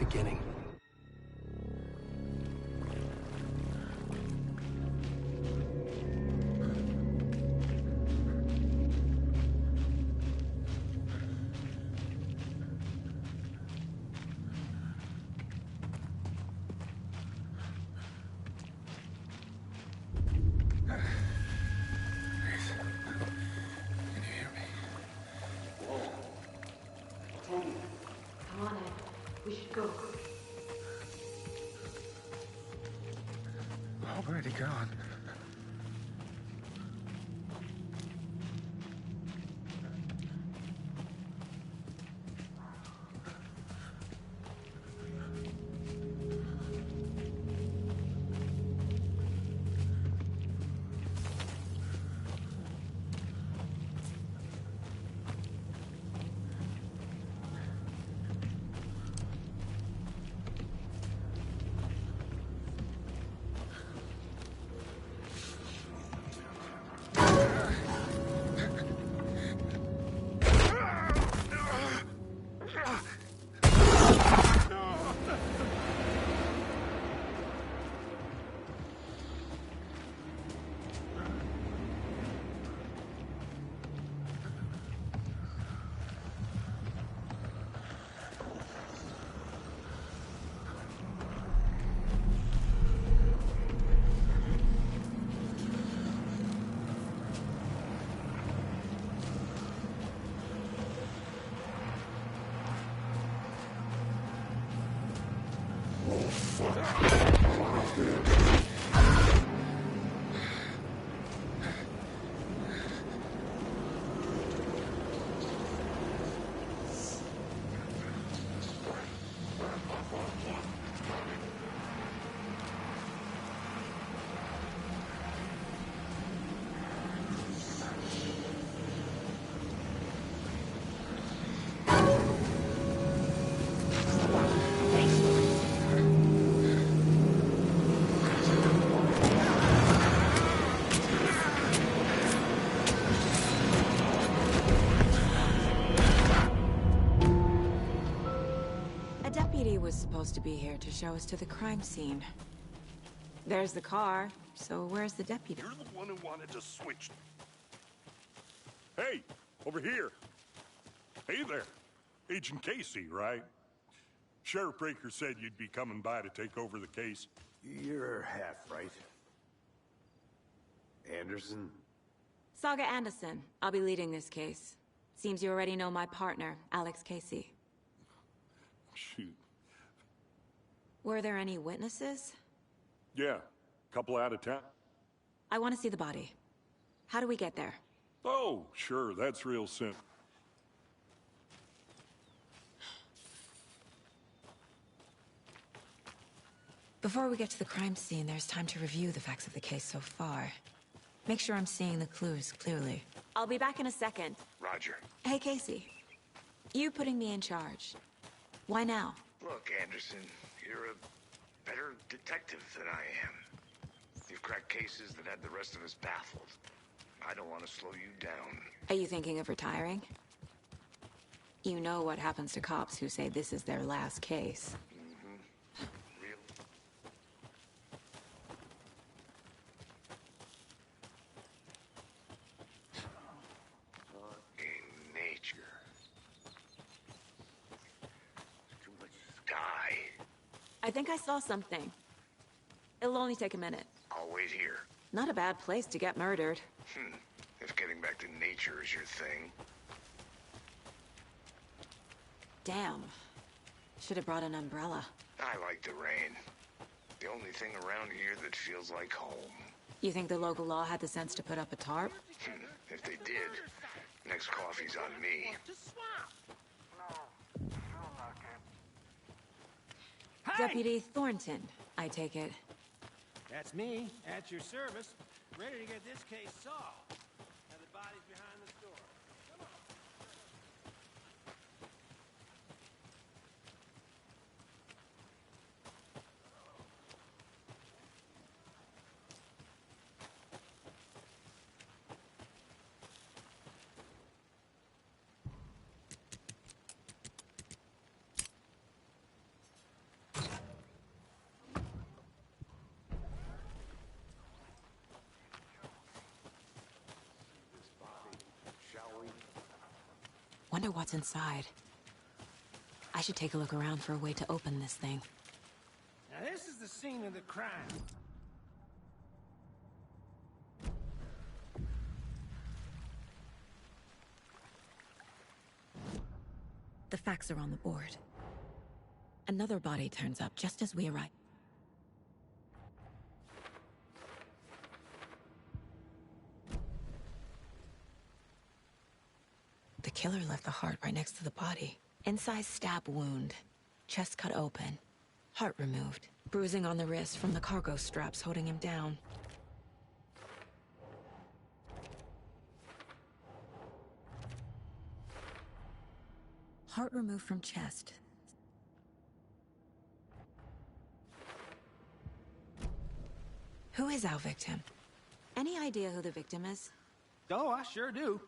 beginning. Already gone. Was supposed to be here to show us to the crime scene. There's the car, so where's the deputy? You're the one who wanted to switch. Hey, over here. Hey there. Agent Casey, right? Sheriff Breaker said you'd be coming by to take over the case. You're half right. Anderson? Saga Anderson. I'll be leading this case. Seems you already know my partner, Alex Casey. Shoot. Were there any witnesses? Yeah, couple out of town. I want to see the body. How do we get there? Oh, sure, that's real simple. Before we get to the crime scene, there's time to review the facts of the case so far. Make sure I'm seeing the clues clearly. I'll be back in a second. Roger. Hey, Casey. You putting me in charge. Why now? Look, Anderson, you're a better detective than I am. You've cracked cases that had the rest of us baffled. I don't want to slow you down. Are you thinking of retiring? You know what happens to cops who say this is their last case. Real. Fucking nature. Too much sky. I think I saw something. It'll only take a minute. I'll wait here. Not a bad place to get murdered. If getting back to nature is your thing. Damn. Should have brought an umbrella. I like the rain. The only thing around here that feels like home. You think the local law had the sense to put up a tarp? If they did, next coffee's on me. Hey! Deputy Thornton, I take it. That's me, at your service, ready to get this case solved. Now the body's behind this door. Come on. Wonder what's inside. I should take a look around for a way to open this thing. Now this is the scene of the crime. The facts are on the board. Another body turns up just as we arrive. The killer left the heart right next to the body. Incised stab wound. Chest cut open. Heart removed. Bruising on the wrist from the cargo straps holding him down. Heart removed from chest. Who is our victim? Any idea who the victim is? Oh, I sure do.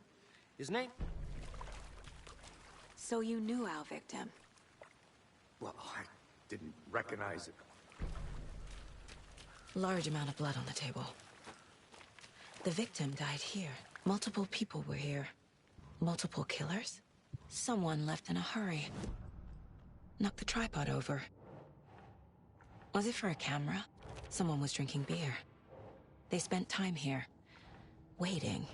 His name... So you knew our victim? Well, I didn't recognize it. Large amount of blood on the table. The victim died here. Multiple people were here. Multiple killers? Someone left in a hurry. Knocked the tripod over. Was it for a camera? Someone was drinking beer. They spent time here. Waiting.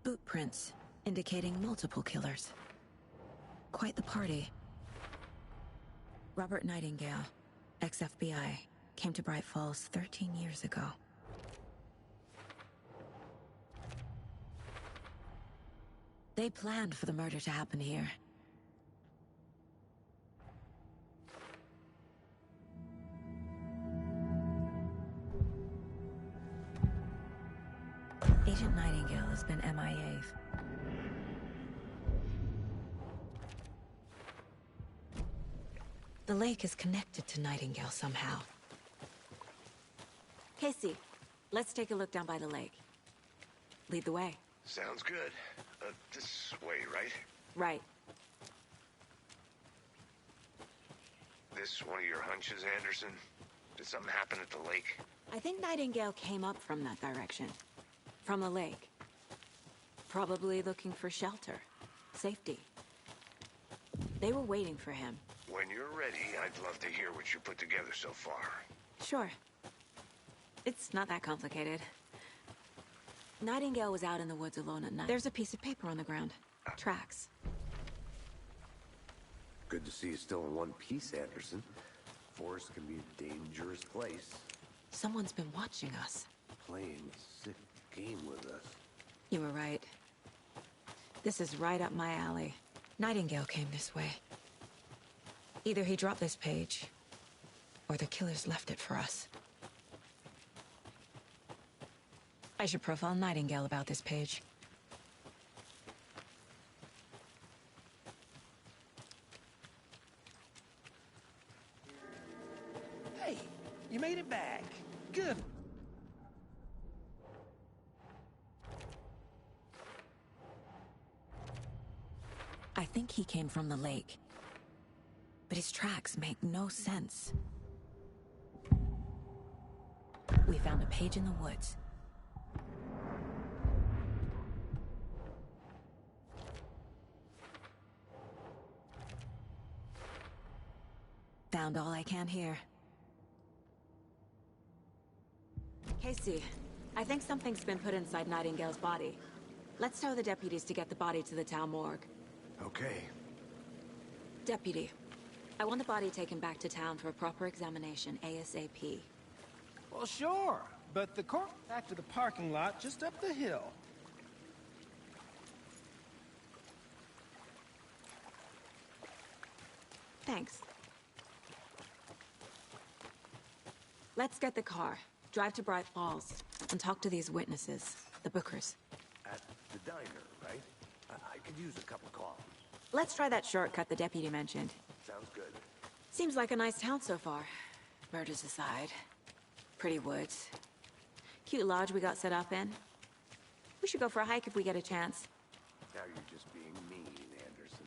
Boot prints, indicating multiple killers. Quite the party. Robert Nightingale, ex-FBI, came to Bright Falls 13 years ago. They planned for the murder to happen here. Agent Nightingale has been MIA. The lake is connected to Nightingale somehow. Casey, let's take a look down by the lake. Lead the way. Sounds good. This way, right? Right. This one of your hunches, Anderson? Did something happen at the lake? I think Nightingale came up from that direction. From the lake. Probably looking for shelter. Safety. They were waiting for him. When you're ready, I'd love to hear what you put together so far. Sure. It's not that complicated. Nightingale was out in the woods alone at night. There's a piece of paper on the ground. Tracks. Good to see you still in one piece, Anderson. Forest can be a dangerous place. Someone's been watching us. Playing a sick game with us. You were right. This is right up my alley. Nightingale came this way. Either he dropped this page, or the killers left it for us. I should profile Nightingale about this page. Hey, you made it back. Good. I think he came from the lake. But his tracks make no sense. We found a page in the woods. Found all I can here. Casey, I think something's been put inside Nightingale's body. Let's tell the deputies to get the body to the town morgue. Okay. Deputy, I want the body taken back to town for a proper examination, ASAP. Well, sure. But the court back to the parking lot just up the hill. Thanks. Let's get the car, drive to Bright Falls, and talk to these witnesses, the Bookers. At the diner, right? I could use a cup of coffee. Let's try that shortcut the deputy mentioned. Sounds good. Seems like a nice town so far. Murders aside. Pretty woods. Cute lodge we got set up in. We should go for a hike if we get a chance. Now you're just being mean, Anderson.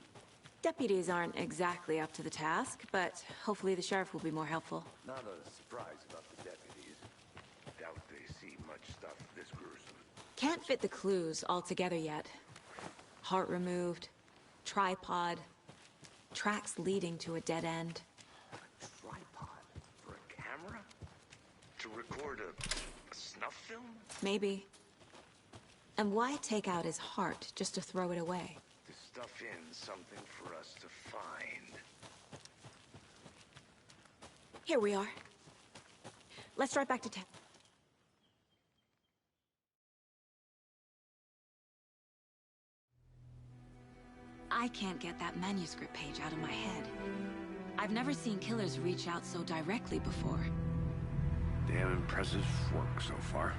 Deputies aren't exactly up to the task, but hopefully the sheriff will be more helpful. Not a surprise about the deputies. Doubt they see much stuff this gruesome. Can't fit the clues all together yet. Heart removed, tripod, tracks leading to a dead end. Tripod for a camera? To record a snuff film? Maybe. And why take out his heart just to throw it away? To stuff in something for us to find. Here we are. Let's drive back to town. I can't get that manuscript page out of my head. I've never seen killers reach out so directly before. Damn impressive work so far.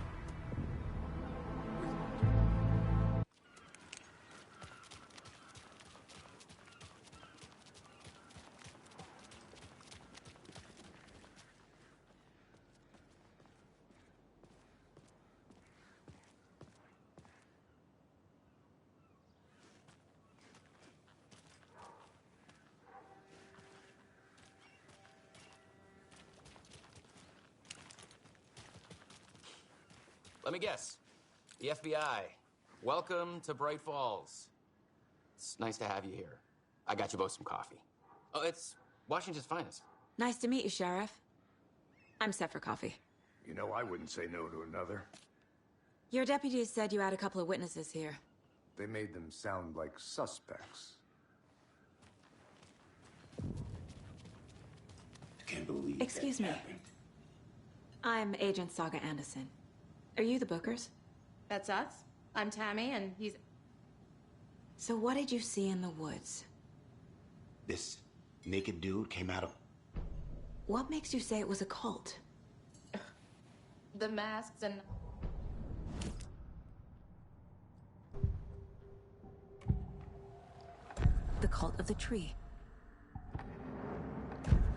Let me guess. The FBI. Welcome to Bright Falls. It's nice to have you here. I got you both some coffee. Oh, it's Washington's finest. Nice to meet you, Sheriff. I'm set for coffee. You know, I wouldn't say no to another. Your deputies said you had a couple of witnesses here. They made them sound like suspects. I can't believe Excuse that me. happened. I'm Agent Saga Anderson. Are you the Bookers? That's us. I'm Tammy, and he's... So what did you see in the woods? This naked dude came out of... What makes you say it was a cult? the masks and... The cult of the tree.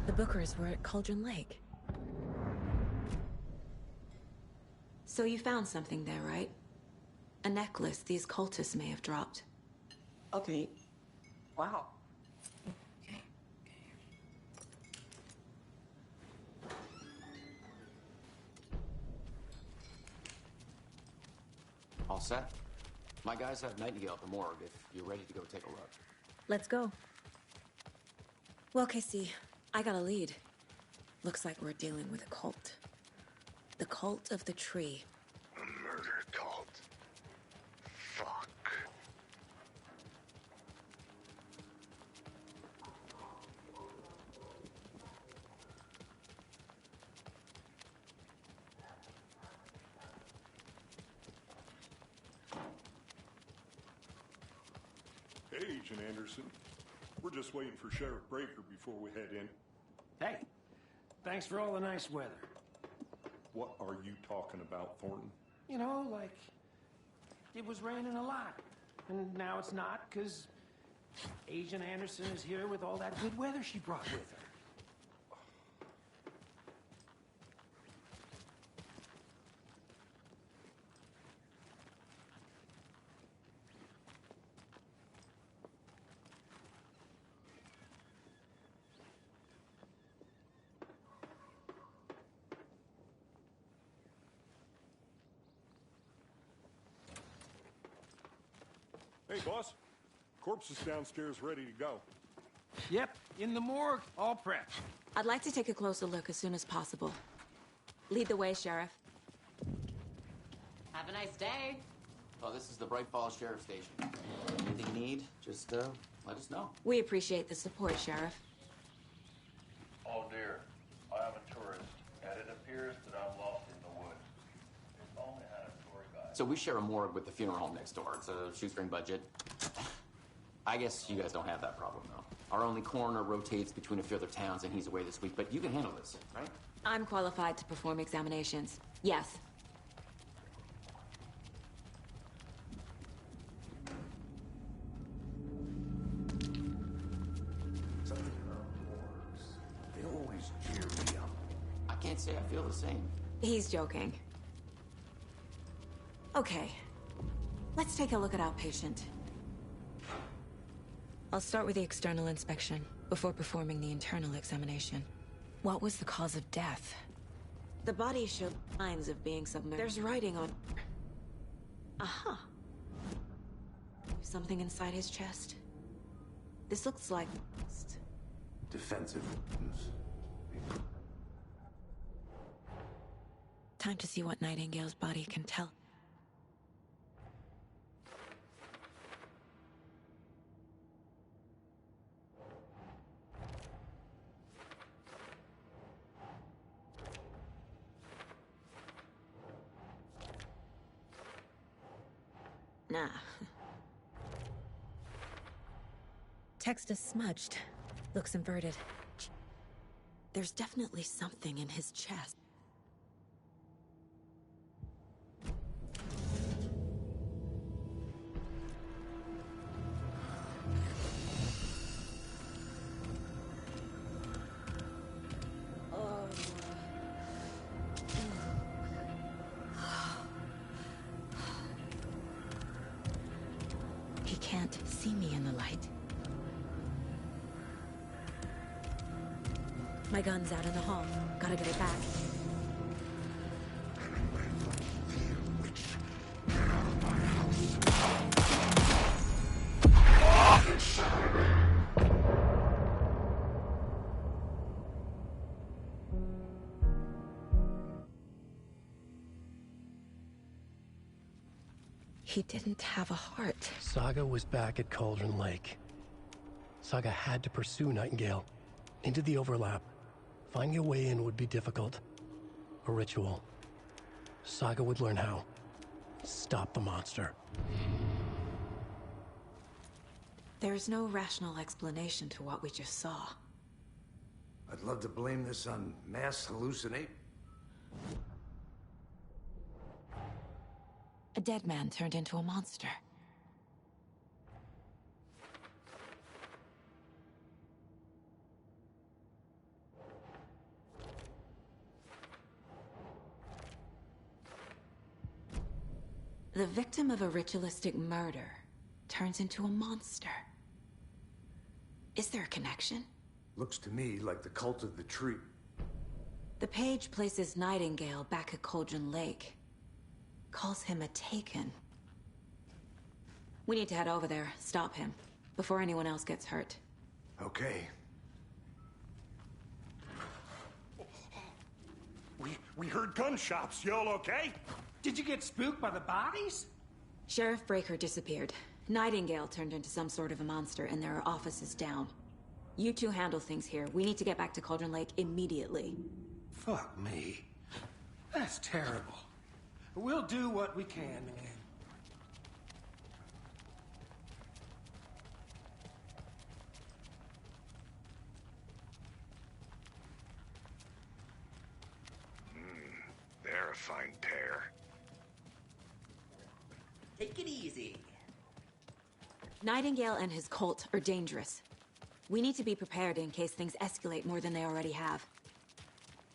The Bookers were at Cauldron Lake. So you found something there, right? A necklace these cultists may have dropped. Okay. Wow. All set? My guys have Nightingale at the morgue if you're ready to go take a look. Let's go. Well, Casey, I got a lead. Looks like we're dealing with a cult. The cult of the tree. A murder cult. Fuck. Hey, Agent Anderson. We're just waiting for Sheriff Breaker before we head in. Hey, thanks for all the nice weather. What are you talking about, Thornton? You know, like, it was raining a lot. And now it's not, because Agent Anderson is here with all that good weather she brought with her. Hey, boss. Corpse is downstairs ready to go. Yep, in the morgue, all prepped. I'd like to take a closer look as soon as possible. Lead the way, Sheriff. Have a nice day. Oh, this is the Bright Falls Sheriff Station. Anything you need, just let us know. We appreciate the support, Sheriff. Oh dear, I am a tourist, and it appears that I'm lost in the woods. If only I had a tour guide. So we share a morgue with the funeral home next door. It's a shoestring budget. I guess you guys don't have that problem, though. Our only coroner rotates between a few other towns, and he's away this week, but you can handle this, right? I'm qualified to perform examinations. Yes. Something about morgues. They always cheer me up. I can't say I feel the same. He's joking. Okay. Let's take a look at our patient. I'll start with the external inspection before performing the internal examination. What was the cause of death? The body showed signs of being submerged. There's writing on... Aha. Something inside his chest. This looks like... Defensive. Time to see what Nightingale's body can tell. Nah. Text is smudged. Looks inverted. There's definitely something in his chest. He can't see me in the light. My gun's out in the hall. Gotta get it back. He didn't have a heart. Saga was back at Cauldron Lake. Saga had to pursue Nightingale. Into the overlap. Finding a way in would be difficult. A ritual. Saga would learn how. Stop the monster. There's no rational explanation to what we just saw. I'd love to blame this on mass hallucinate. A dead man turned into a monster. The victim of a ritualistic murder turns into a monster. Is there a connection? Looks to me like the cult of the tree. The page places Nightingale back at Cauldron Lake. Calls him a Taken. We need to head over there, stop him, before anyone else gets hurt. Okay. We heard gunshots. Y'all okay? Did you get spooked by the bodies? Sheriff Breaker disappeared. Nightingale turned into some sort of a monster, and there are offices down. You two handle things here. We need to get back to Cauldron Lake immediately. Fuck me. That's terrible. We'll do what we can, man. They're a fine pair. Take it easy. Nightingale and his cult are dangerous. We need to be prepared in case things escalate more than they already have.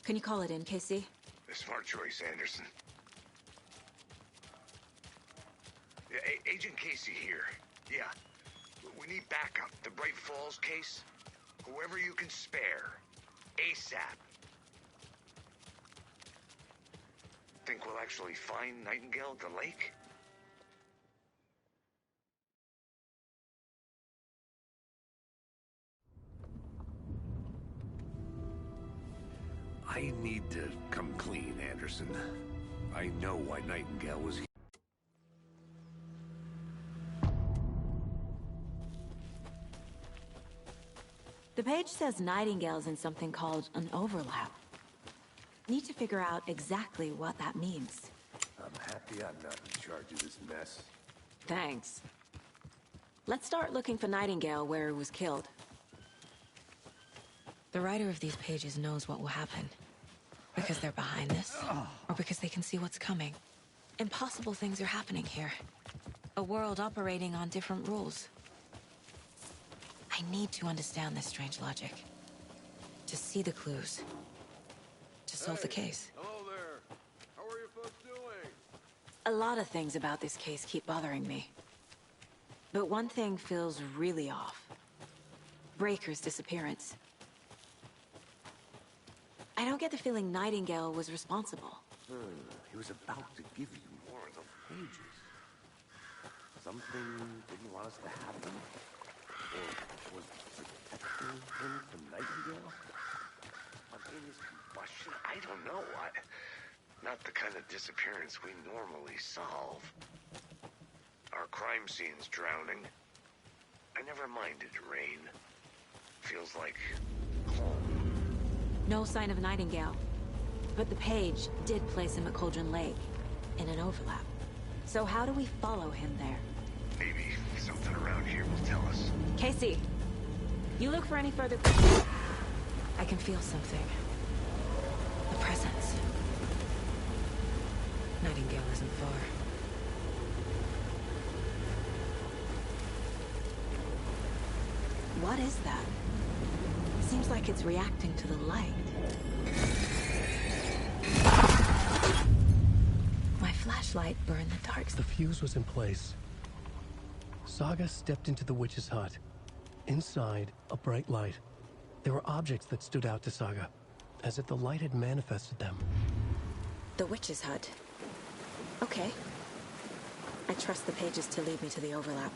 Can you call it in, KC? A smart choice, Anderson. Yeah, Agent Casey here. Yeah. We need backup. The Bright Falls case. Whoever you can spare. ASAP. Think we'll actually find Nightingale at the lake? I need to come clean, Anderson. I know why Nightingale was here. The page says Nightingale's in something called an overlap. Need to figure out exactly what that means. I'm happy I'm not in charge of this mess. Thanks. Let's start looking for Nightingale where he was killed. The writer of these pages knows what will happen. Because they're behind this, or because they can see what's coming. Impossible things are happening here. A world operating on different rules. I need to understand this strange logic. To see the clues. To solve the case. Hello there. How are you folks doing? A lot of things about this case keep bothering me. But one thing feels really off. Breaker's disappearance. I don't get the feeling Nightingale was responsible. He was about to give you more of the pages. something didn't want us to happen? Or was protecting him from Nightingale? Spontaneous combustion? I don't know. Not the kind of disappearance we normally solve. Our crime scene's drowning. I never minded rain. Feels like home. No sign of Nightingale. But the page did place him at Cauldron Lake, in an overlap. So how do we follow him there? Maybe something around here will tell us. Casey, you look for any further... I can feel something. A presence. Nightingale isn't far. What is that? Seems like it's reacting to the light. My flashlight burned the dark. The fuse was in place. Saga stepped into the witch's hut. Inside, a bright light. There were objects that stood out to Saga, as if the light had manifested them. The witch's hut. Okay. I trust the pages to lead me to the overlap.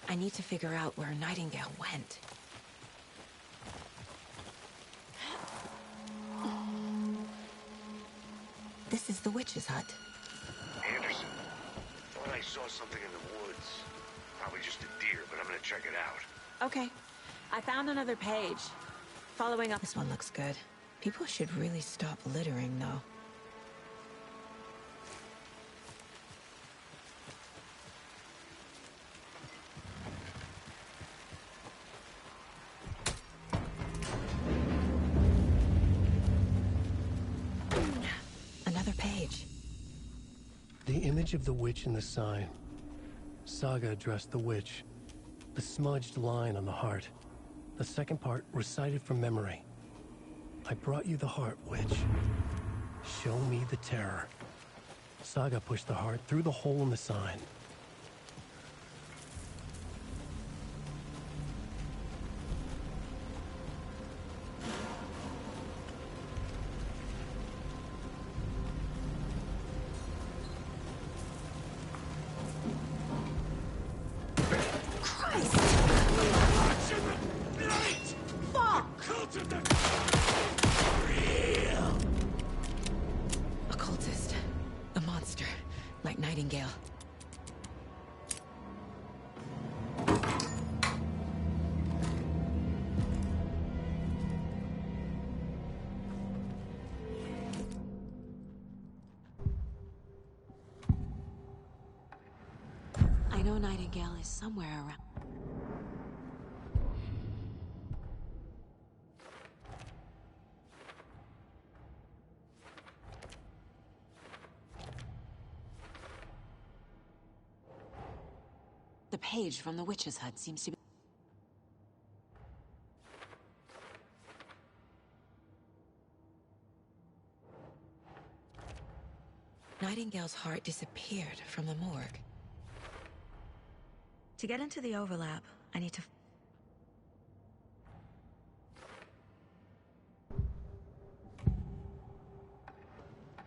I need to figure out where Nightingale went. This is the witch's hut. Anderson, thought I saw something in the woods. Probably just a deer, but I'm gonna check it out. Okay. I found another page. Following up... This one looks good. People should really stop littering, though. Another page. The image of the witch in the sign. Saga addressed the witch. The smudged line on the heart. The second part recited from memory. I brought you the heart, witch. Show me the terror. Saga pushed the heart through the hole in the sign. Occultist. A monster. Like Nightingale. I know Nightingale is somewhere around. The page from the witch's hut seems to be... Nightingale's heart disappeared from the morgue. To get into the overlap, I need to...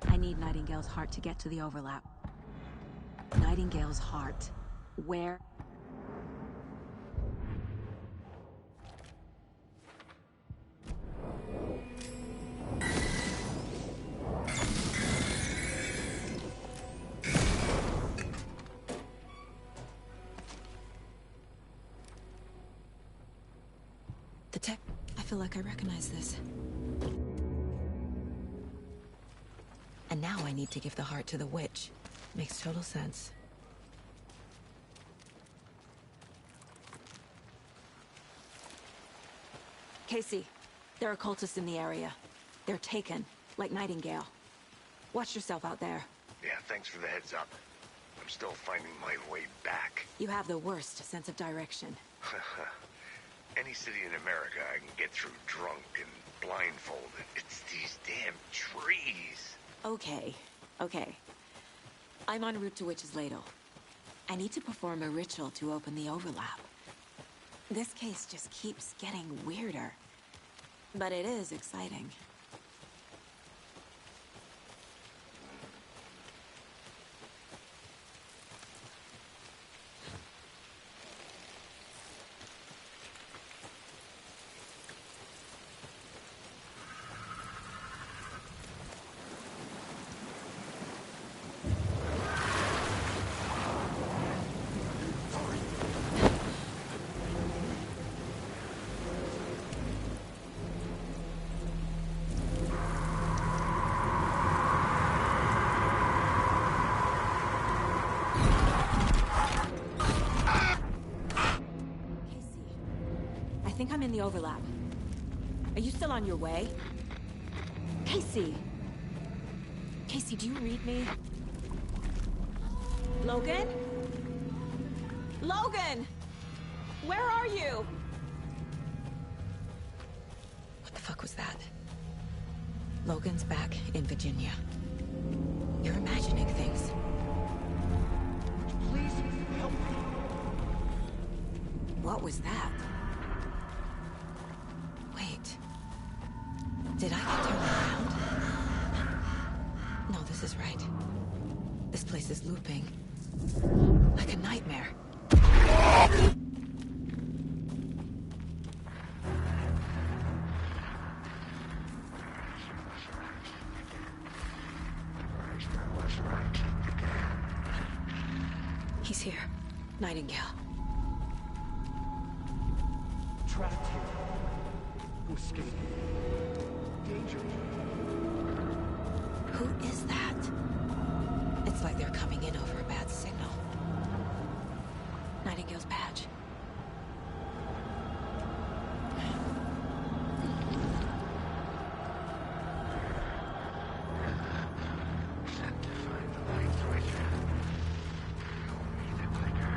I need Nightingale's heart to get to the overlap. Nightingale's heart. Where? The tech. I feel like I recognize this. And now I need to give the heart to the witch. Makes total sense. Casey, there are cultists in the area. They're taken, like Nightingale. Watch yourself out there. Yeah, thanks for the heads up. I'm still finding my way back. You have the worst sense of direction. Any city in America I can get through drunk and blindfolded. It's these damn trees. Okay, okay. I'm en route to Witch's Ladle. I need to perform a ritual to open the overlap. This case just keeps getting weirder. But it is exciting. I think I'm in the overlap. Are you still on your way? Casey! Casey, do you read me? Logan? Logan! Where are you? What the fuck was that? Logan's back in Virginia. You're imagining things. Please help me. What was that? Wait. Did I get turned around? No, this is right. This place is looping. Like a nightmare. He's here. Nightingale. Trapped here. Who escaped? Danger. Who is that? It's like they're coming in over a bad signal. Nightingale's badge. Sent to find the light switch. Show me the clicker.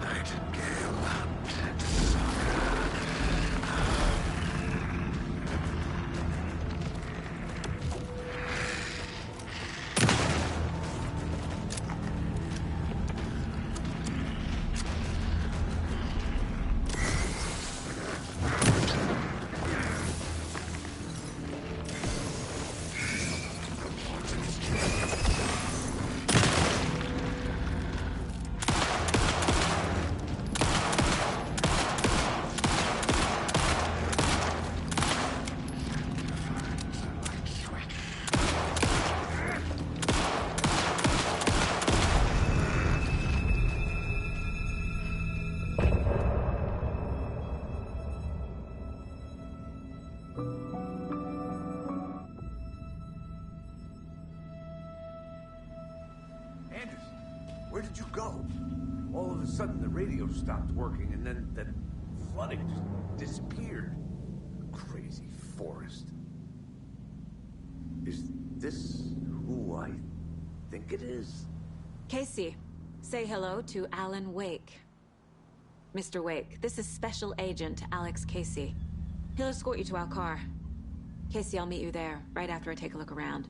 Nightingale hunted Anderson, where did you go? All of a sudden, the radio stopped working, and then that flooding just disappeared. Crazy forest. Is this who I think it is? Casey, say hello to Alan Wake. Mr. Wake, this is Special Agent Alex Casey. He'll escort you to our car. Casey, I'll meet you there, right after I take a look around.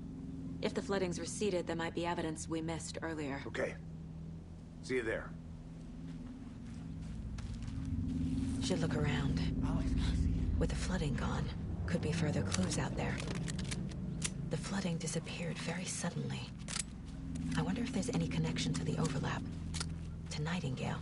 If the flooding's receded, there might be evidence we missed earlier. Okay. See you there. Should look around. With the flooding gone, could be further clues out there. The flooding disappeared very suddenly. I wonder if there's any connection to the overlap. To Nightingale.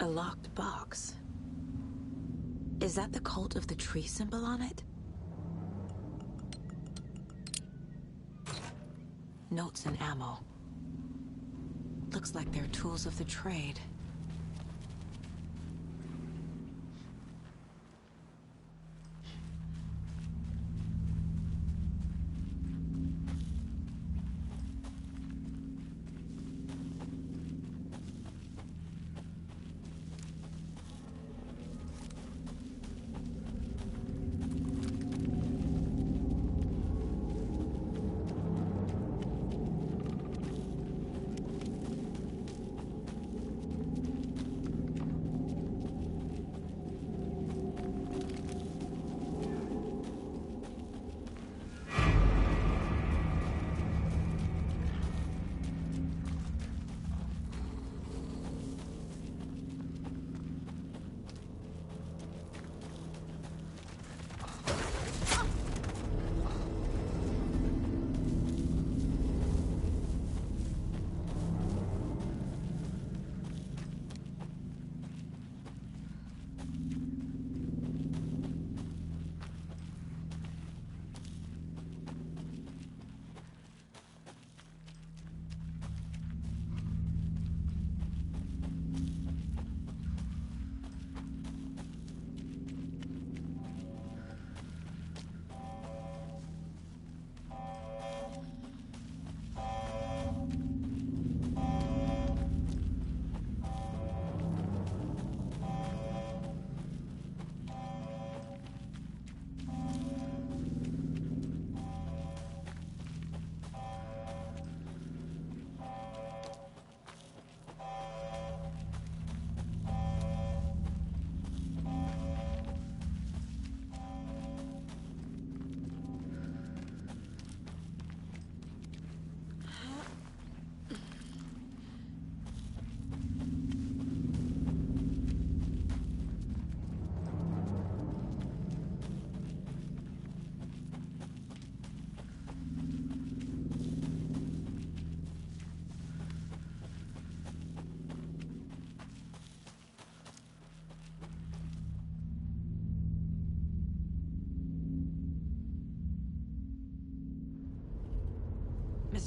A locked box. Is that the cult of the tree symbol on it? Notes and ammo. Looks like they're tools of the trade.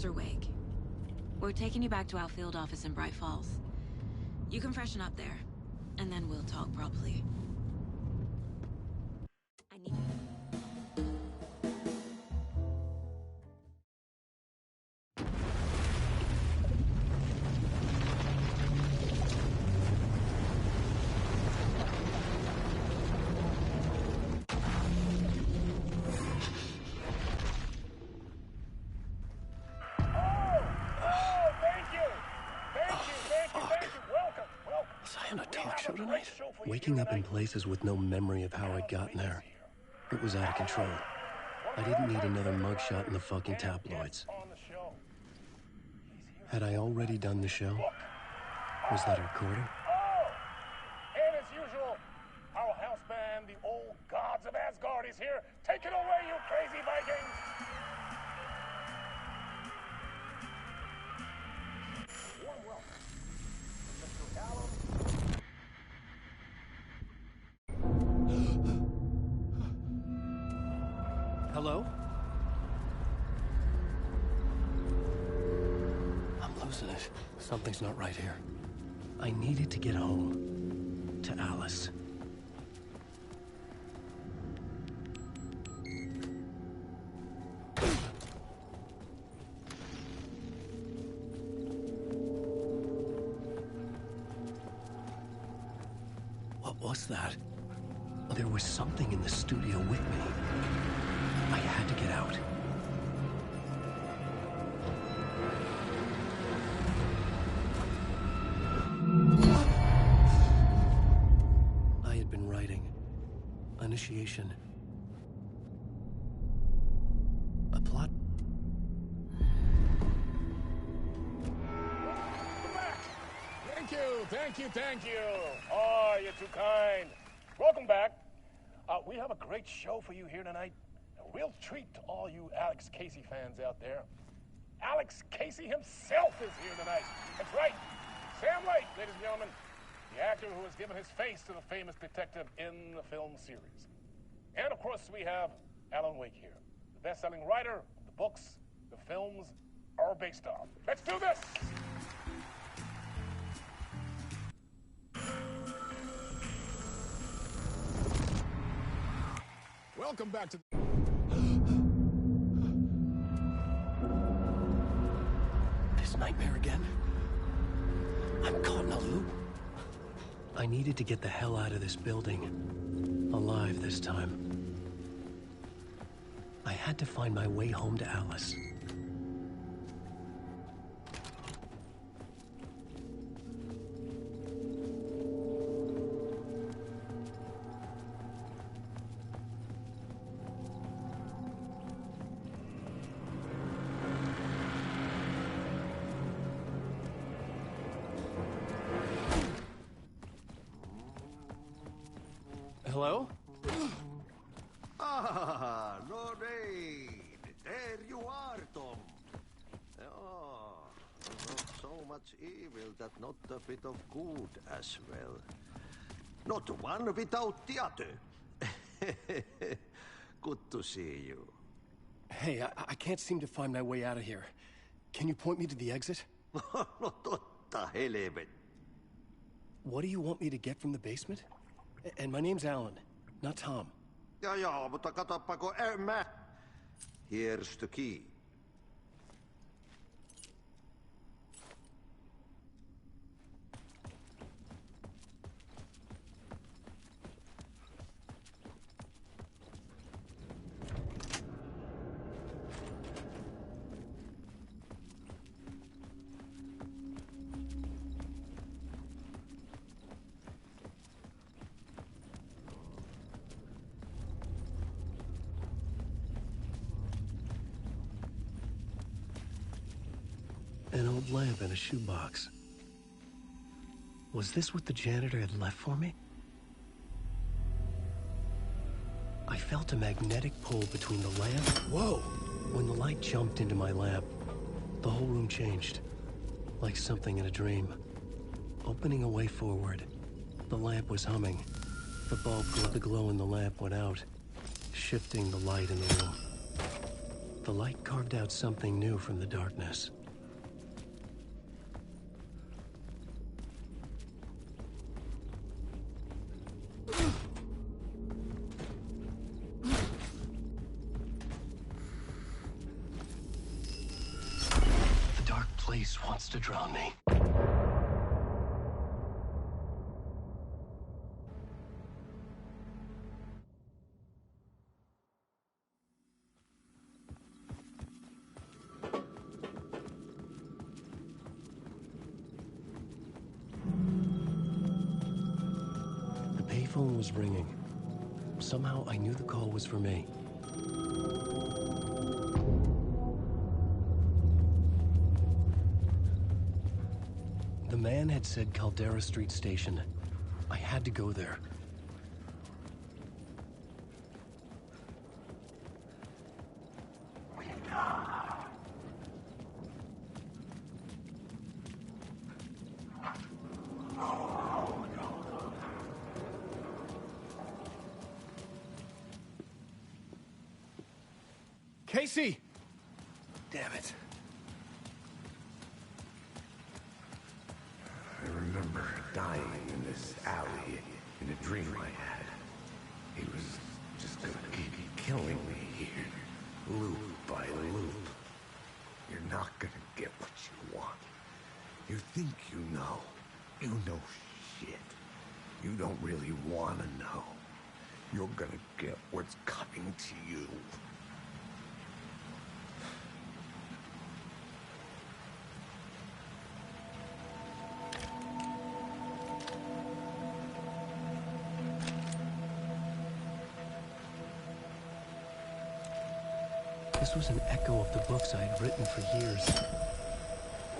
Officer Wake. We're taking you back to our field office in Bright Falls. You can freshen up there, and then we'll talk properly. I need... Waking up in places with no memory of how I'd gotten there. It was out of control. I didn't need another mugshot in the fucking tabloids. Had I already done the show? Was that a recording? And as usual, our house band, the old gods of Asgard, is here. Take it away, you crazy Vikings! Warm welcome, Mr. Allen. Hello? I'm losing it. Something's not right here. I needed to get home. To Alice. What was that? There was something in the studio with me. I had to get out. I had been writing. Initiation. A plot. Thank you. Oh, you're too kind. Welcome back. We have a great show for you here tonight. A real treat to all you Alex Casey fans out there. Alex Casey himself is here tonight. That's right. Sam Lake, ladies and gentlemen. The actor who has given his face to the famous detective in the film series. And of course, we have Alan Wake here. The best-selling writer of the books the films are based on. Let's do this! Welcome back to... This nightmare again? I'm caught in a loop. I needed to get the hell out of this building. Alive this time. I had to find my way home to Alice. Hello? Ah, Lorraine! There you are, Tom. Oh, not so much evil that not a bit of good as well. Not one without the other. Good to see you. Hey, I can't seem to find my way out of here. Can you point me to the exit? No totta, helvet. What do you want me to get from the basement? And my name's Alan, not Tom. Joo, mutta katopako mä... Here's the key. An old lamp in a shoebox. Was this what the janitor had left for me? I felt a magnetic pull between the lamp... Whoa! When the light jumped into my lamp, the whole room changed. Like something in a dream. Opening a way forward, the lamp was humming. The glow in the lamp went out, shifting the light in the room. The light carved out something new from the darkness. The dark place wants to drown me. The payphone was ringing. Somehow I knew the call was for me. The man had said Caldera Street Station. I had to go there. Casey! Damn it. I remember dying in this alley in a dream I had. He was just gonna keep killing me here, loop by loop. You're not gonna get what you want. You think you know. You know shit. You don't really wanna know. You're gonna get what's coming to you. This was an echo of the books I had written for years.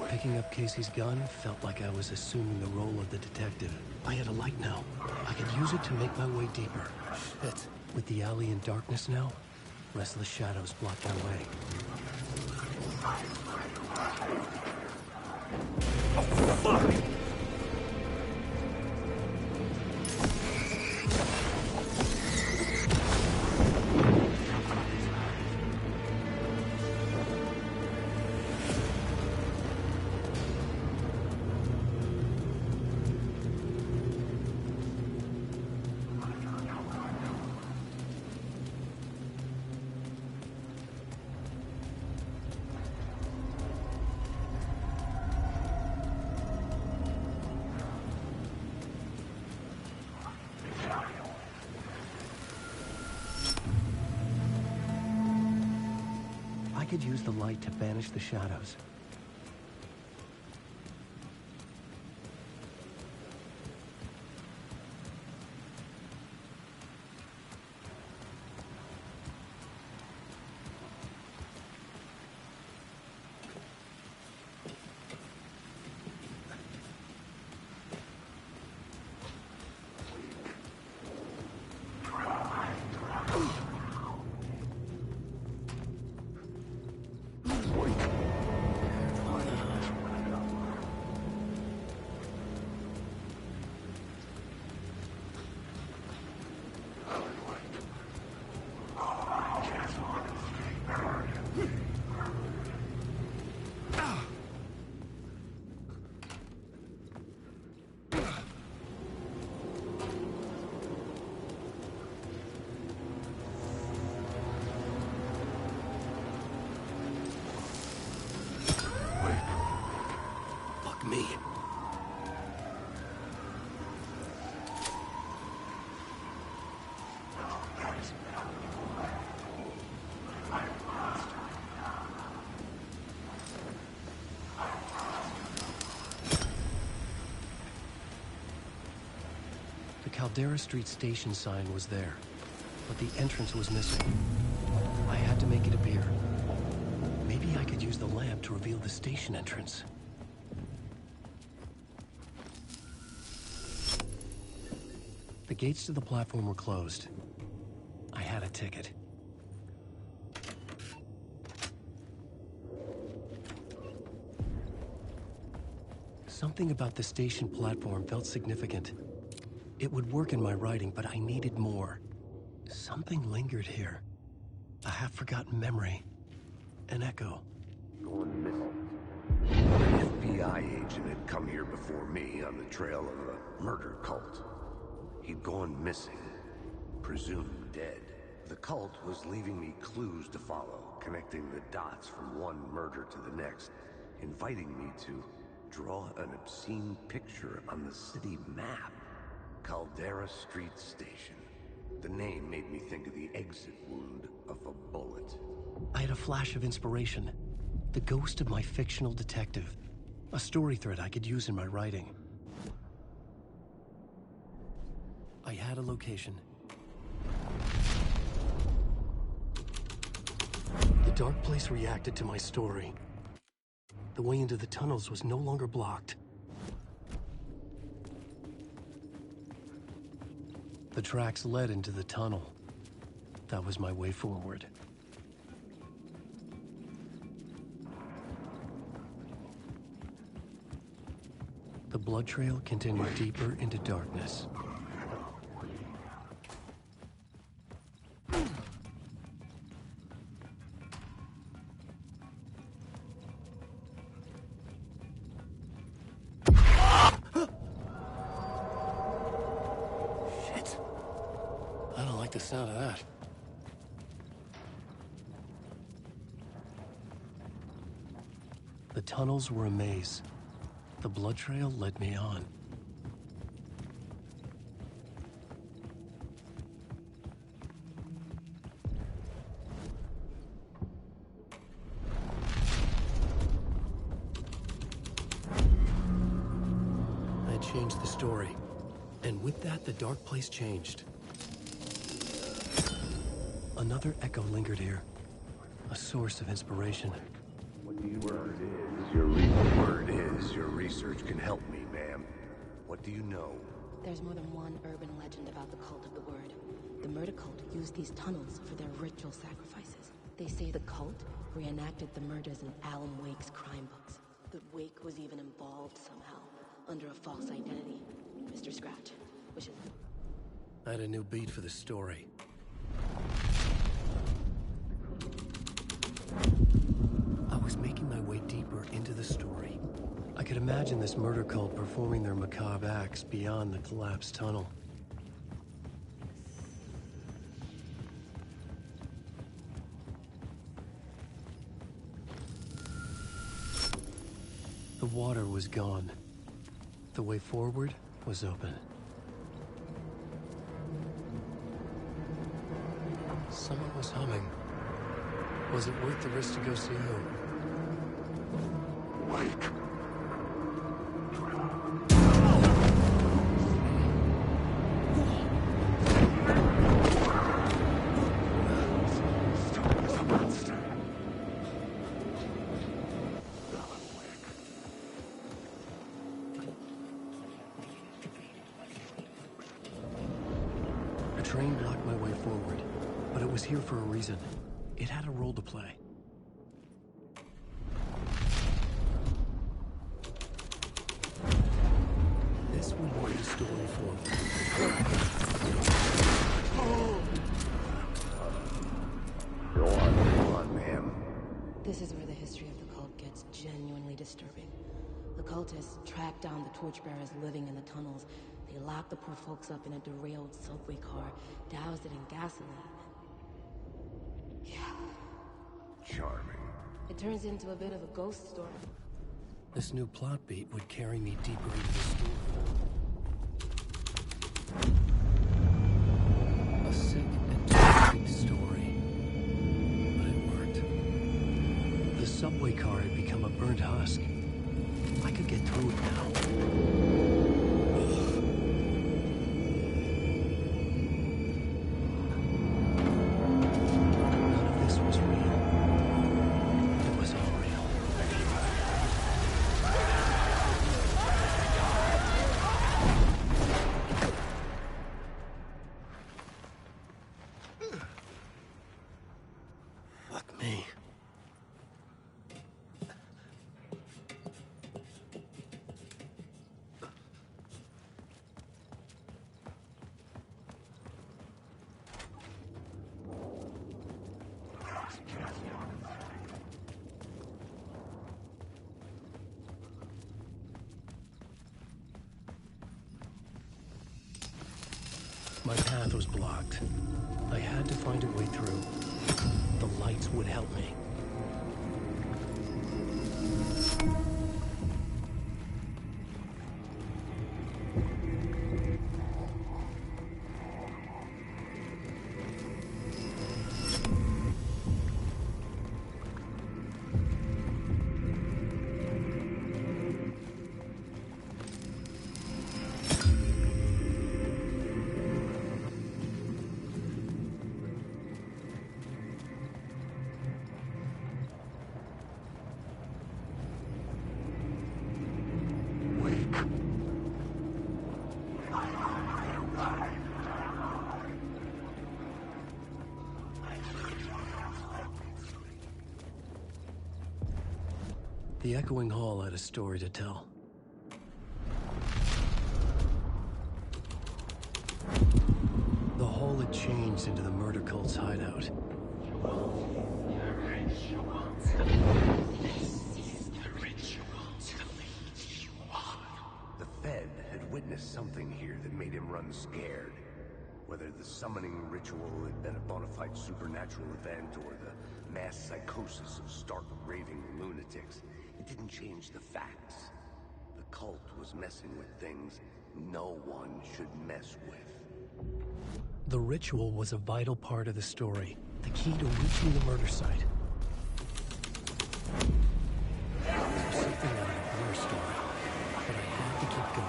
Picking up Casey's gun felt like I was assuming the role of the detective. I had a light now. I could use it to make my way deeper. Shit. With the alley in darkness now, restless shadows blocked my way. Oh, fuck! I could use the light to banish the shadows. Me. The Caldera Street Station sign was there, but the entrance was missing. I had to make it appear. Maybe I could use the lamp to reveal the station entrance. The gates to the platform were closed. I had a ticket. Something about the station platform felt significant. It would work in my writing, but I needed more. Something lingered here. A half-forgotten memory. an echo. Going missing. An FBI agent had come here before me on the trail of a murder cult. He'd gone missing, presumed dead. The cult was leaving me clues to follow, connecting the dots from one murder to the next, inviting me to draw an obscene picture on the city map. Caldera Street Station. The name made me think of the exit wound of a bullet. I had a flash of inspiration. The ghost of my fictional detective. A story thread I could use in my writing. I had a location. The dark place reacted to my story. The way into the tunnels was no longer blocked. The tracks led into the tunnel. That was my way forward. The blood trail continued deeper into darkness. Shit. I don't like the sound of that. The tunnels were a maze. The blood trail led me on. I had changed the story. And with that, the dark place changed. Another echo lingered here. A source of inspiration. Your research can help me, ma'am. What do you know? There's more than one urban legend about the cult of the word. The murder cult used these tunnels for their ritual sacrifices. They say the cult reenacted the murders in Alan Wake's crime books. The Wake was even involved somehow, under a false identity. Mr. Scratch, which is... I had a new beat for the story. I was making my way deeper into the story. I could imagine this murder cult performing their macabre acts beyond the collapsed tunnel. The water was gone. The way forward was open. Someone was humming. Was it worth the risk to go see who? Wake. A train blocked my way forward, but it was here for a reason. It had a role to play. This would move the story forward. Go on, ma'am. This is where the history of the cult gets genuinely disturbing. The cultists tracked down the torchbearers living in the tunnels. They locked the poor folks up in a derailed subway car, doused it in gasoline. Yeah. Charming. It turns into a bit of a ghost story. This new plot beat would carry me deeper into the story. A sick and twisted story. But it worked. The subway car had become a burnt husk. I could get through it now. My path was blocked. I had to find a way through. The lights would help me. The echoing hall had a story to tell. The hall had changed into the murder cult's hideout. The Fed had witnessed something here that made him run scared. Whether the summoning ritual had been a bona fide supernatural event or the mass psychosis of stark raving lunatics, it didn't change the facts. The cult was messing with things no one should mess with. The ritual was a vital part of the story, the key to reaching the murder site. Something out of a horror story, but I had to keep going.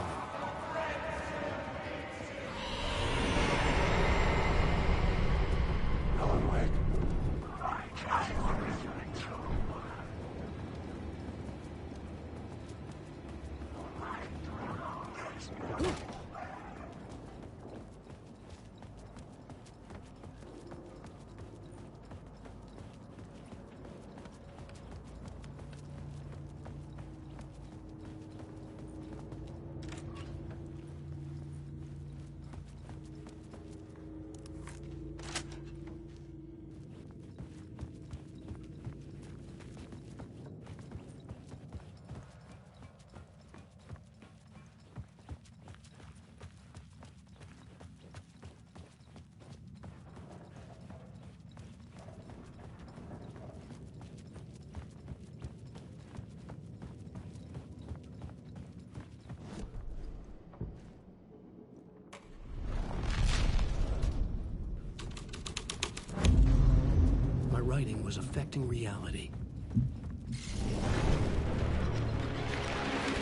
Writing was affecting reality.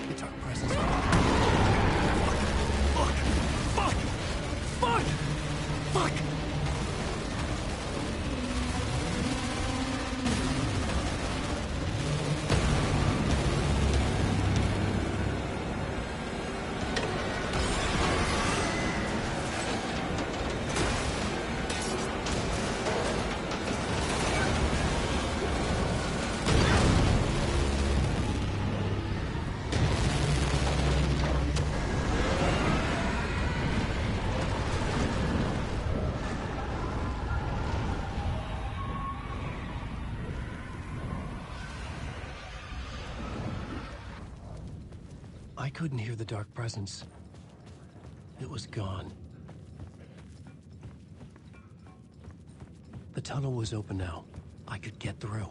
The dark presence. Fuck! Fuck! Fuck! Fuck! I couldn't hear the dark presence. It was gone. The tunnel was open now. I could get through.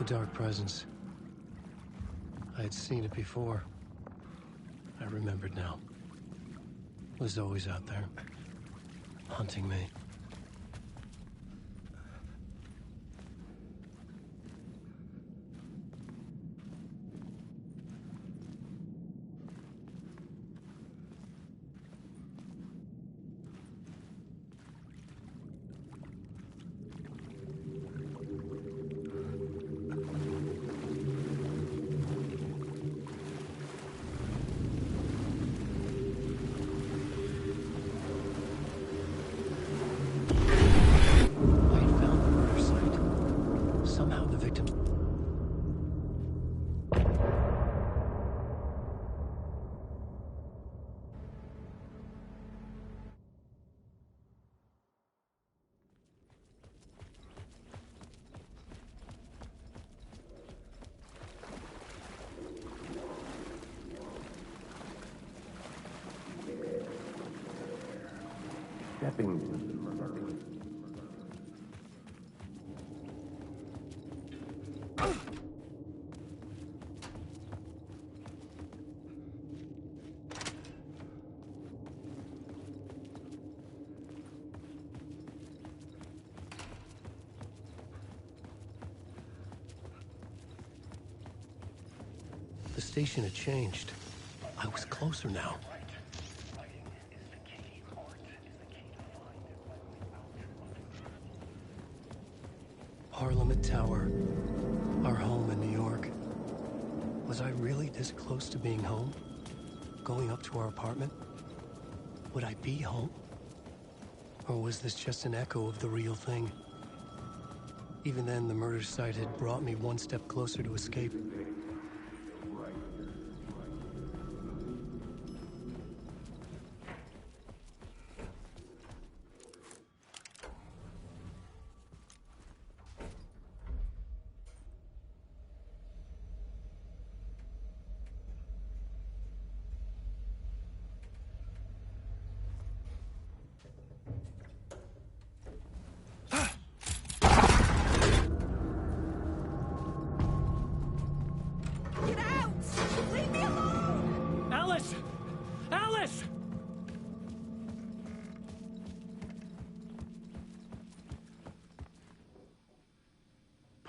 Dark presence. I had seen it before. I remembered now. It was always out there, hunting me. stepping to the murder. The station had changed. I was closer now. Parliament Tower, our home in New York. Was I really this close to being home? Going up to our apartment? Would I be home? Or was this just an echo of the real thing? Even then, the murder site had brought me one step closer to escape.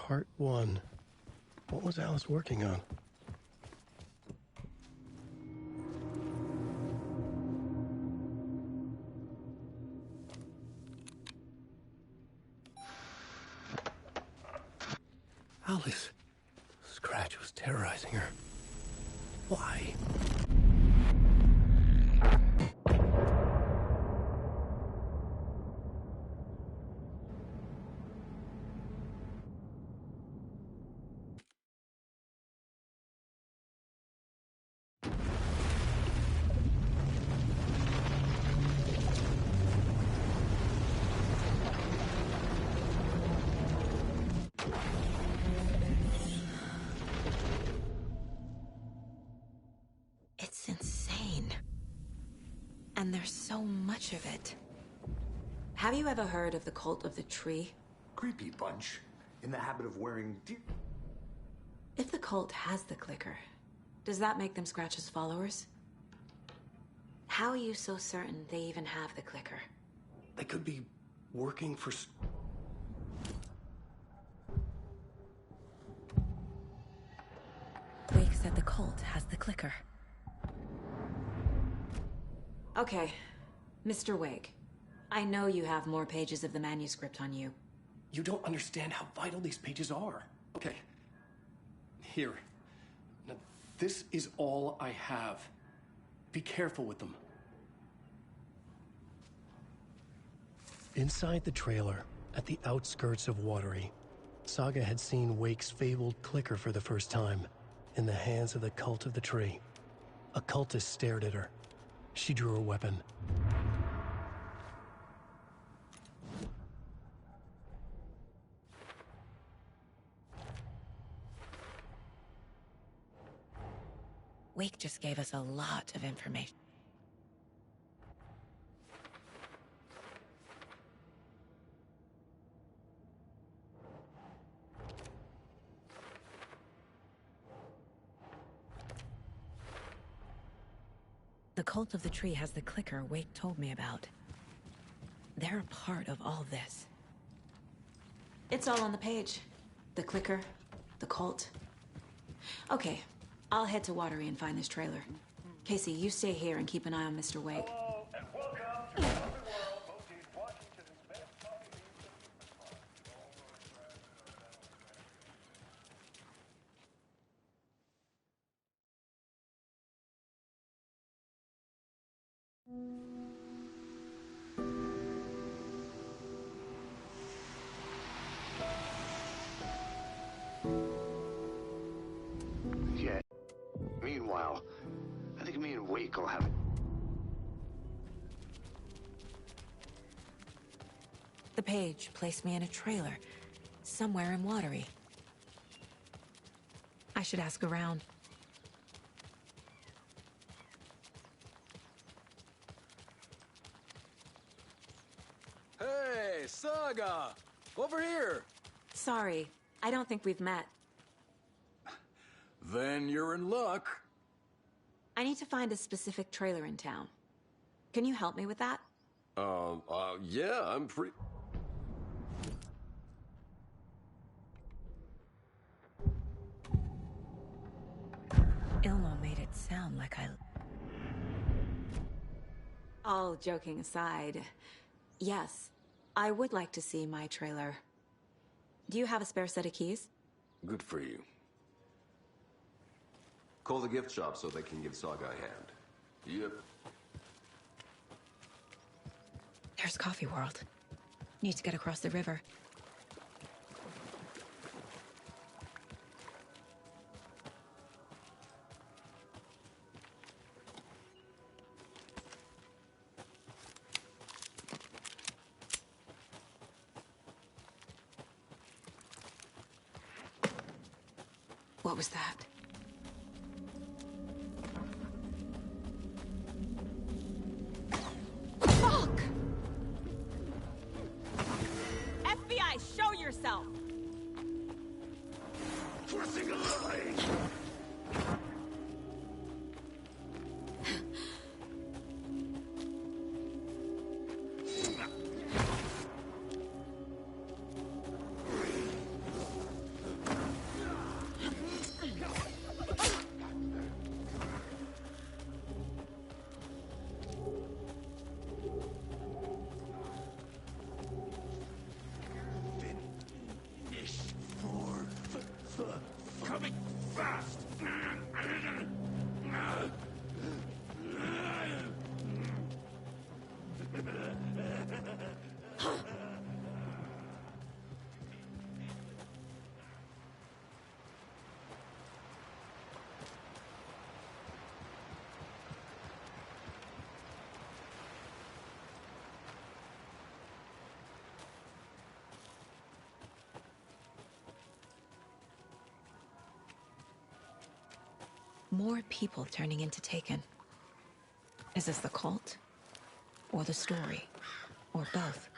Part 1. What was Alice working on? Alice. Scratch was terrorizing her. Why? It's insane. And there's so much of it. Have you ever heard of the cult of the tree? Creepy bunch. In the habit of wearing If the cult has the clicker, does that make them Scratch's followers? How are you so certain they even have the clicker? They could be working for... Wake said the cult has the clicker. Okay, Mr. Wake. I know you have more pages of the manuscript on you. You don't understand how vital these pages are. Okay. Here. Now, this is all I have. Be careful with them. Inside the trailer, at the outskirts of Watery, Saga had seen Wake's fabled clicker for the first time, in the hands of the cult of the tree. A cultist stared at her. She drew her weapon. Wake just gave us a lot of information. The cult of the tree has the clicker Wake told me about. They're a part of all this. It's all on the page. The clicker, the cult. Okay, I'll head to Watery and find this trailer. Casey, you stay here and keep an eye on Mr. Wake. Hello, and welcome to Underworld, voted Washington's best coffee Yeah. Meanwhile, I think me and Wake will have it. The page placed me in a trailer, somewhere in Watery. I should ask around. Saga! Over here! Sorry, I don't think we've met. Then you're in luck. I need to find a specific trailer in town. Can you help me with that? Yeah, I'm free. Ilmo made it sound like All joking aside, yes, I would like to see my trailer. Do you have a spare set of keys? Good for you. Call the gift shop so they can give Saga a hand. Yep. There's Coffee World. Need to get across the river. What was that? Fuck! FBI, show yourself! Crossing a line! Coming fast! More people turning into Taken. Is this the cult? Or the story? Or both?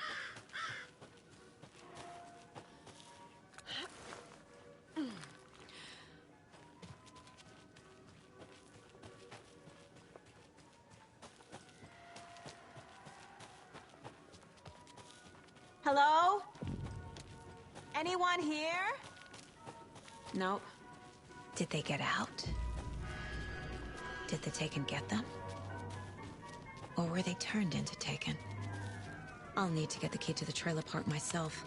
Hello? Anyone here? Nope. Did they get out? Did the Taken get them? Or were they turned into Taken? I'll need to get the key to the trailer park myself.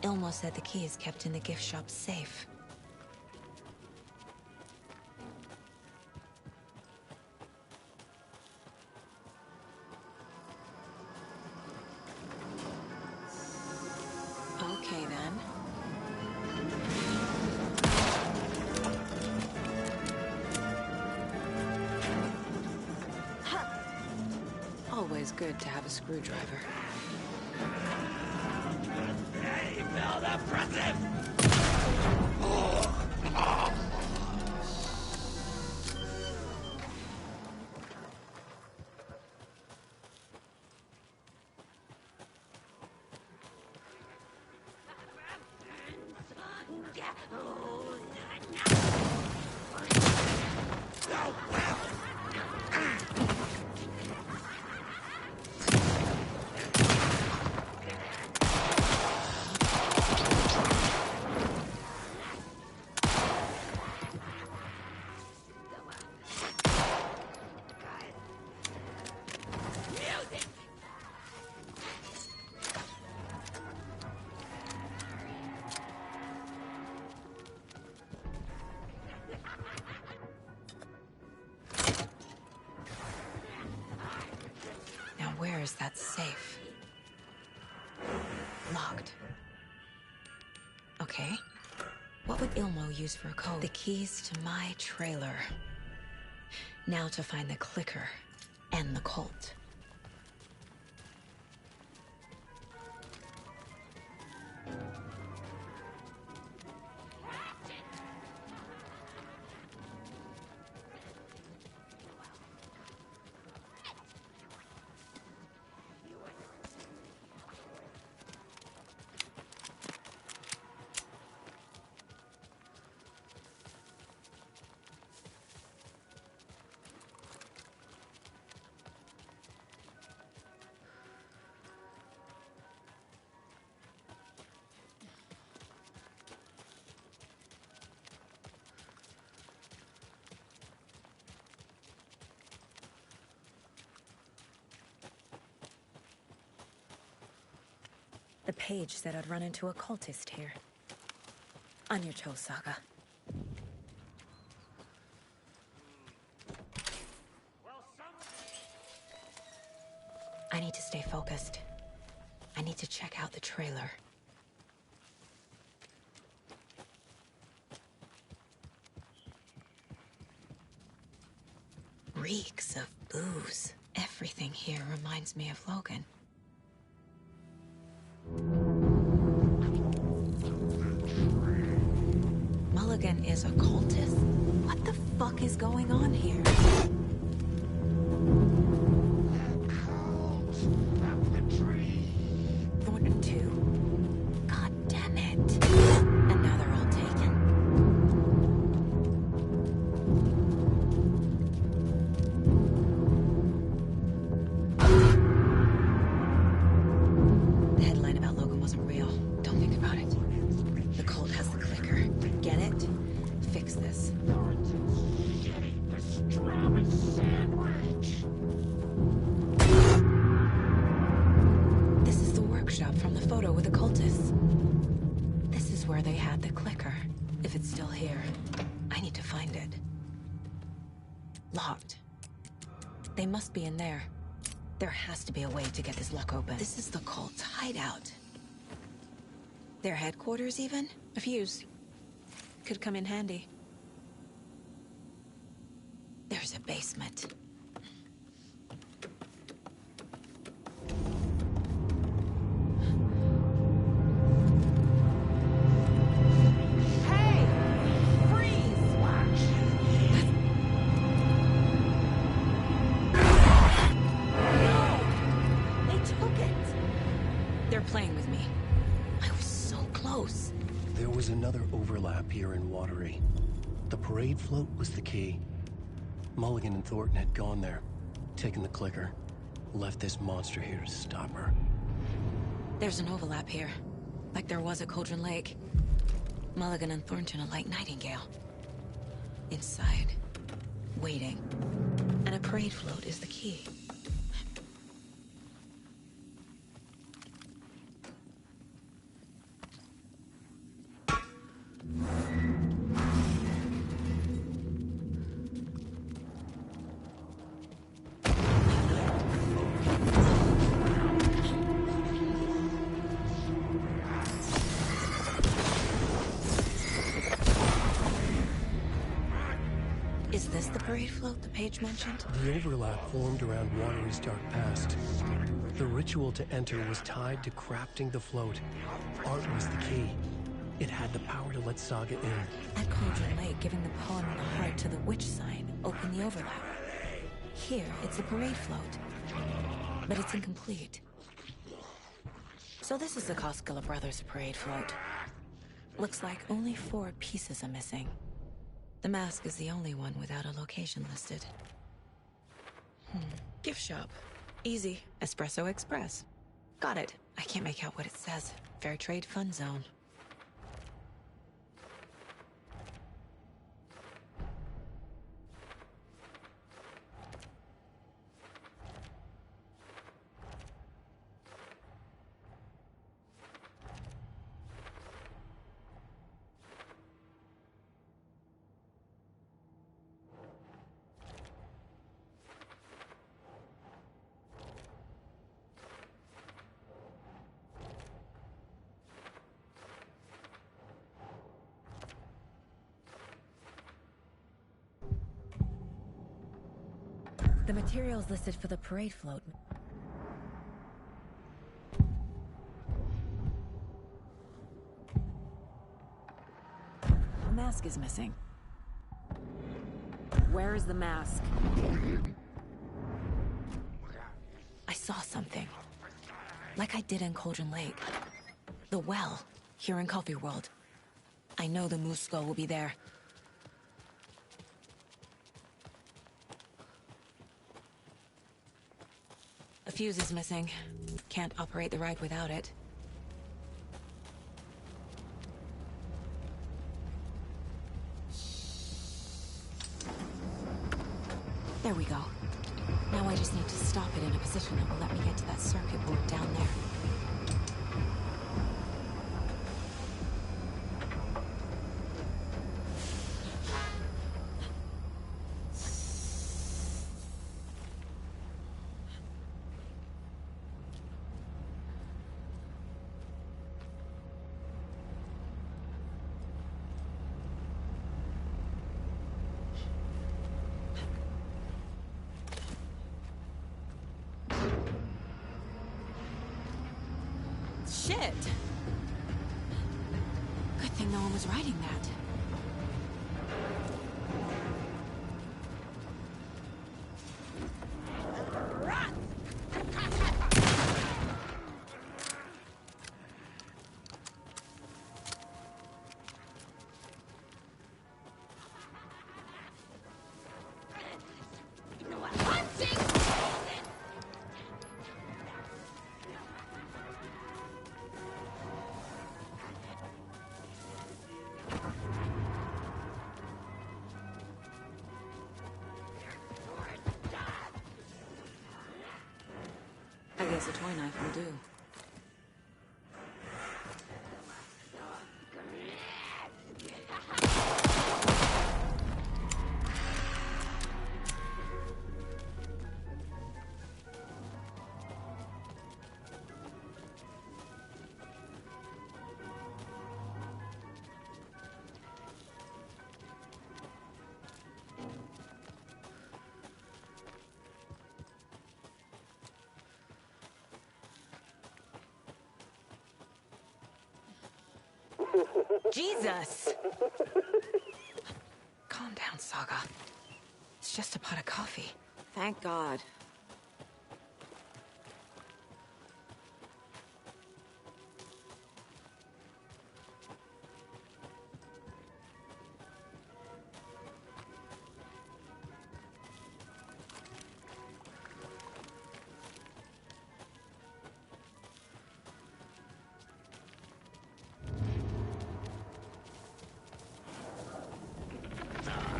Ilmo said the key is kept in the gift shop safe. Okay, then. Always good to have a screwdriver. Hey, Bill, the president! Where is that safe? Locked. Okay. What would Ilmo use for a code? The keys to my trailer. Now to find the clicker and the cult. The page said I'd run into a cultist here. On your toes, Saga. I need to stay focused. I need to check out the trailer. Reeks of booze. Everything here reminds me of Logan. Mulligan is a cultist? What the fuck is going on here? Thornton too? God damn it. And now they're all taken. The headline about Logan wasn't real. Don't think about it. The cult has the clicker. Get it? Fix this. This is the workshop from the photo with the cultists. This is where they had the clicker. If it's still here, I need to find it. Locked. They must be in there. There has to be a way to get this lock open. This is the cult's hideout. Their headquarters, even? A fuse. Could come in handy. There's a basement. Hey! Freeze! Watch! No! They took it! They're playing with me. I was so close. There was another overlap here in Watery. The parade float was the key. Mulligan and Thornton had gone there, taken the clicker, left this monster here to stop her. There's an overlap here, like there was at Cauldron Lake. Mulligan and Thornton are like Nightingale. Inside, waiting. And a parade float is the key. Is this the parade float the page mentioned? The overlap formed around Watery's dark past. The ritual to enter was tied to crafting the float. Art was the key. It had the power to let Saga in. At Cauldron Lake, giving the poem the heart to the witch sign opened the overlap. Here, it's the parade float. But it's incomplete. So this is the Koskela Brothers parade float. Looks like only 4 pieces are missing. The mask is the only one without a location listed. Gift shop. Easy. Espresso Express. Got it. I can't make out what it says. Fair Trade Fun Zone. The materials listed for the parade float. The mask is missing. Where is the mask? I saw something. Like I did in Cauldron Lake. The well, here in Coffee World. I know the Moose Skull will be there. A fuse is missing. Can't operate the ride without it. There we go. Now I just need to stop it in a position that will let me get to that circuit board down there. Shit! Good thing no one was writing that. I guess a toy knife will do. Jesus! Calm down, Saga. It's just a pot of coffee. Thank God.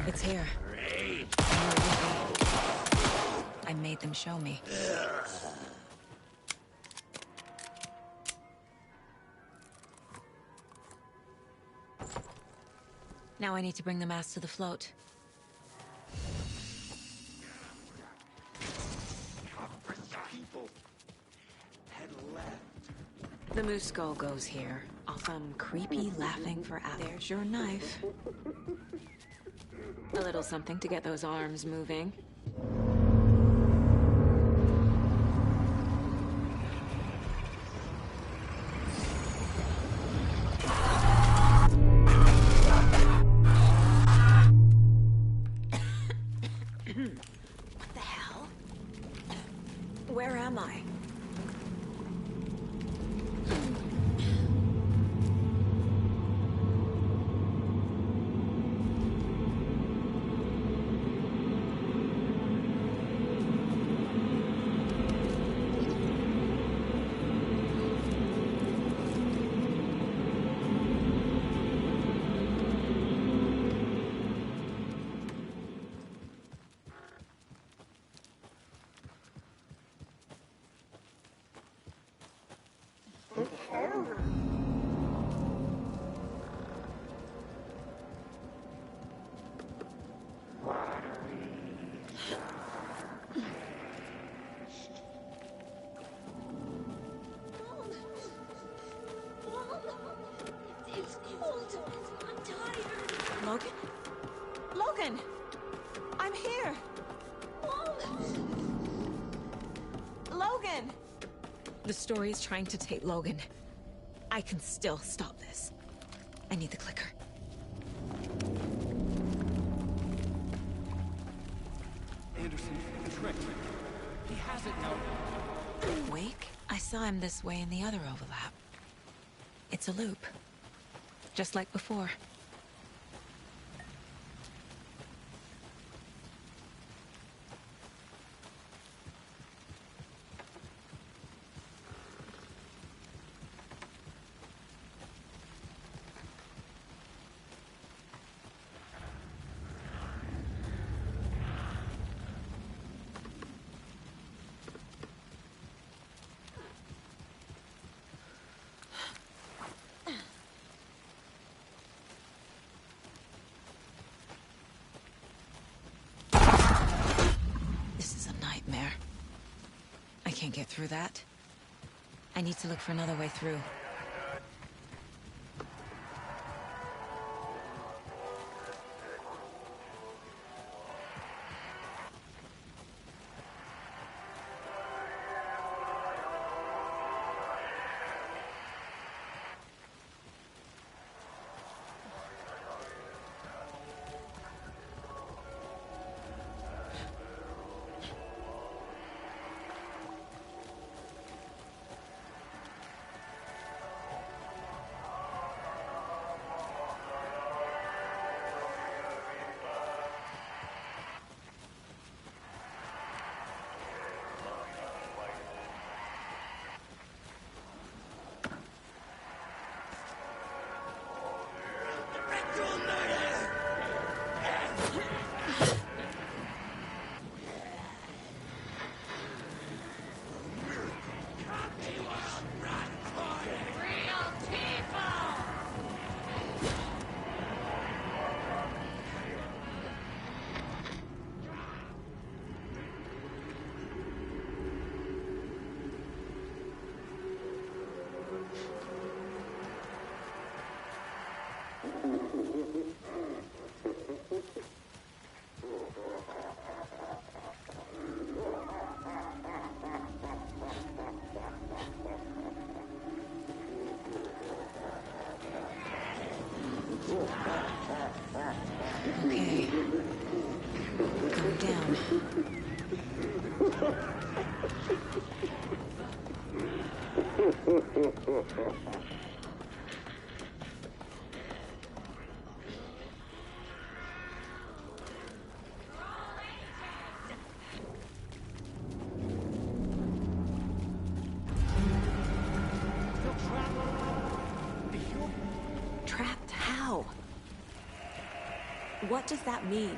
It's here. I made them show me. Now I need to bring the mask to the float. People had left. The moose skull goes here. Some creepy laughing for There's your knife. A little something to get those arms moving. What the hell? Where am I? It's cold. I'm tired. Logan? Logan! I'm here! Logan! The story is trying to take Logan. I can still stop this. I need the clicker. Anderson, tricked. He has it now. Wake? I saw him this way in the other overlap. It's a loop. Just like before. I can't get through that. I need to look for another way through. Trapped how? What does that mean?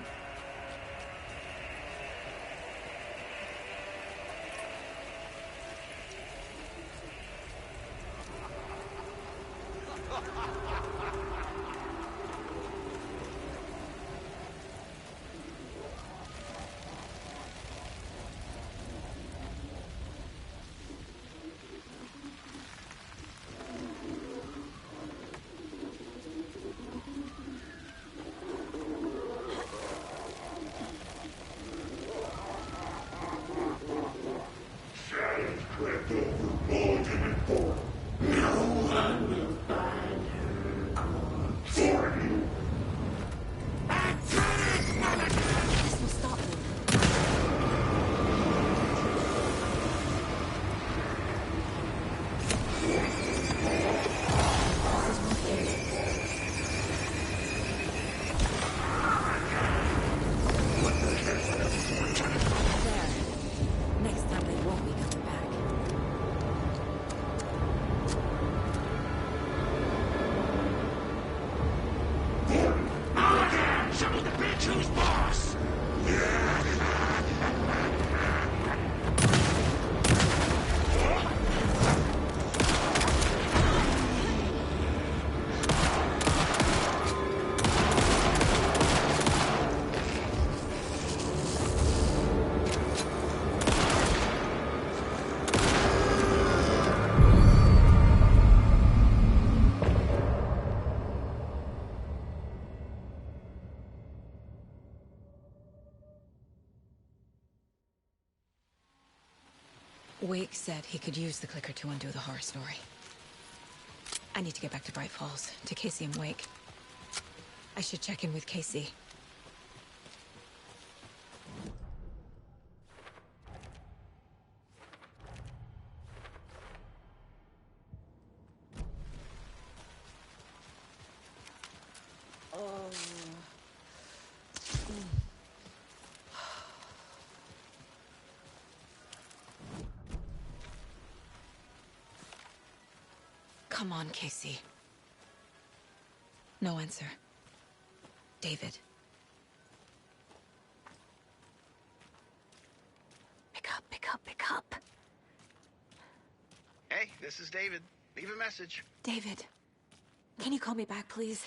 Wake said he could use the clicker to undo the horror story. I need to get back to Bright Falls, to Casey and Wake. I should check in with Casey. Come on, Casey. No answer. David. Pick up, pick up, pick up. Hey, this is David. Leave a message. David, can you call me back, please?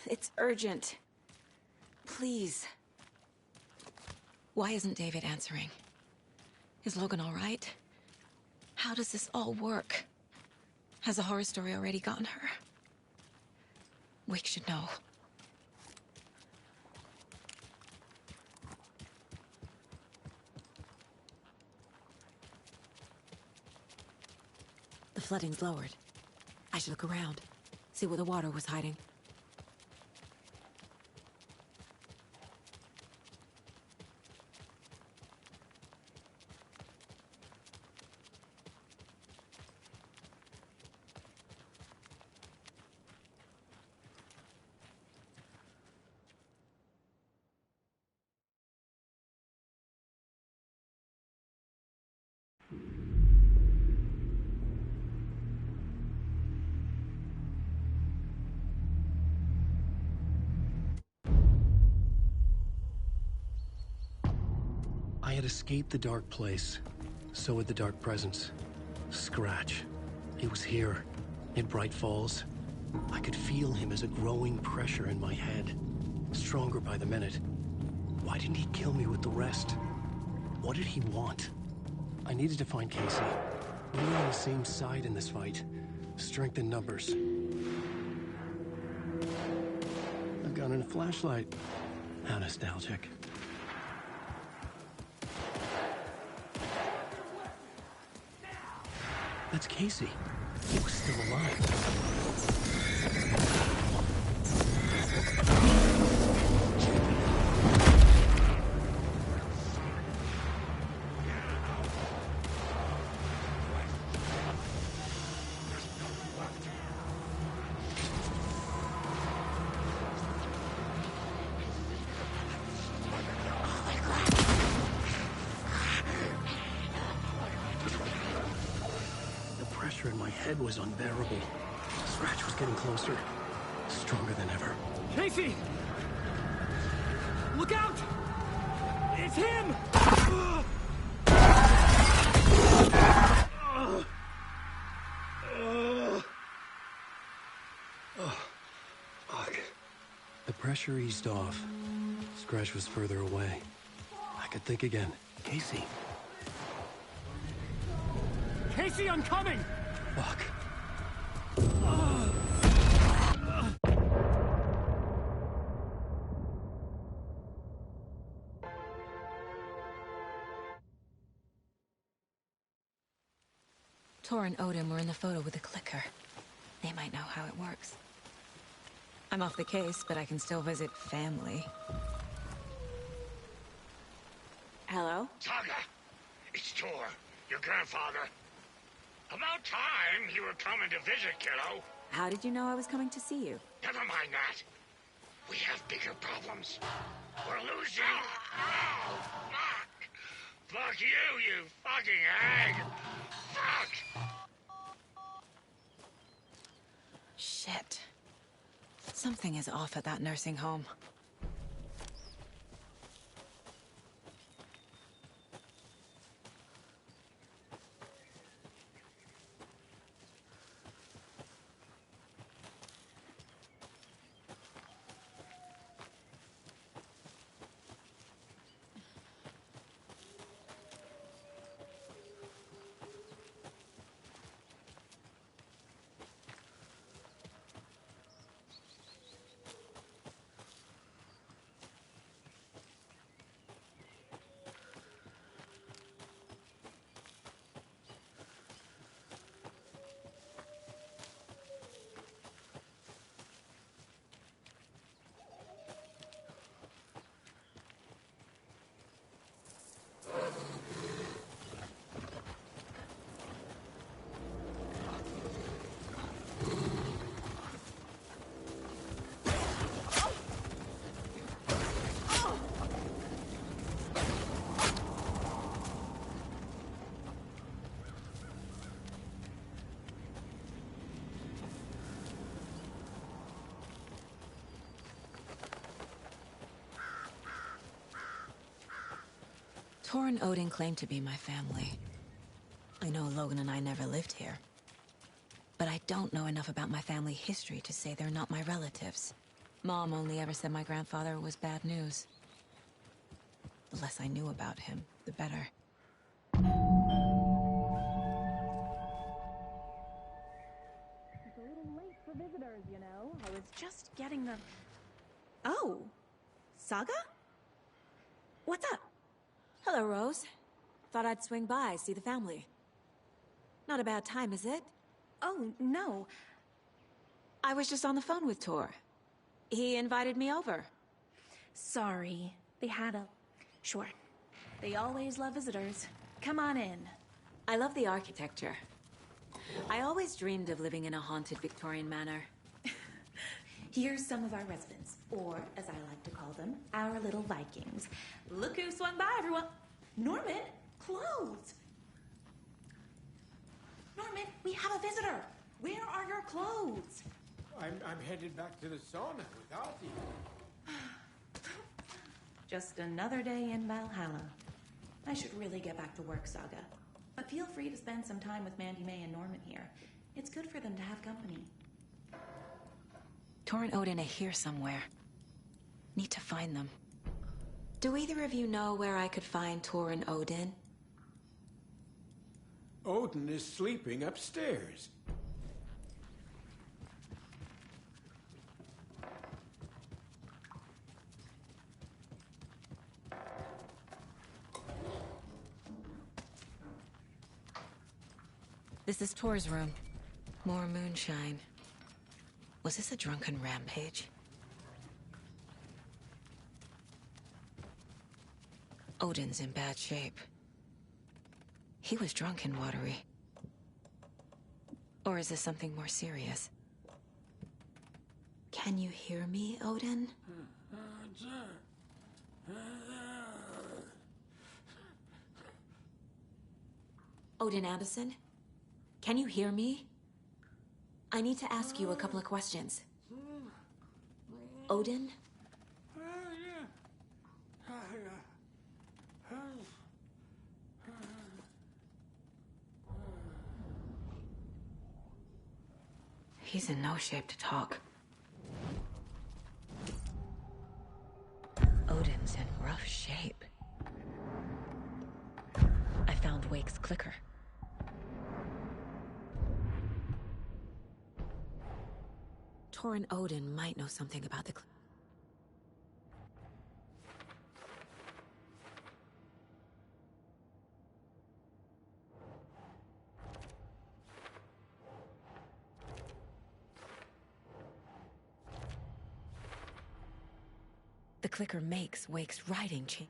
It's urgent. Please. Why isn't David answering? Is Logan all right? How does this all work? Has the horror story already gotten her? Wake should know. The flooding's lowered. I should look around, see where the water was hiding. I had escaped the dark place. So had the dark presence. Scratch. He was here, in Bright Falls. I could feel him as a growing pressure in my head. Stronger by the minute. Why didn't he kill me with the rest? What did he want? I needed to find Casey. We were on the same side in this fight. Strength in numbers. A gun and a flashlight. How nostalgic. That's Casey. He was still alive. pressure in my head was unbearable. Scratch was getting closer, stronger than ever. Casey! Look out! It's him! Fuck. The pressure eased off. Scratch was further away. I could think again. Casey. Casey, I'm coming! Fuck. Tor and Odin were in the photo with a clicker. They might know how it works. I'm off the case, but I can still visit family. Hello? Saga! It's Tor, your grandfather. About time you were coming to visit, kiddo. How did you know I was coming to see you? Never mind that. We have bigger problems. We're losing. Oh, fuck. Fuck you, you fucking hag. Fuck. Shit. Something is off at that nursing home. Tor and Odin claim to be my family. I know Logan and I never lived here. But I don't know enough about my family history to say they're not my relatives. Mom only ever said my grandfather was bad news. The less I knew about him, the better. It's a little late for visitors, you know. I was just getting the... Oh! Saga? What's up? Hello, Rose. Thought I'd swing by, see the family. Not a bad time, is it? Oh, no. I was just on the phone with Tor. He invited me over. Sorry. They had a... Sure. They always love visitors. Come on in. I love the architecture. I always dreamed of living in a haunted Victorian manor. Here's some of our residents, or as I like to call them, our little Vikings. Look who swung by, everyone. Norman, clothes. Norman, we have a visitor. Where are your clothes? I'm headed back to the sauna without you. Just another day in Valhalla. I should really get back to work, Saga. But feel free to spend some time with Mandy May and Norman here. It's good for them to have company. Tor and Odin are here somewhere. Need to find them. Do either of you know where I could find Tor and Odin? Odin is sleeping upstairs. This is Tor's room. More moonshine. Was this a drunken rampage? Odin's in bad shape. He was drunk and watery. Or is this something more serious? Can you hear me, Odin? Odin Anderson? Can you hear me? I need to ask you a couple of questions. Odin? He's in no shape to talk. Odin's in rough shape. I found Wake's clicker. Tor and Odin might know something about the The clicker makes Wake's writing change.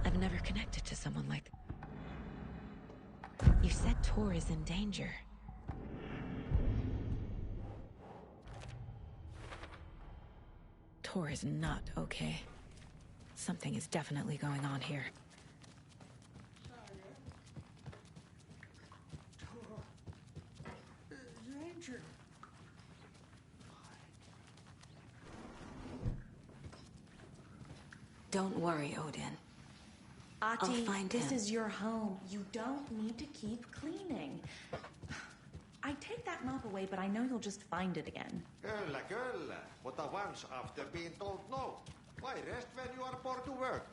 I've never connected to someone like that. You said Tor is in danger. Tor is not okay. Something is definitely going on here. Danger. Don't worry, Odin. Ati, I'll find this him. is your home. You don't need to keep cleaning. I take that mop away, but I know you'll just find it again. Kyllä, kyllä. Mutta once after being told no. Why rest when you are bored to work?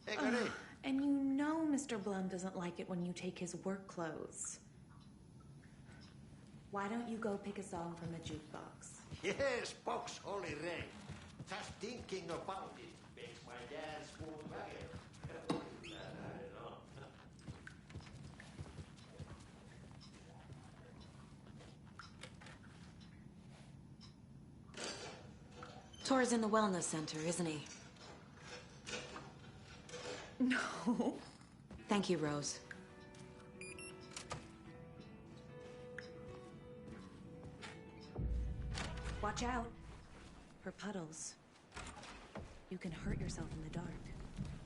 Eikö niin? And you know Mr. Blum doesn't like it when you take his work clothes. Why don't you go pick a song from the jukebox? Yes, box Holy Ray. Just thinking about it makes my dance move again. Tor's in the wellness center, isn't he? No. Thank you, Rose. Watch out for puddles. You can hurt yourself in the dark.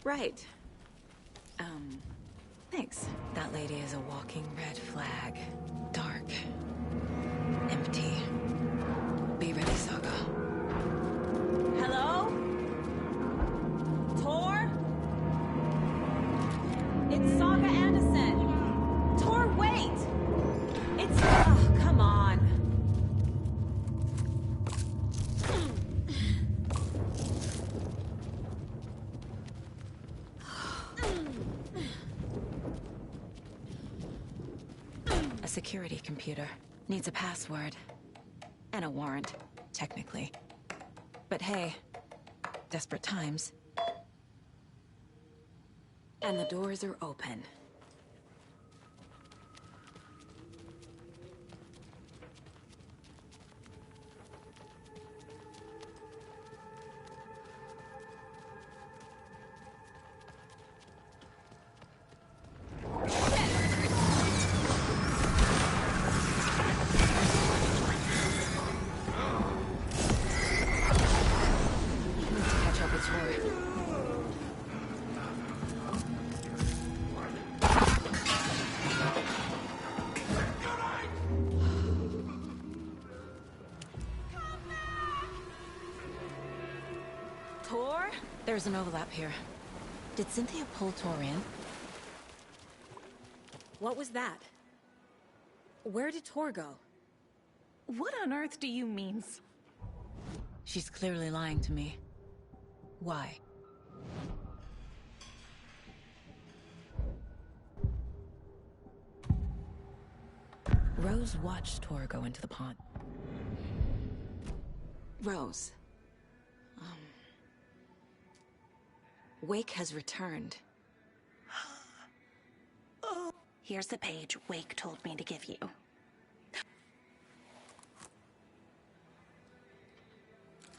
Right. Thanks. That lady is a walking red flag. Dark. Empty. Be ready, Saga. Hello? Tor? It's Saga Anderson. Tor, wait! It's... Oh, come on. A security computer. Needs a password. And a warrant, technically. But hey, desperate times. And the doors are open. Catch up with Tor. Tor? There's an overlap here. Did Cynthia pull Tor in? What was that? Where did Tor go? What on earth do you mean? She's clearly lying to me. Why? Rose watched Tor go into the pond. Rose. Wake has returned. Oh. Here's the page Wake told me to give you.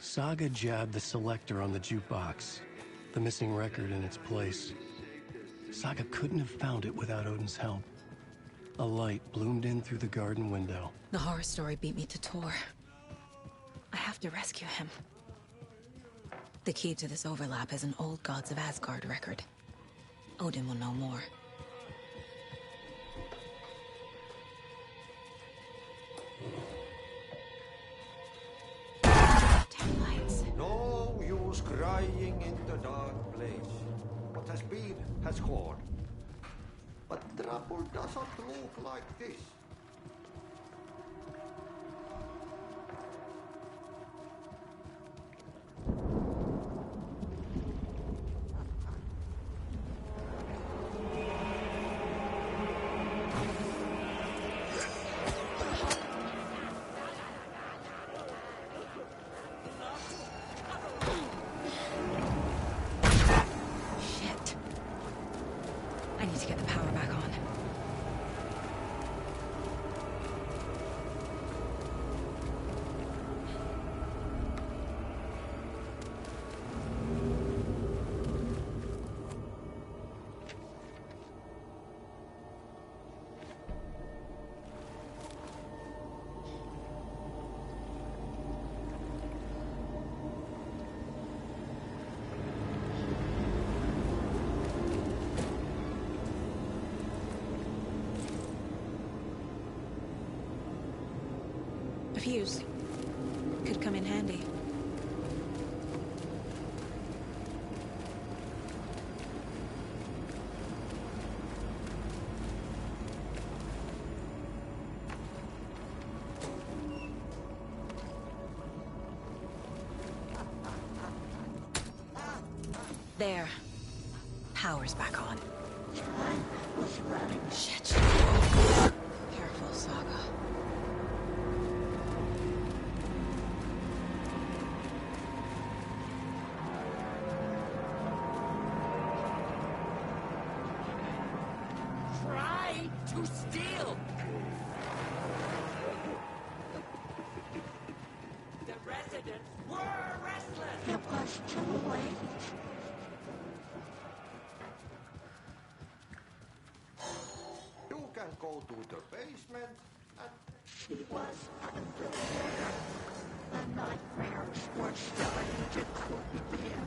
Saga jabbed the selector on the jukebox. The missing record in its place. Saga couldn't have found it without Odin's help. A light bloomed in through the garden window. The horror story beat me to Tor. I have to rescue him. The key to this overlap is an old Gods of Asgard record. Odin will know more. No use crying in the dark place. What has been has gone. But trouble doesn't look like this. I need to get the power back on. A fuse. Could come in handy. There. Power's back on. Shit. Careful, Saga. Try to steal! The residents were restless! It was too late. You can go to the basement and... She was under there. The nightmares were starting to creep in.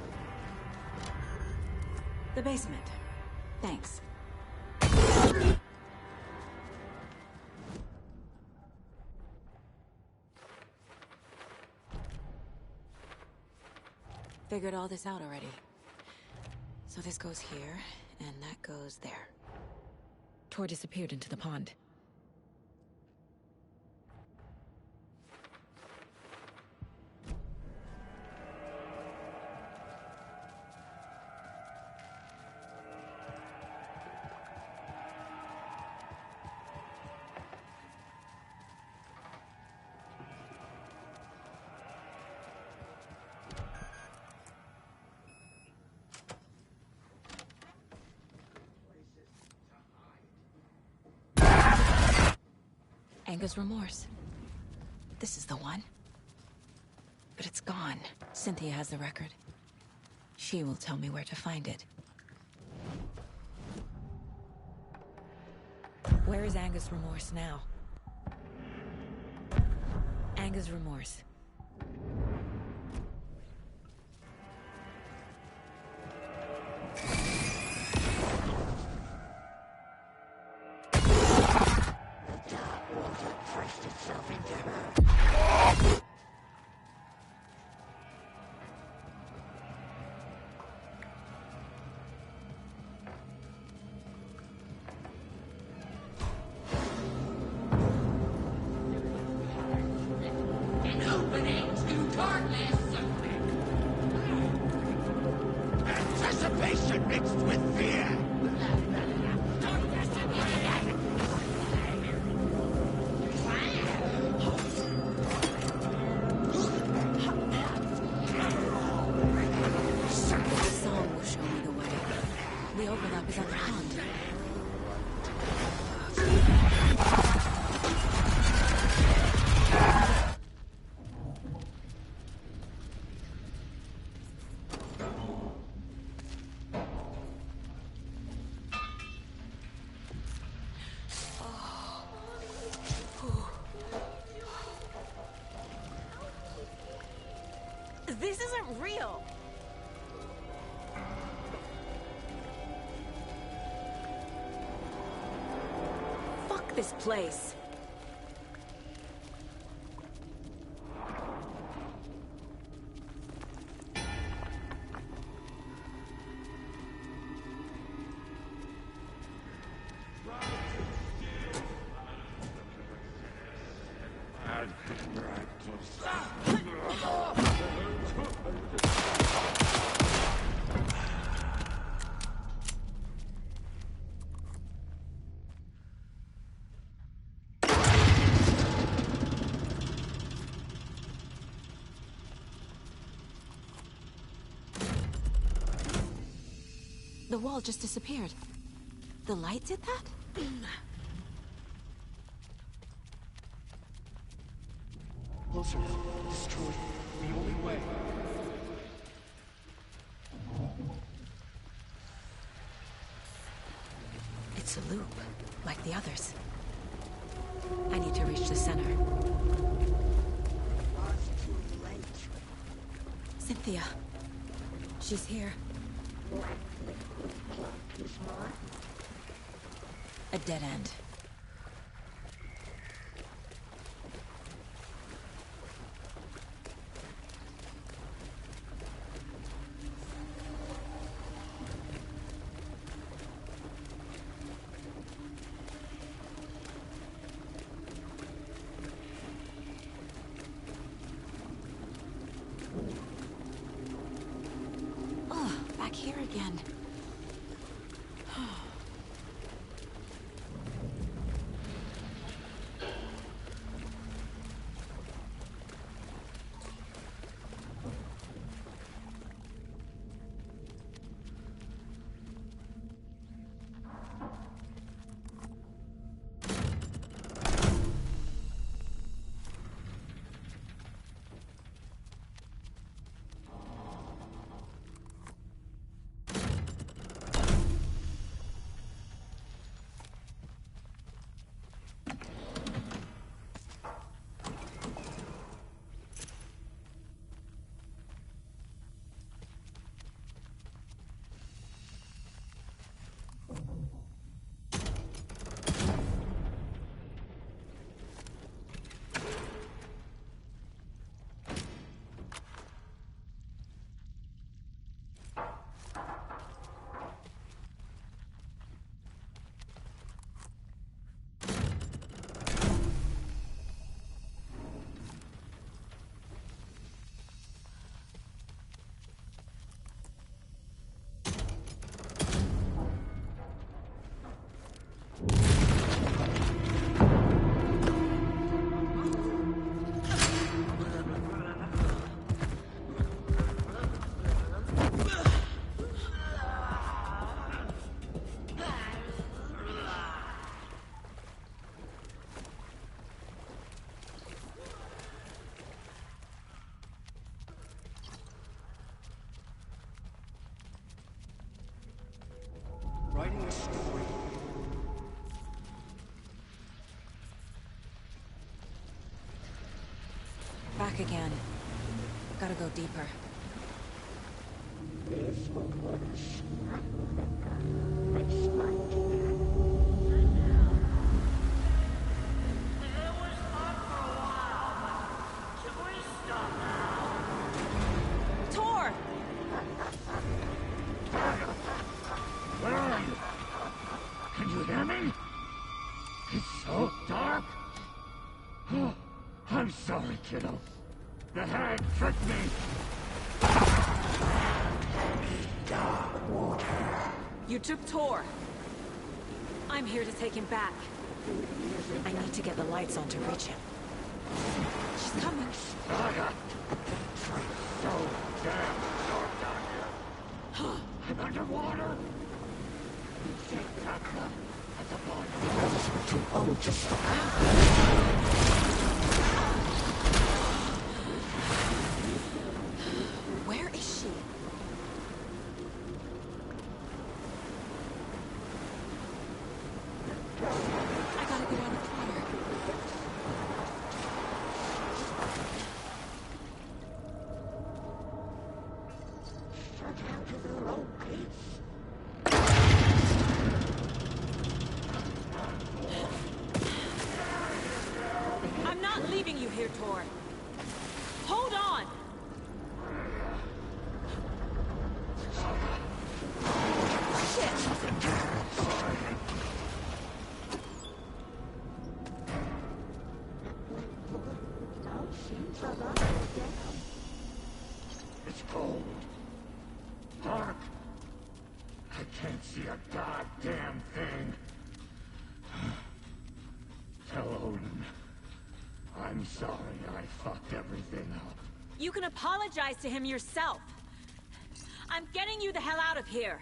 The basement. Thanks. Figured all this out already. So this goes here, and that goes there. Tor disappeared into the pond. Anga's remorse. This is the one. But it's gone. Cynthia has the record. She will tell me where to find it. Where is Anga's remorse now? Anga's remorse. No! Fuck this place. The wall just disappeared. The light did that? Closer now. Destroy the only way. It's a loop, like the others. I need to reach the center. Cynthia. She's here. A dead end. Oh, back here again. Writing a story. Back again. Gotta go deeper. Tor! Where are you? Can you hear me? It's so dark. Oh, I'm sorry, kiddo. The hag tricked me. Dark water. You took Tor. I'm here to take him back. I need to get the lights on to reach him. She's coming. Saga! So damn dark down here. I'm underwater. Take that one at the bottom. I'm too old to stop. Where is she? I gotta get out of the water. Down to the low gates. You can apologize to him yourself. I'm getting you the hell out of here.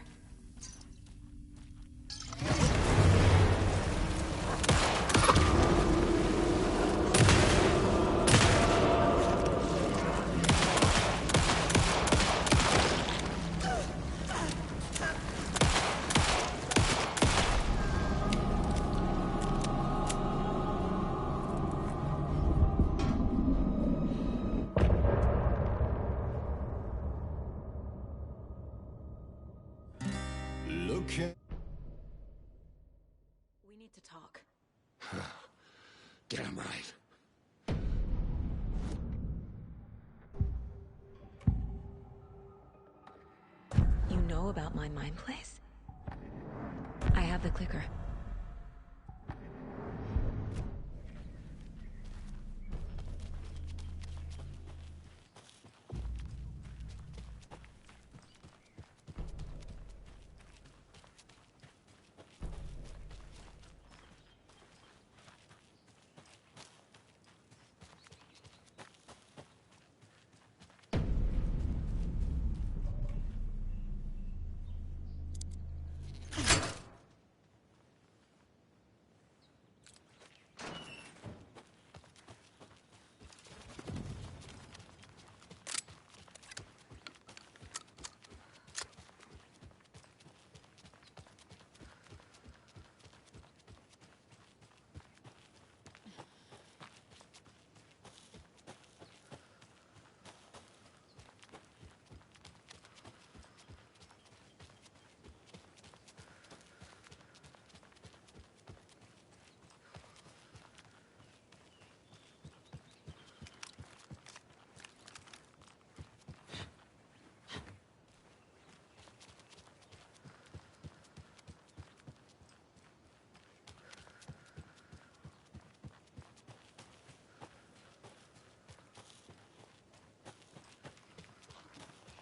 We need to talk. Get him right. You know about my mine place? I have the clicker.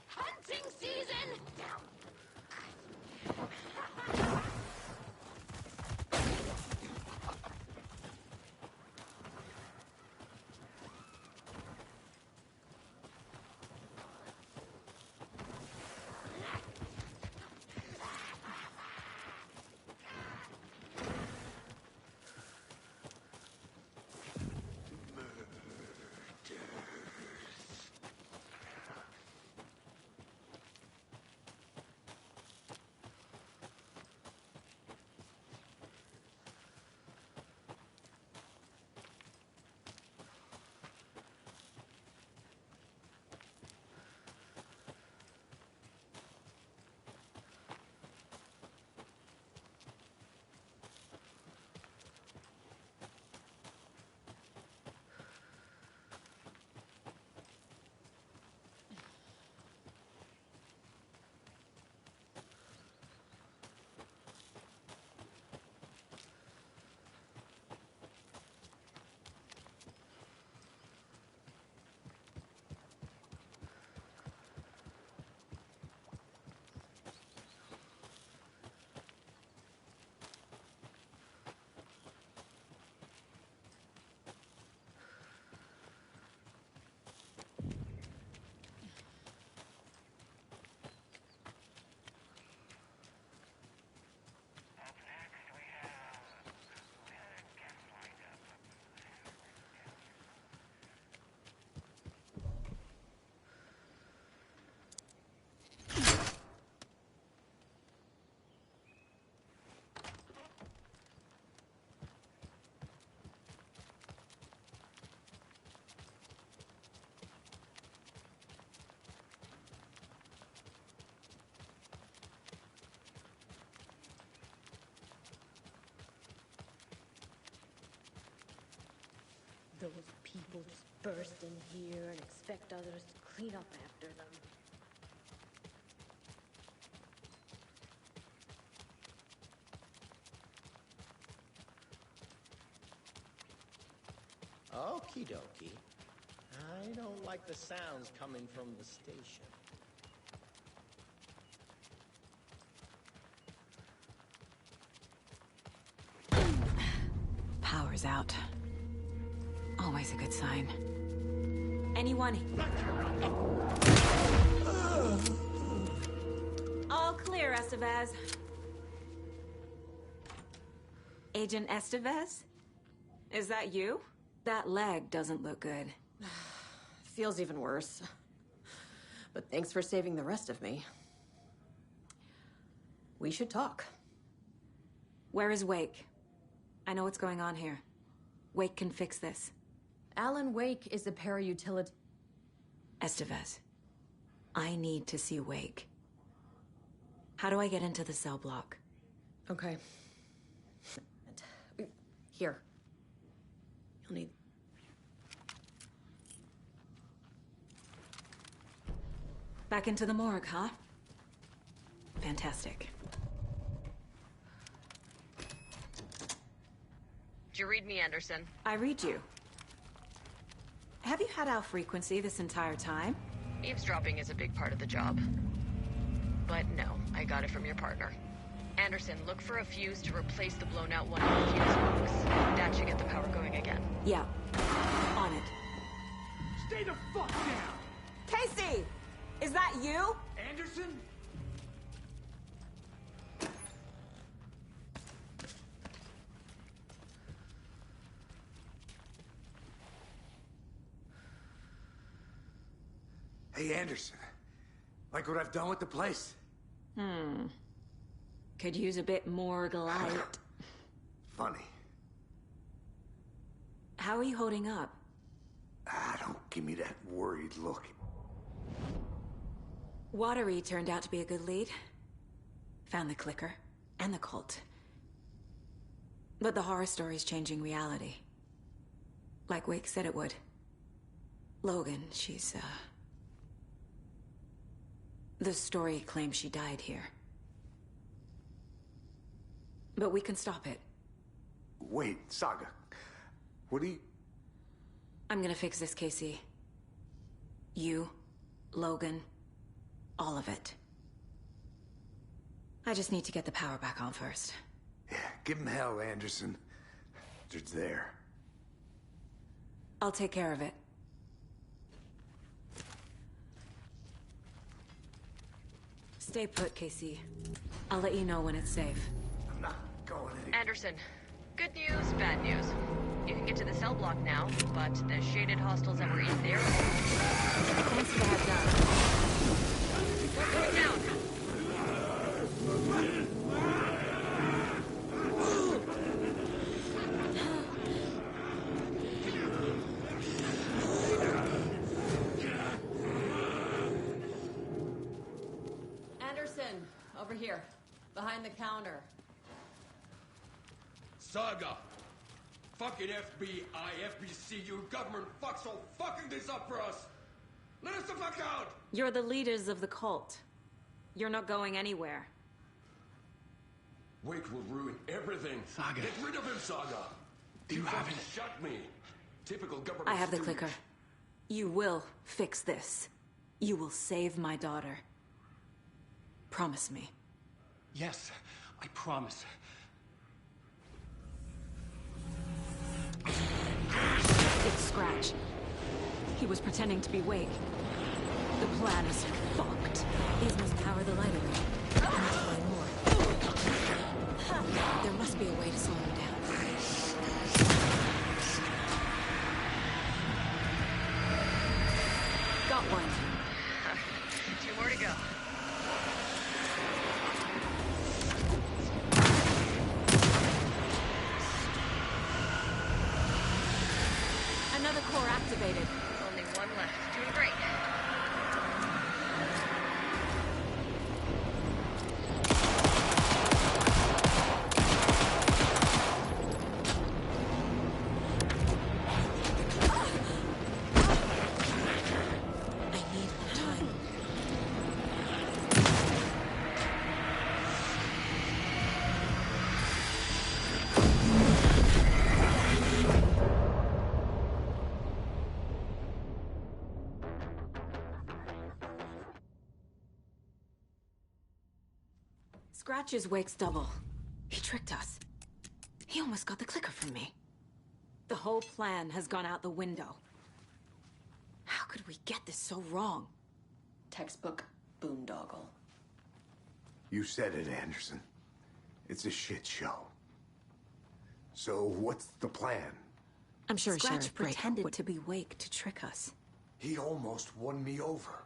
Hunting season! Those people just burst in here and expect others to clean up after them. Okie dokie. I don't like the sounds coming from the station. Power's out. Always a good sign. Anyone? All clear, Estevez. Agent Estevez? Is that you? That leg doesn't look good. Feels even worse. But thanks for saving the rest of me. We should talk. Where is Wake? I know what's going on here. Wake can fix this. Alan Wake is the para-utility... Estevez, I need to see Wake. How do I get into the cell block? Okay. Here. You'll need... Back into the morgue, huh? Fantastic. Did you read me, Anderson? I read you. Have you had our frequency this entire time? Eavesdropping is a big part of the job. But no, I got it from your partner. Anderson, look for a fuse to replace the blown out one in the fuse box. That should get the power going again. Yeah. On it. Stay the fuck down! Casey! Is that you? Anderson? Hey, Anderson. Like what I've done with the place? Could use a bit more light. Funny. How are you holding up? Don't give me that worried look. Watery turned out to be a good lead. Found the clicker and the cult. But the horror story's changing reality. Like Wake said it would. Logan, she's, the story claims she died here. But we can stop it. Wait, Saga. What do you... I'm gonna fix this, Casey. You, Logan, all of it. I just need to get the power back on first. Yeah, give him hell, Anderson. It's there. I'll take care of it. Stay put, Casey. I'll let you know when it's safe. I'm not going anywhere. Anderson, good news, bad news. You can get to the cell block now, but the shaded hostiles that were in there... Thanks for the heads up. We're going down. Anderson, over here. Behind the counter. Saga! Fucking FBI, FBC, you government fucks all fucking this up for us! Let us the fuck out! You're the leaders of the cult. You're not going anywhere. Wake will ruin everything. Saga. Get rid of him, Saga! You have it. Shut me! Typical government I have the stooge. clicker. You will fix this. You will save my daughter. Promise me. Yes, I promise. It's Scratch. He was pretending to be Wake. The plan is fucked. These must power the light array. I need to find more. There must be a way to slow him down. Got one. 2 more to go. Another core activated. Only one left. Doing great. I need more time. Scratch is Wake's double. He tricked us. He almost got the clicker from me. The whole plan has gone out the window. How could we get this so wrong? Textbook boondoggle. You said it, Anderson. It's a shit show. So what's the plan? I'm sure Scratch Sheriff Brake pretended would to be Wake to trick us. He almost won me over.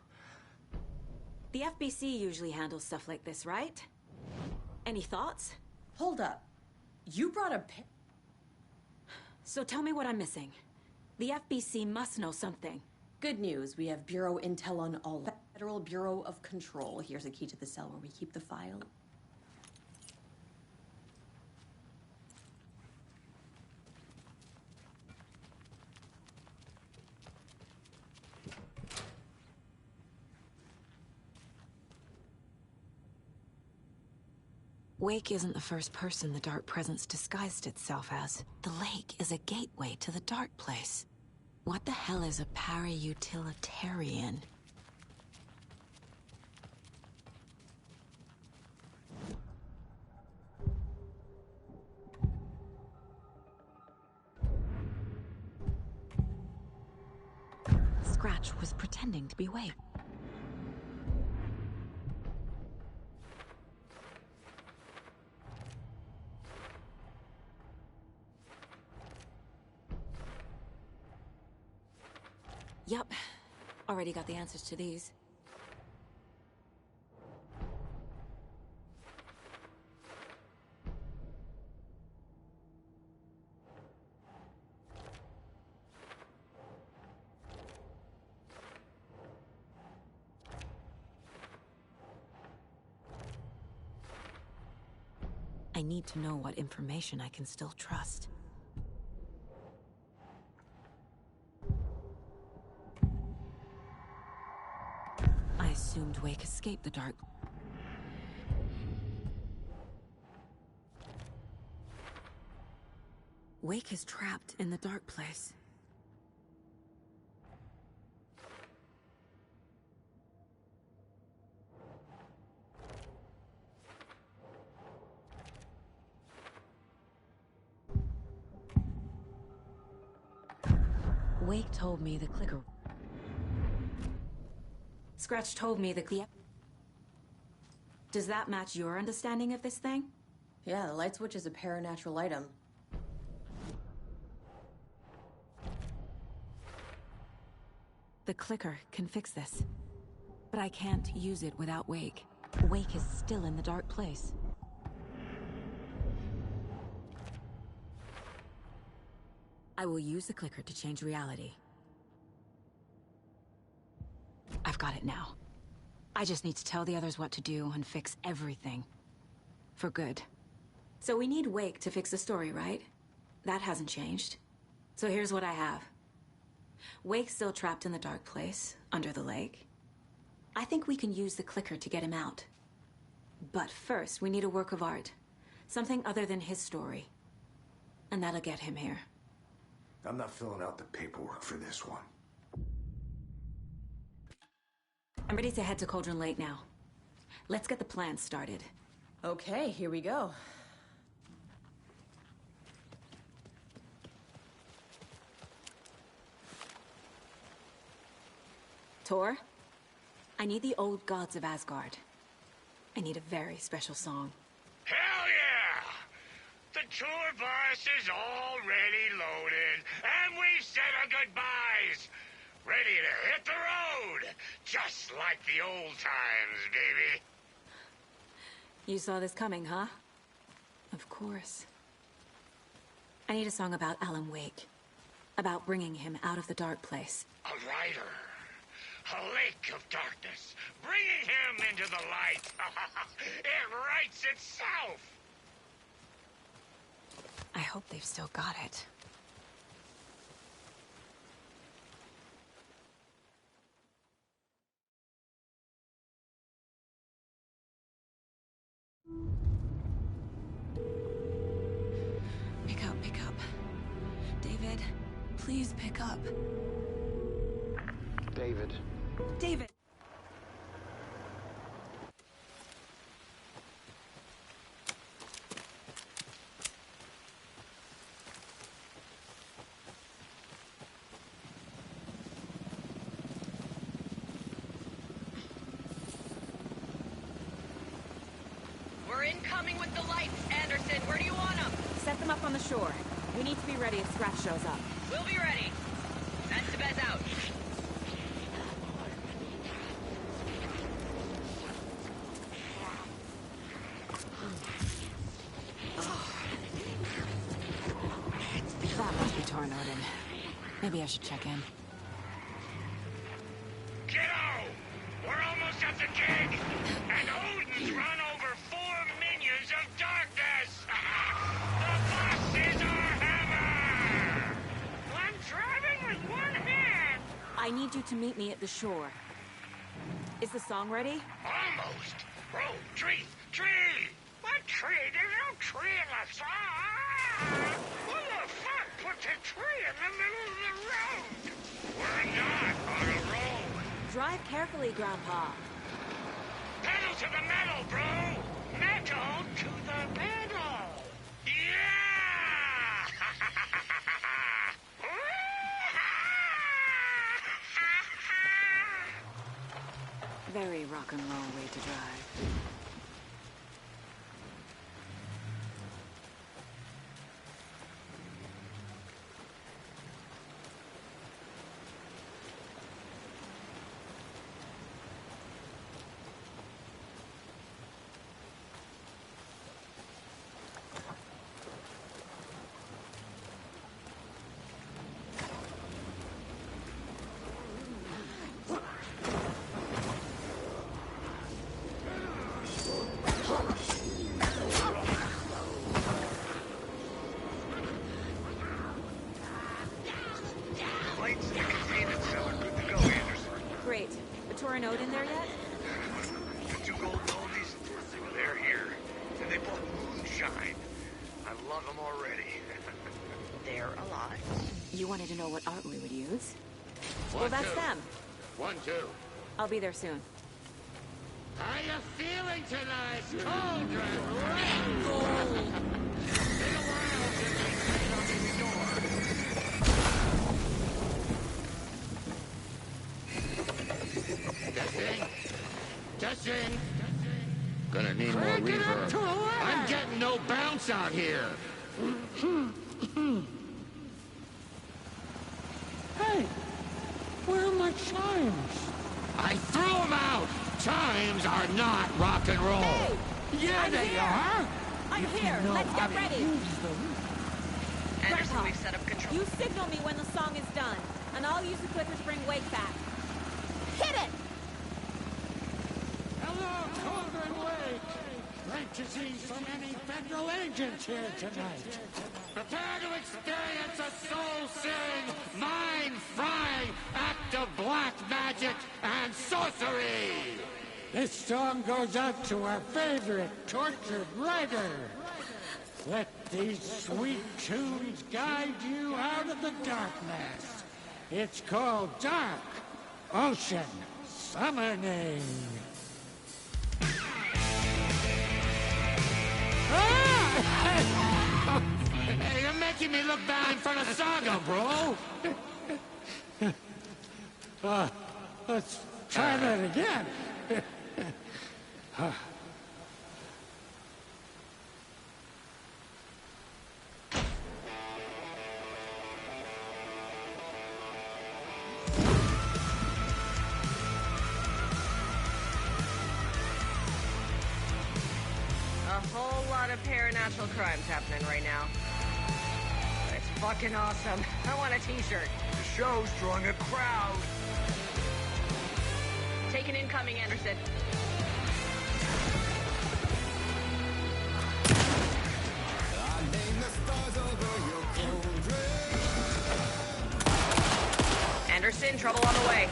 The FBC usually handles stuff like this, right? Any thoughts? Hold up. You brought a So tell me what I'm missing. The FBC must know something. Good news. We have Bureau Intel on all. Federal Bureau of Control. Here's a key to the cell where we keep the file. Wake isn't the first person the Dark Presence disguised itself as. The lake is a gateway to the Dark Place. What the hell is a para-utilitarian? Scratch was pretending to be Wake. Yep. Already got the answers to these. I need to know what information I can still trust. I assumed Wake escaped the dark. Wake is trapped in the Dark Place. Wake told me the clicker... Scratch told me the Does that match your understanding of this thing? Yeah, the light switch is a paranatural item. The clicker can fix this. But I can't use it without Wake. Wake is still in the Dark Place. I will use the clicker to change reality. I've got it now. I just need to tell the others what to do and fix everything. For good. So we need Wake to fix the story, right? That hasn't changed. So here's what I have. Wake's still trapped in the Dark Place, under the lake. I think we can use the clicker to get him out. But first, we need a work of art. Something other than his story. And that'll get him here. I'm not filling out the paperwork for this one. I'm ready to head to Cauldron Lake now. Let's get the plan started. Okay, here we go. Tor, I need the old gods of Asgard. I need a very special song. Hell yeah! The tour bus is already loaded, and we've said our goodbyes. Ready to hit the road, just like the old times, baby. You saw this coming, huh? Of course. I need a song about Alan Wake. About bringing him out of the Dark Place. A rider. A lake of darkness. Bringing him into the light. It writes itself. I hope they've still got it. Pick up, pick up. David, please pick up. David. David! coming with the lights, Anderson. Where do you want them? Set them up on the shore. We need to be ready if Scratch shows up. We'll be ready. Estevez out. That must be torn Odin. Maybe I should check in. Kiddo! We're almost at the gig! And Odin's run over 4 minions of darkness! The boss is our hammer! I'm driving with one hand! I need you to meet me at the shore. Is the song ready? Almost! Bro, tree! What tree? There's no tree in the song! Who the fuck put the tree in the middle of the road? We're not on a road! Drive carefully, Grandpa. Pedal to the metal, bro! Metal to the metal! Yeah! Very rock and roll way to drive. Great. The Torin Odin there yet? The 2 gold oldies, they're here. And they bought moonshine. I love them already. They're alive. You wanted to know what art we would use? One, Well, that's two. them. 1, 2. I'll be there soon. How you feeling tonight, Cauldron? Been a while since we played on this door. Testing. Gonna need more reverb. I'm getting no bounce out here. Hey, where are my chimes? I threw them out. Chimes are not rock and roll. Hey! Yeah, I'm they here. are. I'm If you here. know Let's how get to ready. use them. Anderson, Grandpa, we've set up control. You signal me when the song is done, and I'll use the clicker to bring Wake back. Hit it! Hello, Cauldron Lake. Great to see so many federal agents here tonight. Prepare to experience a soul-searing, mind-frying act of black magic and sorcery! This song goes out to our favorite tortured writer. Let these sweet tunes guide you out of the darkness. It's called Dark Ocean Summoning. Hey, you're making me look bad in front of Saga, bro! Let's try that again. A whole lot of paranatural crimes happening right now. But it's fucking awesome. I want a t-shirt. The show's drawing a crowd. Take an incoming, Anderson. Anderson, trouble on the way.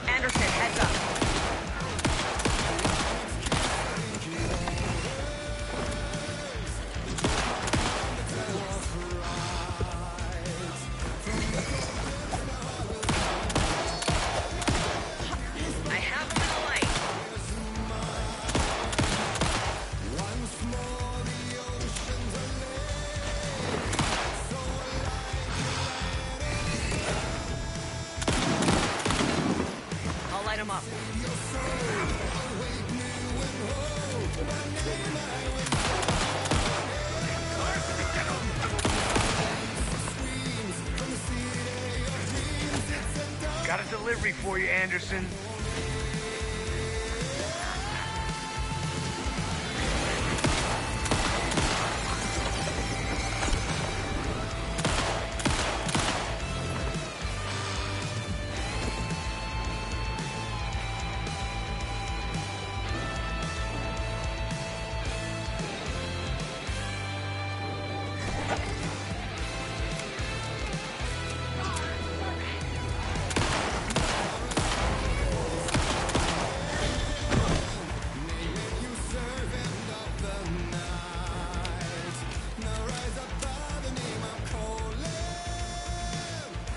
Anderson, heads up. I have him in the light. Got a delivery for you, Anderson.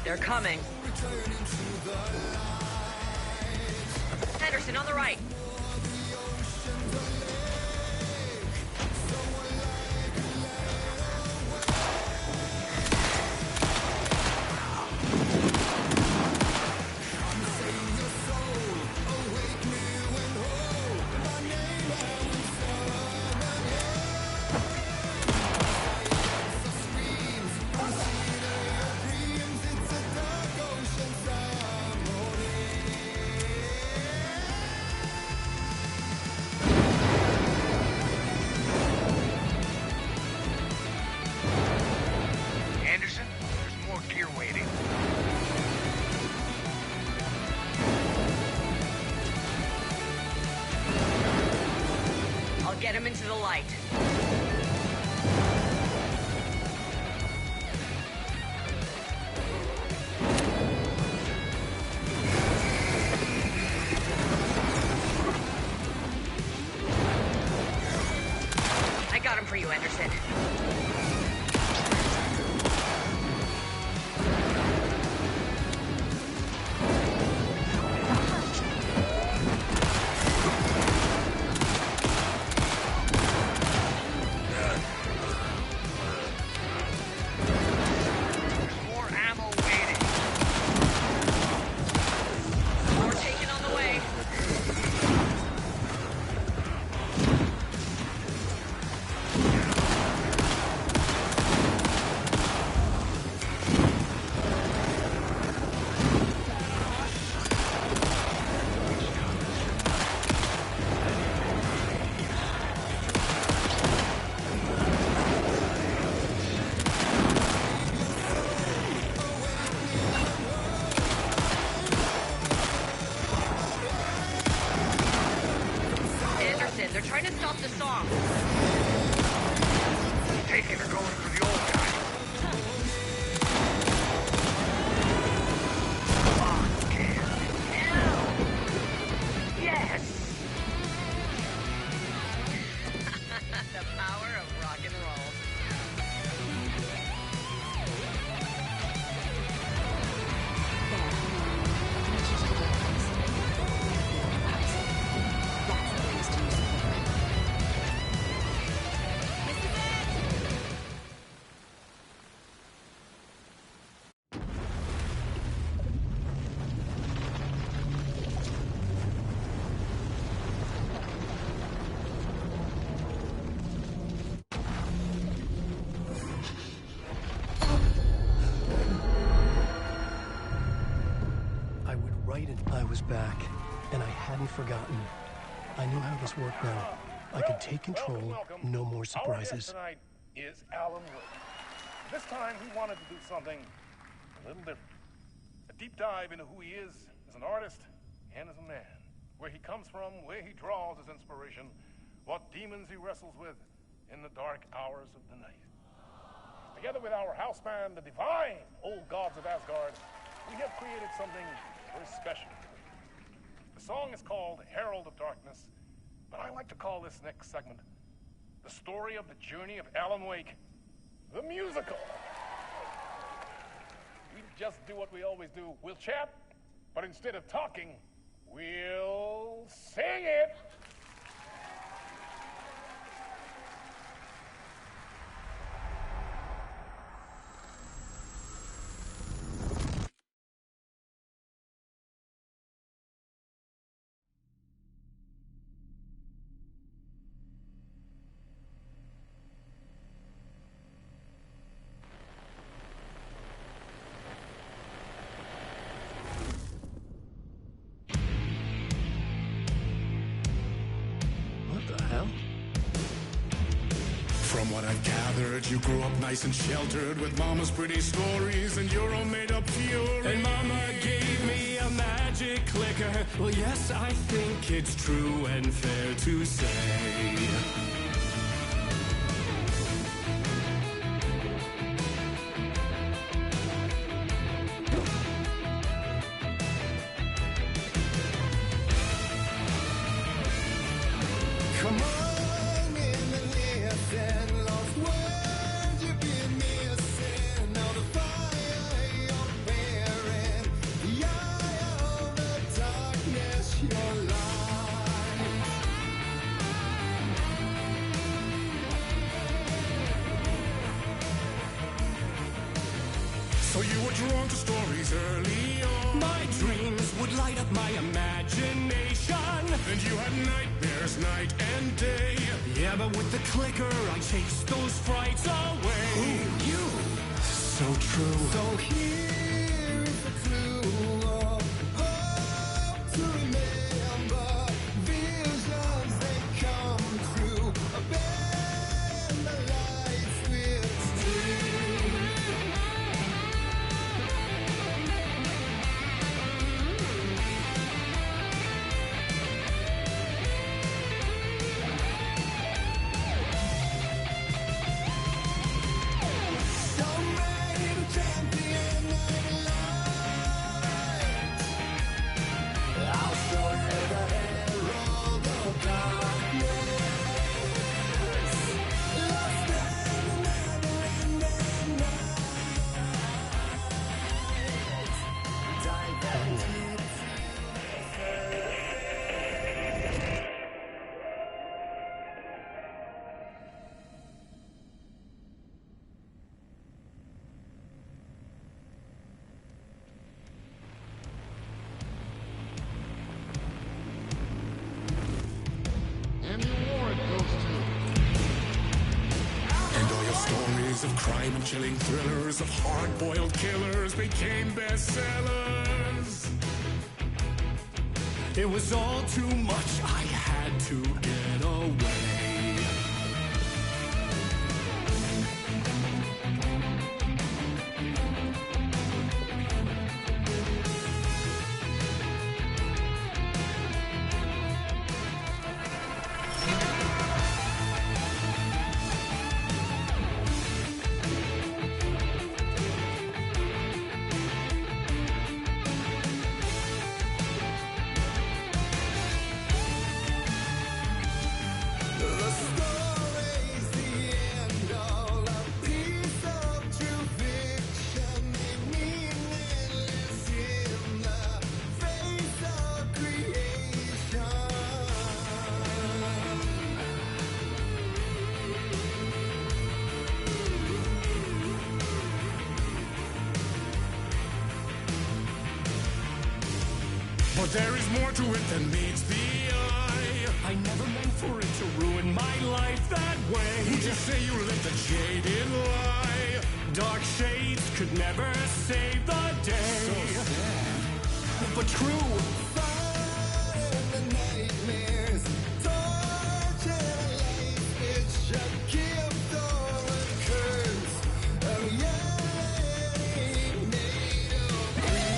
They're coming. Henderson, on the right. Get him into the light. I got him for you, Anderson. They're trying to stop the song. Taking her going for the old guy. Fuck him. Yes! The power of rock and roll. I was back, and I hadn't forgotten. I knew how this worked now. I could take control, no more surprises. Our guest tonight is Alan Wake. This time he wanted to do something a little different. A deep dive into who he is as an artist and as a man. Where he comes from, where he draws his inspiration, what demons he wrestles with in the dark hours of the night. Together with our house band, the divine Old Gods of Asgard, we have created something very special. The song is called Herald of Darkness, but I like to call this next segment the story of the journey of Alan Wake, the musical. We just do what we always do. We'll chat, but instead of talking, we'll sing it. gathered. You grew up nice and sheltered with mama's pretty stories and your own made up fury. And mama gave me a magic clicker. Well, yes, I think it's true and fair to say. Come on in and listen, lost words you've been missing. Now the fire you're bearing, the eye of the darkness, your light. So you were drawn to stories early on. My dreams would light up my imagination. And you had nightmares night and day. Yeah, but with the clicker, I chased those frights away. Who, you? So true. So here is the clue of hope to remember. Visions, they come true. Bend the lights with steel. Of crime and chilling thrillers of hard-boiled killers became bestsellers. It was all too much, I had to get away. But there is more to it than meets the eye. I never meant for it to ruin my life that way. You just say you lived a jaded lie. Dark shades could never save the day. So sad. But true. Fire in the nightmares. Torch and a light which should keep the curse of reality made of green.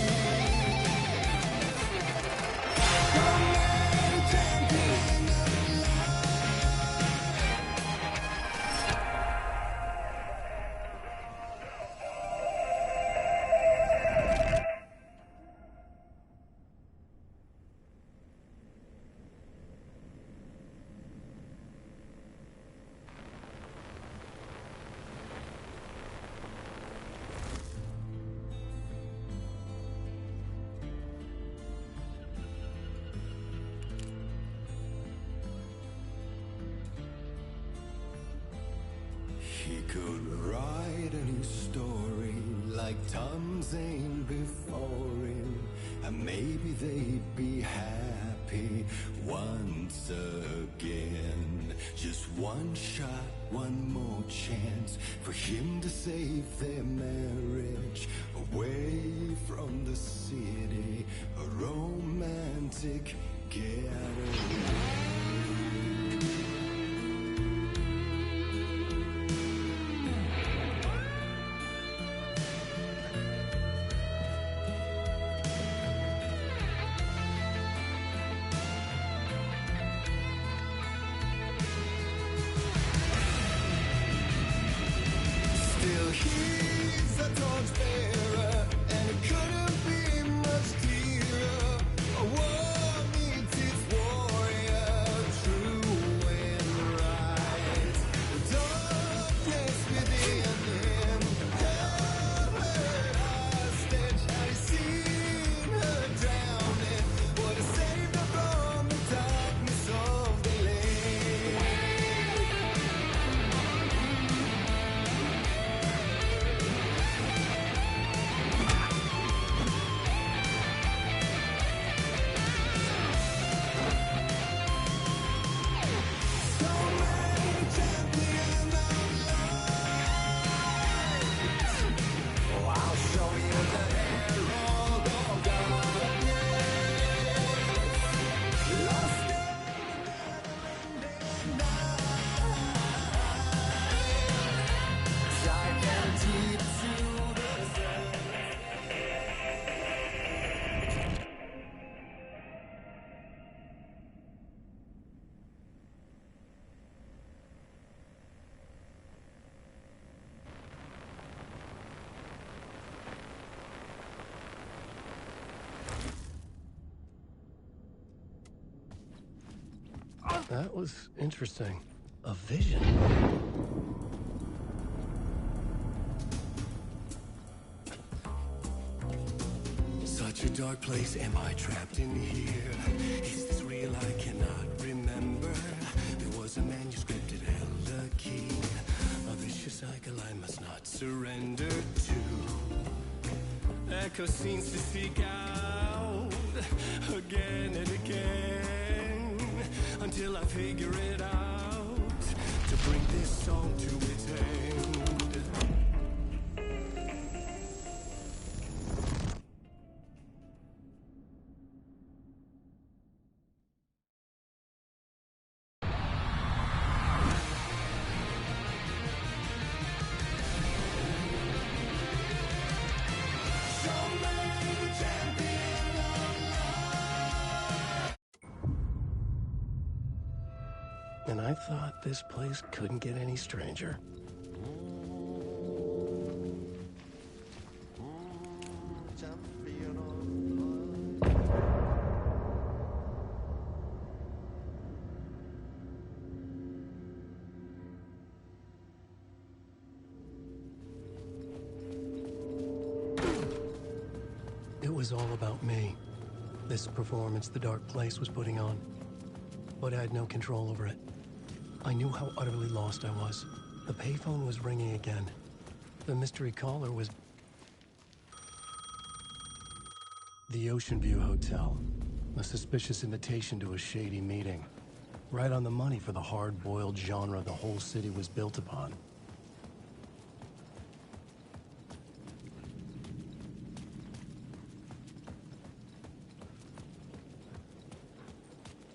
He could write a new story like Tom Zane before him, and maybe they'd be happy once again. Just one shot, one more chance for him to save their marriage. Away from the city, a romantic getaway. That was interesting. A vision. Such a dark place, am I trapped in here? Is this real? I cannot remember. There was a manuscript, it held a key. A vicious cycle I must not surrender to. Echo scenes to seek out again and again until I figure it out to bring this song to its end. And I thought this place couldn't get any stranger. It was all about me. This performance the dark place was putting on. But I had no control over it. I knew how utterly lost I was. The payphone was ringing again. The mystery caller was... the Ocean View Hotel. A suspicious invitation to a shady meeting. Right on the money for the hard-boiled genre the whole city was built upon.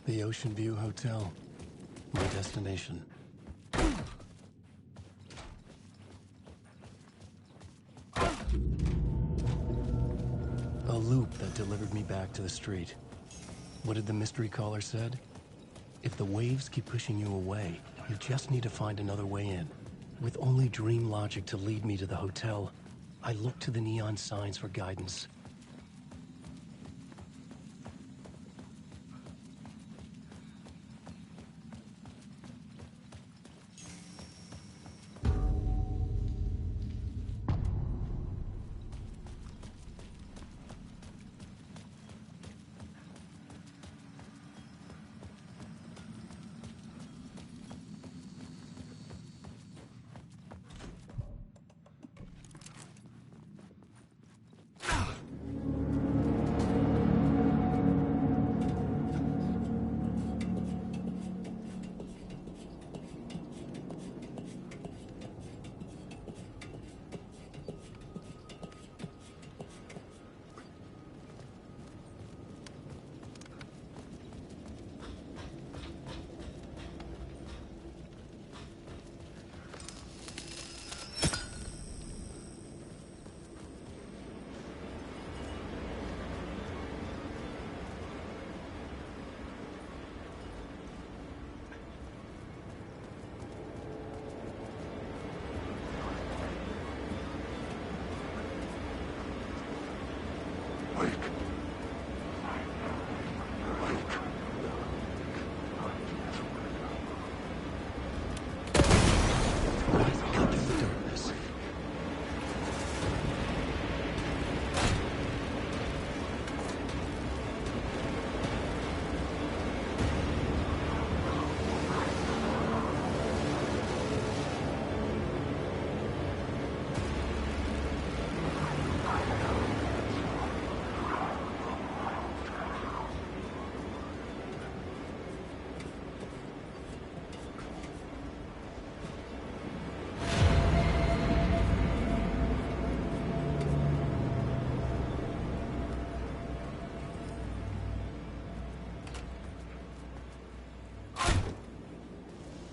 The Ocean View Hotel. My destination. A loop that delivered me back to the street. What did the mystery caller said? If the waves keep pushing you away, you just need to find another way in. With only dream logic to lead me to the hotel, I looked to the neon signs for guidance.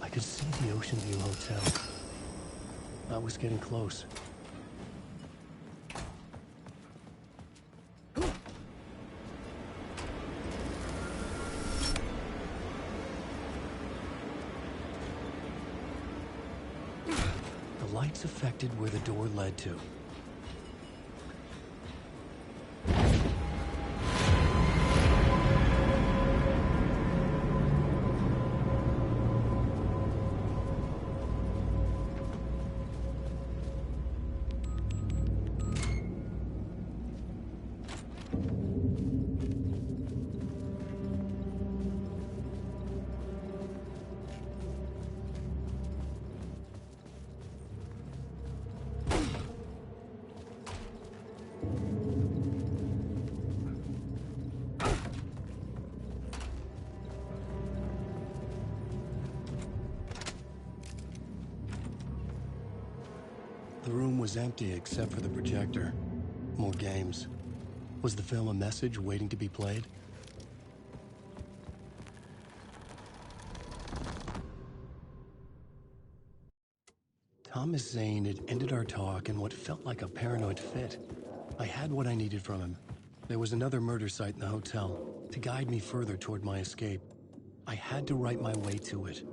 I could see the Ocean View Hotel. I was getting close. The lights affected where the door led to. The room was empty except for the projector. More games. Was the film a message waiting to be played? Thomas Zane had ended our talk in what felt like a paranoid fit. I had what I needed from him. There was another murder site in the hotel to guide me further toward my escape. I had to write my way to it.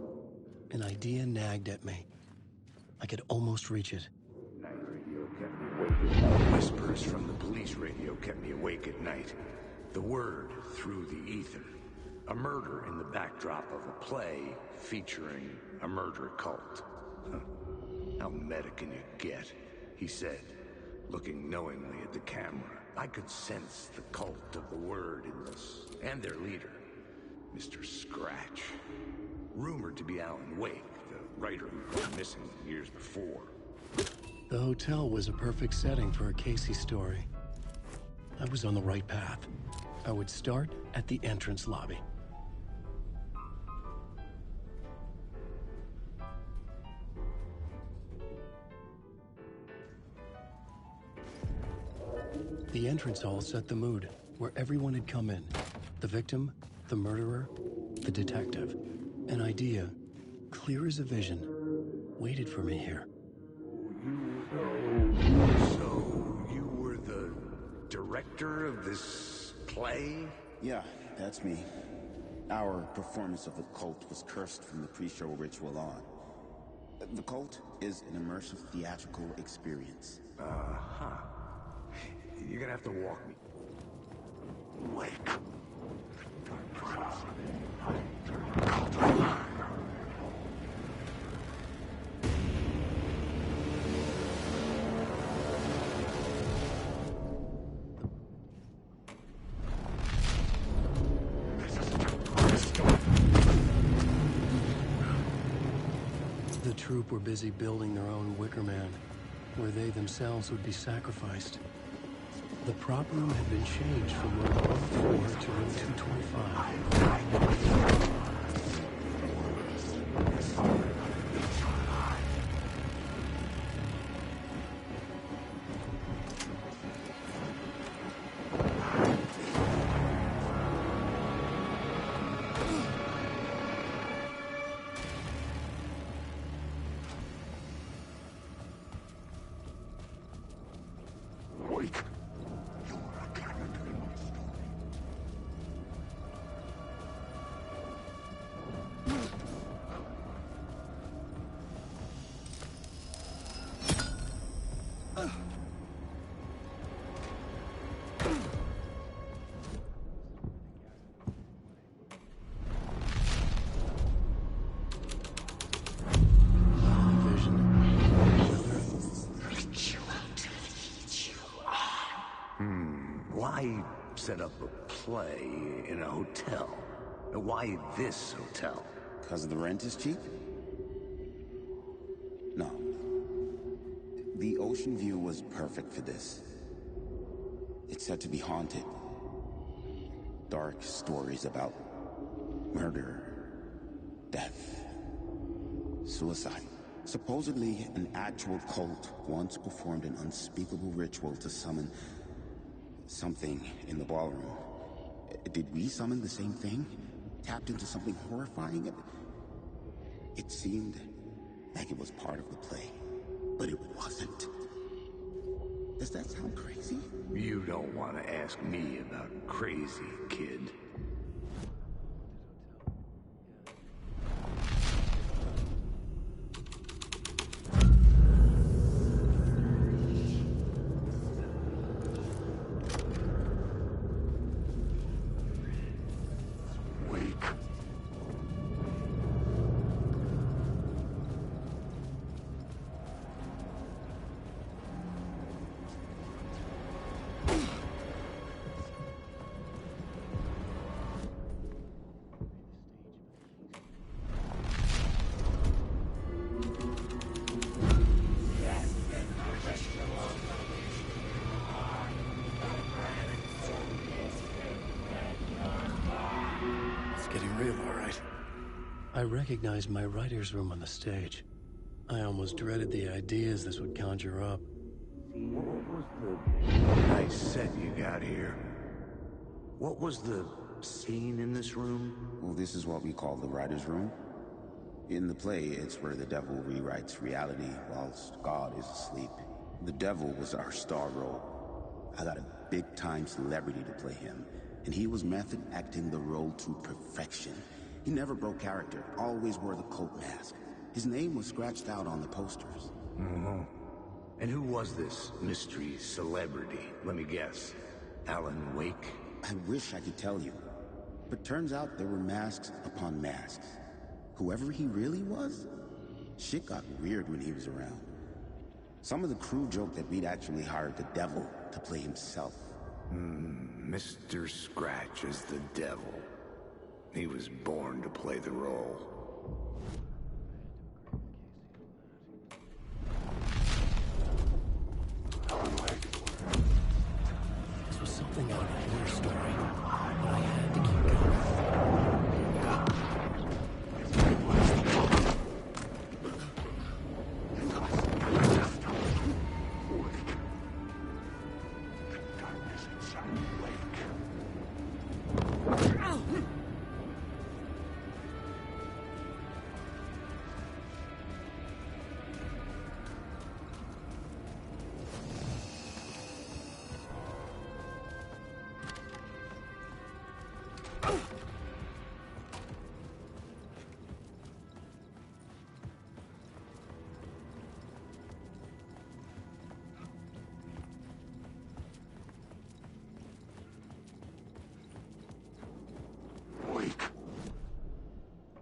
An idea nagged at me. I could almost reach it. Night radio kept me awake at night. Whispers from the police radio kept me awake at night. The word through the ether. A murder in the backdrop of a play featuring a murder cult. Huh. How meta can you get? He said, looking knowingly at the camera. I could sense the cult of the word in this, and their leader, Mr. Scratch. Rumored to be Alan Wake, the writer who went missing years before. The hotel was a perfect setting for a Casey story. I was on the right path. I would start at the entrance lobby. The entrance hall set the mood, where everyone had come in. The victim, the murderer, the detective. An idea, clear as a vision, waited for me here. So, you were the director of this play? Yeah, that's me. Our performance of the cult was cursed from the pre-show ritual on. The cult is an immersive theatrical experience. Uh-huh. You're gonna have to walk me. Wake. The troupe were busy building their own Wicker Man, where they themselves would be sacrificed. The prop room had been changed from room 104 to room 225. Why set up a play in a hotel? Why this hotel? Because the rent is cheap? No. The ocean view was perfect for this. It's said to be haunted. Dark stories about murder, death, suicide. Supposedly, an actual cult once performed an unspeakable ritual to summon something in the ballroom. Did we summon the same thing? Tapped into something horrifying? It seemed like it was part of the play, but it wasn't. Does that sound crazy? You don't want to ask me about crazy, kid. I recognized my writer's room on the stage. I almost dreaded the ideas this would conjure up. What was the nice set you got here? What was the scene in this room? Well, this is what we call the writer's room. In the play, it's where the devil rewrites reality whilst God is asleep. The devil was our star role. I got a big-time celebrity to play him, and he was method acting the role to perfection. He never broke character, always wore the cult mask. His name was scratched out on the posters. Mm-hmm. And who was this mystery celebrity? Let me guess. Alan Wake? I wish I could tell you. But turns out there were masks upon masks. Whoever he really was, shit got weird when he was around. Some of the crew joked that we'd actually hired the devil to play himself. Mr. Scratch is the devil. He was born to play the role. This was something out of a horror story, but I had to keep going.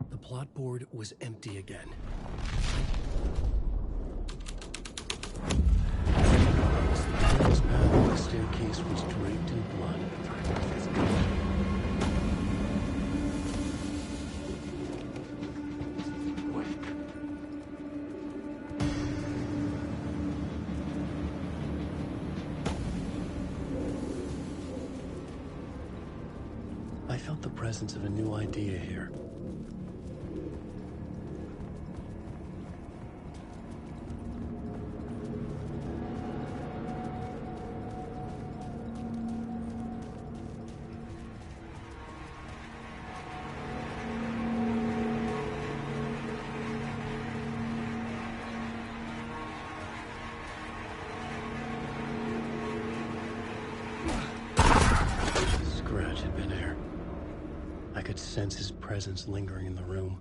The plot board was empty again. The staircase was draped in blood. I felt the presence of a new idea here. Scratch had been here. I could sense his presence lingering in the room.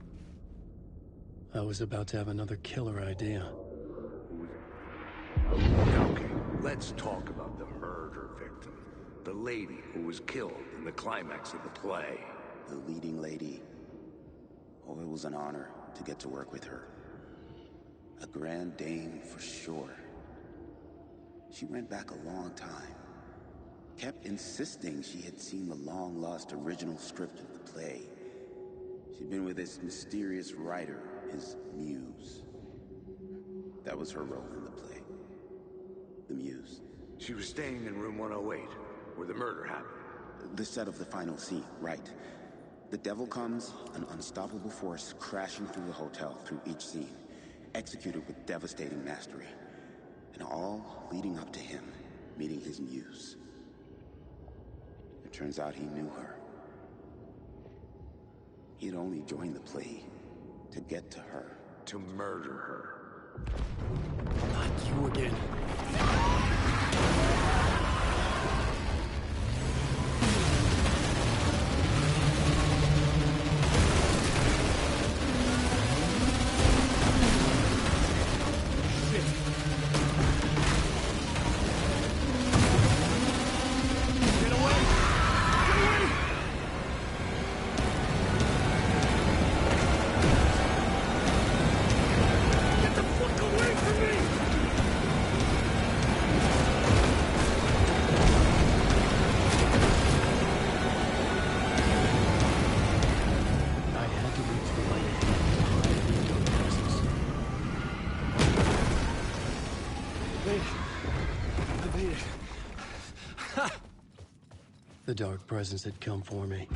I was about to have another killer idea. Okay, let's talk about the murder victim. The lady who was killed in the climax of the play. The leading lady. Oh, it was an honor to get to work with her. A grand dame for sure. She went back a long time. kept insisting she had seen the long-lost original script of the play. She'd been with this mysterious writer, his muse. That was her role in the play. The muse. She was staying in room 108, where the murder happened. The set of the final scene, right. The devil comes, an unstoppable force crashing through the hotel through each scene, executed with devastating mastery. And all leading up to him meeting his muse. It turns out he knew her. He'd only joined the play to get to her. To murder her. Not you again. The dark presence had come for me.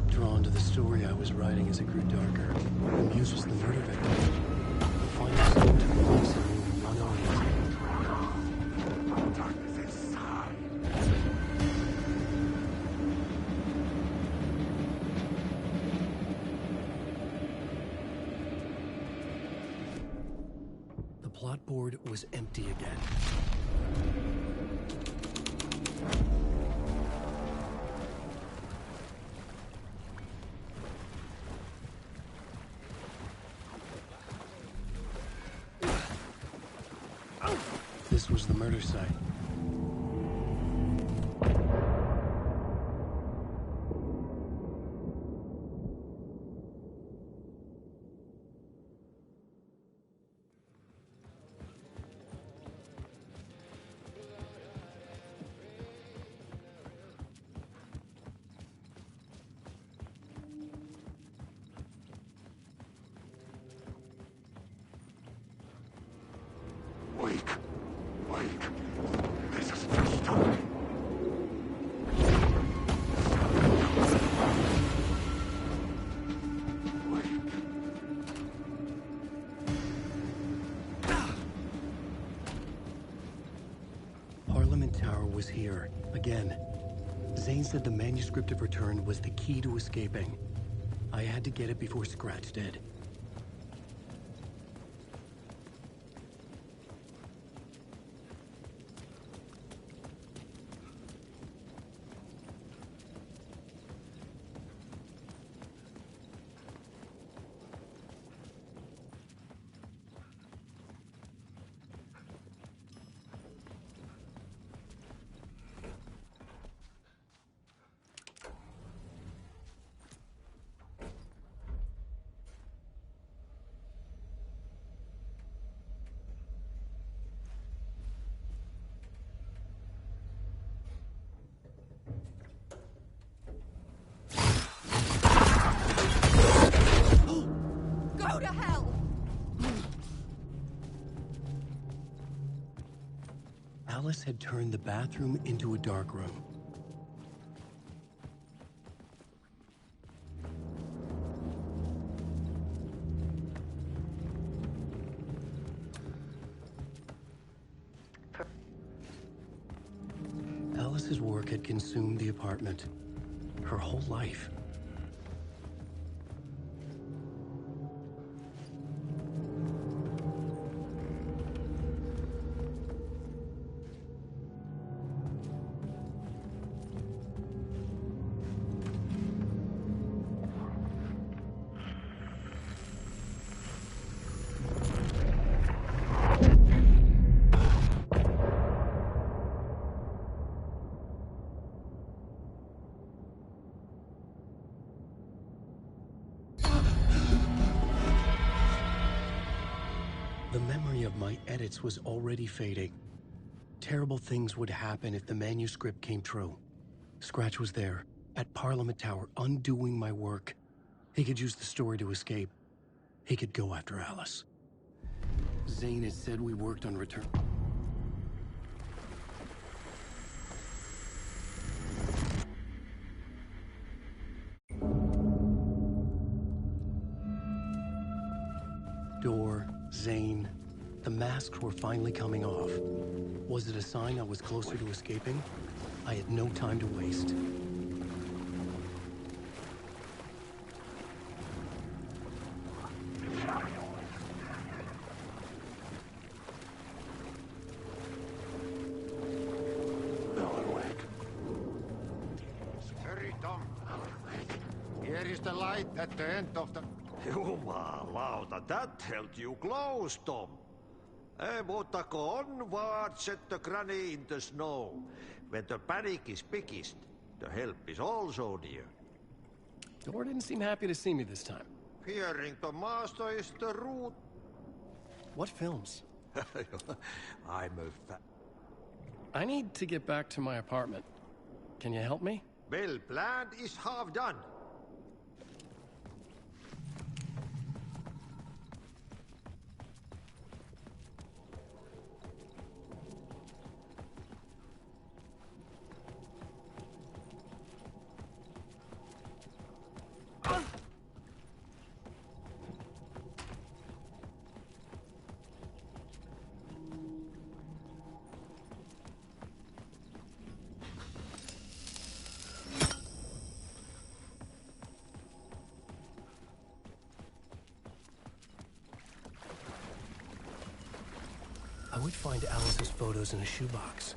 Drawn to the story I was writing as it grew darker, the muse was the murder victim. The final scene took place in room 108. Darkness inside. The plot board was empty again. This was the murder site. Wake. Wake. This is just time. Wake. Parliament Tower was here, again. Zane said the manuscript of Return was the key to escaping. I had to get it before Scratch did. Go to hell! Alice had turned the bathroom into a dark room. Alice's work had consumed the apartment. Her whole life. The memory of my edits was already fading. terrible things would happen if the manuscript came true. Scratch was there, at Parliament Tower, undoing my work. He could use the story to escape. He could go after Alice. Zane had said we worked on return. Door, Zane, the masks were finally coming off. Was it a sign I was closer to escaping? I had no time to waste. Hurry, Tom. Here is the light at the end of the... Jumalauta, that held you close, Tom. Mutta go onward, set the granny in the snow. When the panic is biggest, the help is also near. Door didn't seem happy to see me this time. Fearing the master is the root. What films? I'm a I need to get back to my apartment. Can you help me? Well planned is half done. I would find Alice's photos in a shoebox.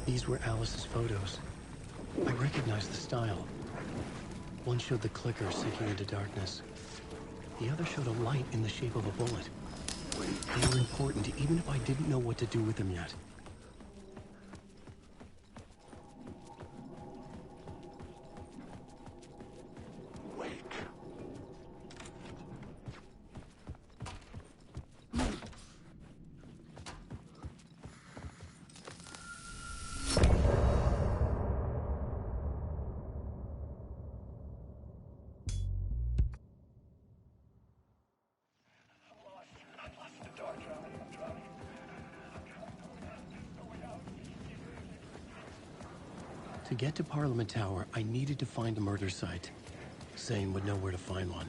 These were Alice's photos. I recognized the style. One showed the clicker sinking into darkness. The other showed a light in the shape of a bullet. They were important, even if I didn't know what to do with them yet. To get to Parliament Tower, I needed to find a murder site. Zane would know where to find one.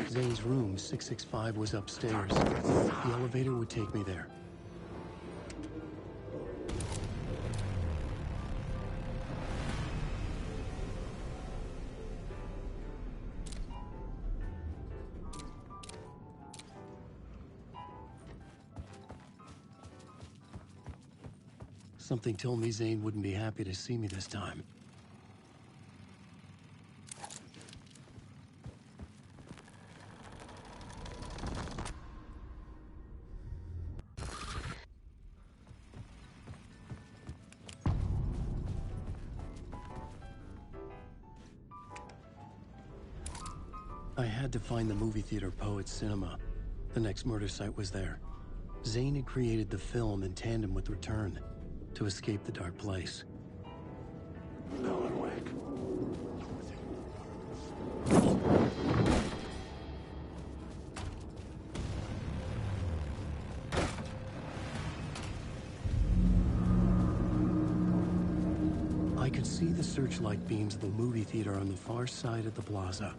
Zane's room, 665, was upstairs. The elevator would take me there. Something told me Zane wouldn't be happy to see me this time. I had to find the movie theater Poets Cinema. The next murder site was there. Zane had created the film in tandem with Return to escape the dark place. I could see the searchlight beams of the movie theater on the far side of the plaza.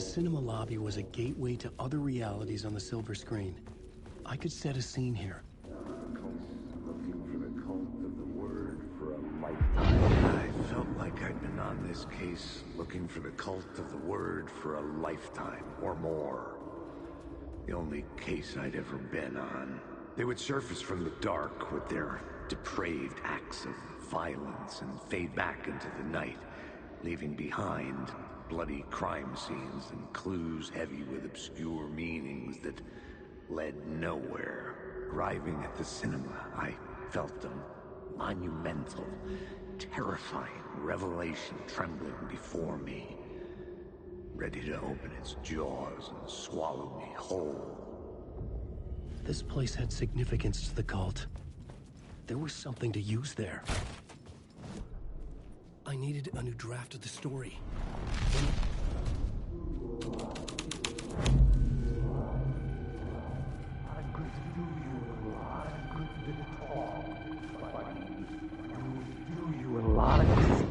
The cinema lobby was a gateway to other realities on the silver screen. I could set a scene here. Looking for the cult of the word for a lifetime. I felt like I'd been on this case looking for the cult of the word for a lifetime or more. The only case I'd ever been on. They would surface from the dark with their depraved acts of violence and fade back into the night, leaving behind bloody crime scenes and clues heavy with obscure meanings that led nowhere. Arriving at the cinema, I felt a monumental, terrifying revelation trembling before me, ready to open its jaws and swallow me whole. This place had significance to the cult. There was something to use there. I needed a new draft of the story.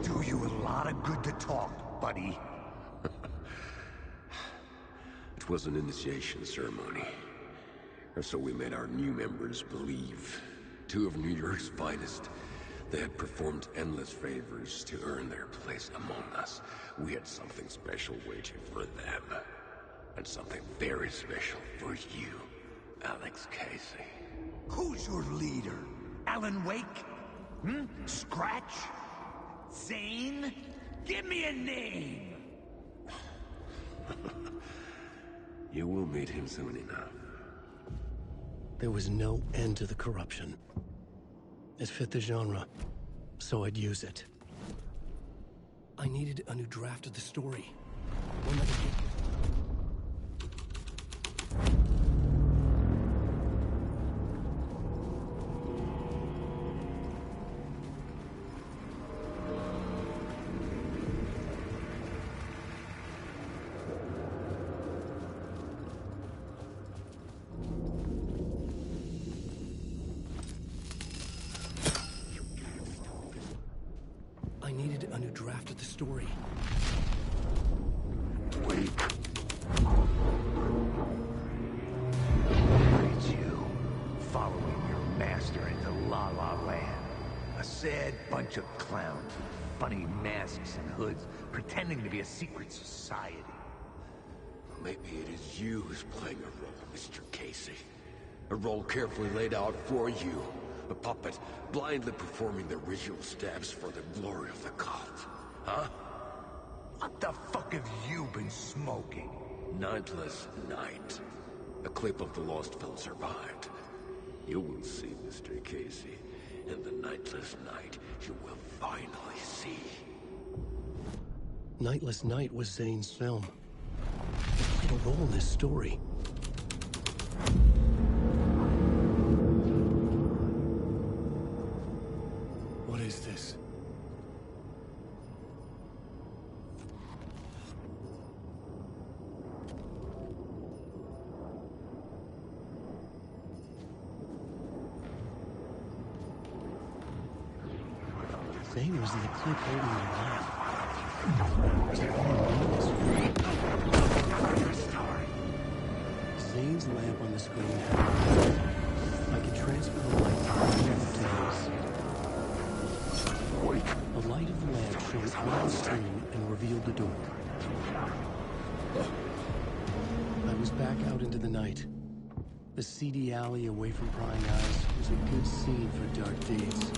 Do you a lot of good to talk, buddy. It was an initiation ceremony. Or so we made our new members believe. 2 of New York's finest. They had performed endless favors to earn their place among us. We had something special waiting for them. And something very special for you, Alex Casey. Who's your leader? Alan Wake? Scratch? Zane? Give me a name! You will meet him soon enough. There was no end to the corruption. It fit the genre, so I'd use it. I needed a new draft of the story. One that would get... I needed a new draft of the story. Wait. It's you, following your master into La La Land. A sad bunch of clowns with funny masks and hoods, pretending to be a secret society. Maybe it is you who's playing a role, Mr. Casey. A role carefully laid out for you. A puppet, blindly performing the ritual steps for the glory of the cult. Huh? What the fuck have you been smoking? Nightless Night. A clip of the lost film survived. You will see, Mr. Casey. In the Nightless Night, you will finally see. Nightless Night was Zane's film. It played a role in this story. What is this? Zane was in the clip holding the knife. Zane's lamp on the screen had a light. I could transfer the light to his. The light of the lamp shone on the screen and revealed the door. I was back out into the night. The seedy alley away from prying eyes was a good scene for dark deeds.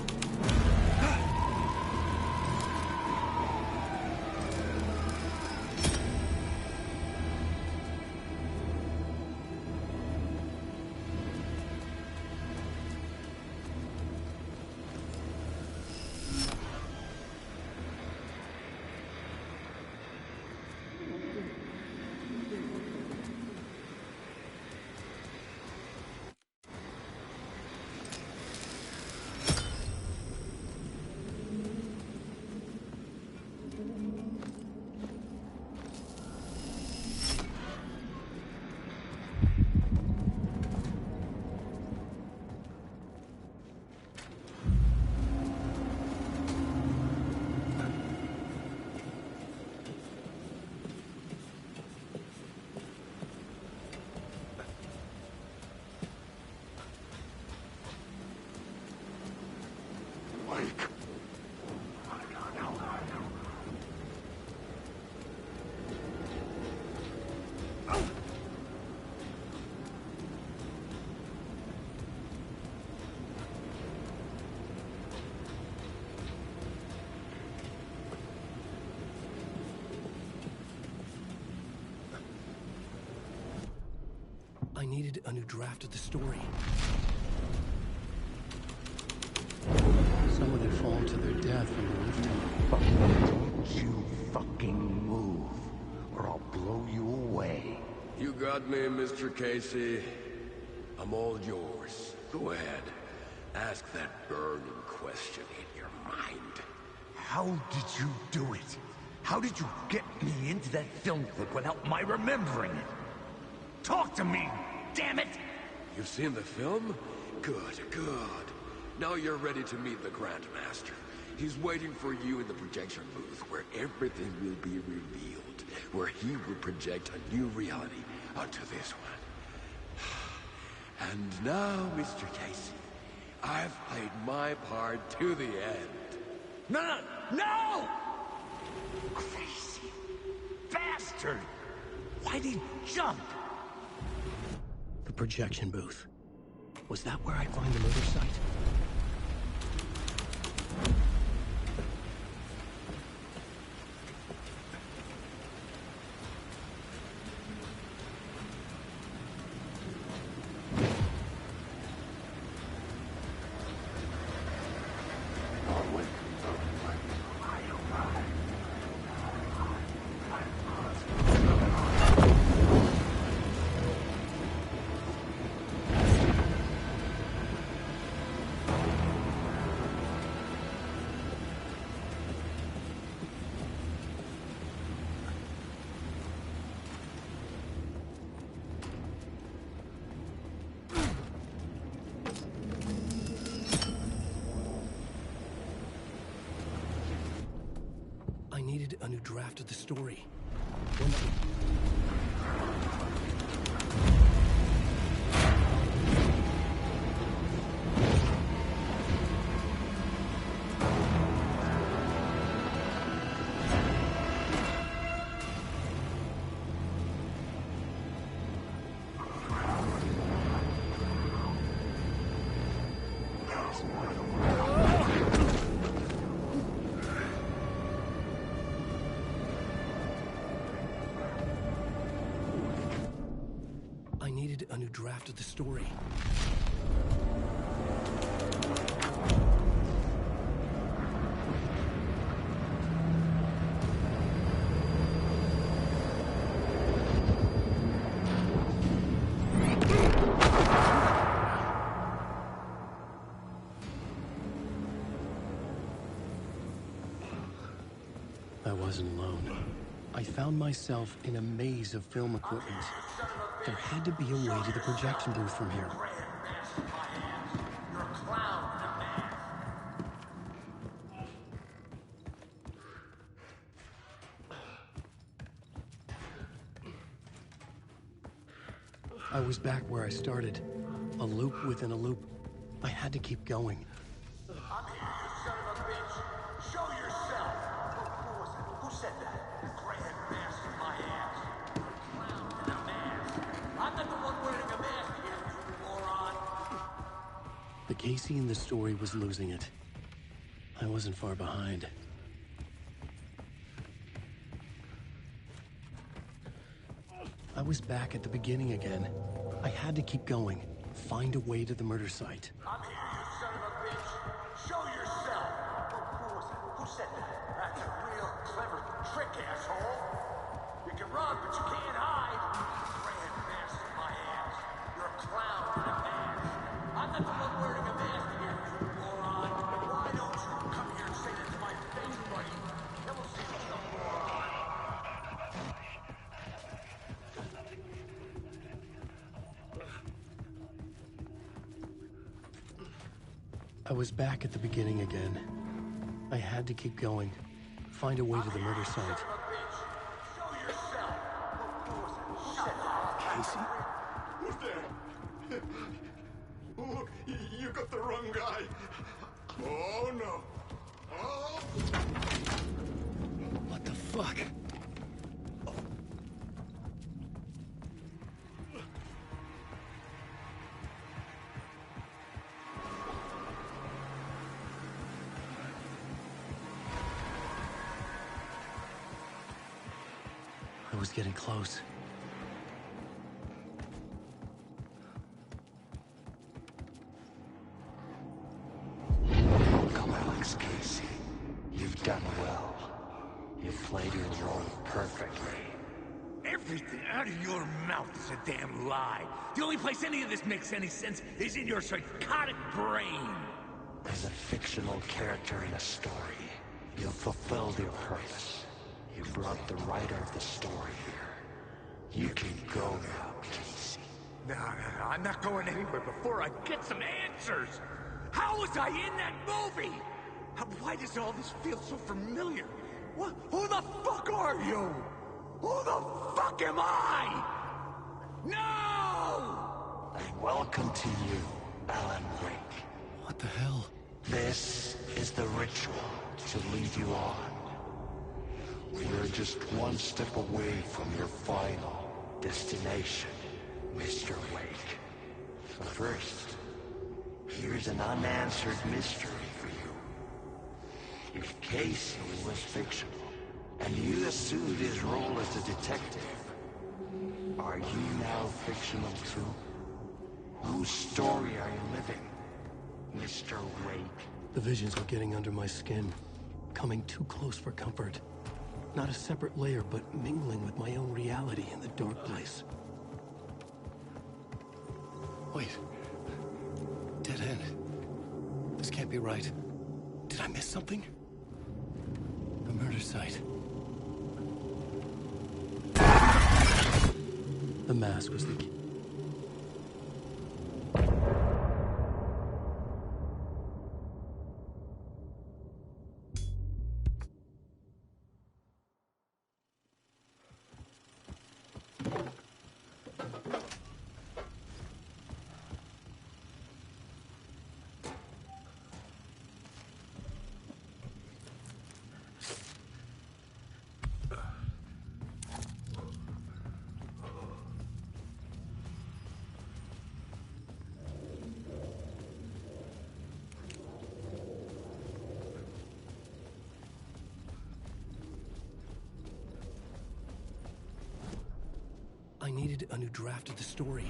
I needed a new draft of the story. Someone had fallen to their death from the lift tunnel. Don't you fucking move, or I'll blow you away. You got me, Mr. Casey. I'm all yours. Go ahead. Ask that burning question in your mind. How did you do it? How did you get me into that film clip without my remembering it? Talk to me, damn it! You've seen the film? Good, good. Now you're ready to meet the Grandmaster. He's waiting for you in the projection booth where everything will be revealed, where he will project a new reality onto this one. And now, Mr. Casey, I've played my part to the end. No! No! Crazy bastard! Why'd he jump? The projection booth. Was that where I'd find the murder site? I needed a new draft of the story. I needed a new draft of the story. I wasn't alone. I found myself in a maze of film equipment. There had to be a way to the projection booth from here. I was back where I started. A loop within a loop. I had to keep going. I'm here, you son of a bitch! Show yourself! Who was it? Who said that? Grand mask in my ass. Clown in a mask. I'm not the one wearing a mask here, you moron! The Casey in the story was losing it. I wasn't far behind. I was back at the beginning again. I had to keep going. Find a way to the murder site. I'm here, you son of a bitch! Show yourself! Who was it? Who said that? That's a real clever trick, asshole! You can run, but you can't hide! Grand mask in my ass. You're a clown in a mask. I'm not the one wearing a mask here, you moron! Why don't you come here and say that to my face, buddy? Then we'll see who's the moron! I was back at the beginning again. I had to keep going. Find a way to the murder site. Casey? Who's there? Look, you got the wrong guy. Oh, no. Oh! What the fuck? I was getting close. done well. You played your role perfectly. Everything out of your mouth is a damn lie. The only place any of this makes any sense is in your psychotic brain. As a fictional character in a story, you fulfilled your purpose. You brought the writer of the story here. You can go now, Casey. No, I'm not going anywhere before I get some answers. How was I in that movie? Why does all this feel so familiar? Who the fuck are you? Who the fuck am I? No! And welcome to you, Alan Wake. What the hell? This is the ritual to lead you on. We're just one step away from your final destination, Mr. Wake. But first, here's an unanswered mystery for you. If Casey was fictional, and you assumed his role as a detective, are you now fictional too? Whose story are you living, Mr. Wake? The visions were getting under my skin, coming too close for comfort. Not a separate layer, but mingling with my own reality in the dark place. Wait. Dead end. This can't be right. Did I miss something? A murder site. The mask was the key. I needed a new draft of the story.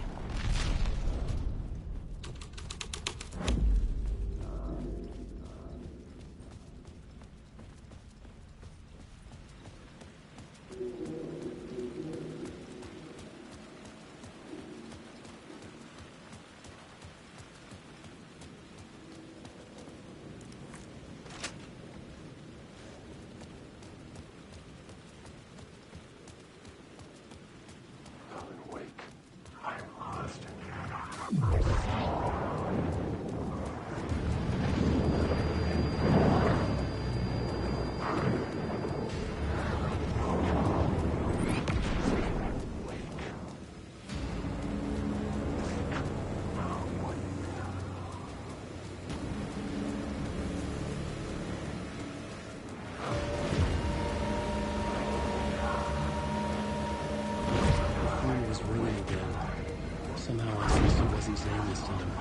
Somehow I sensed it wasn't Zane this time.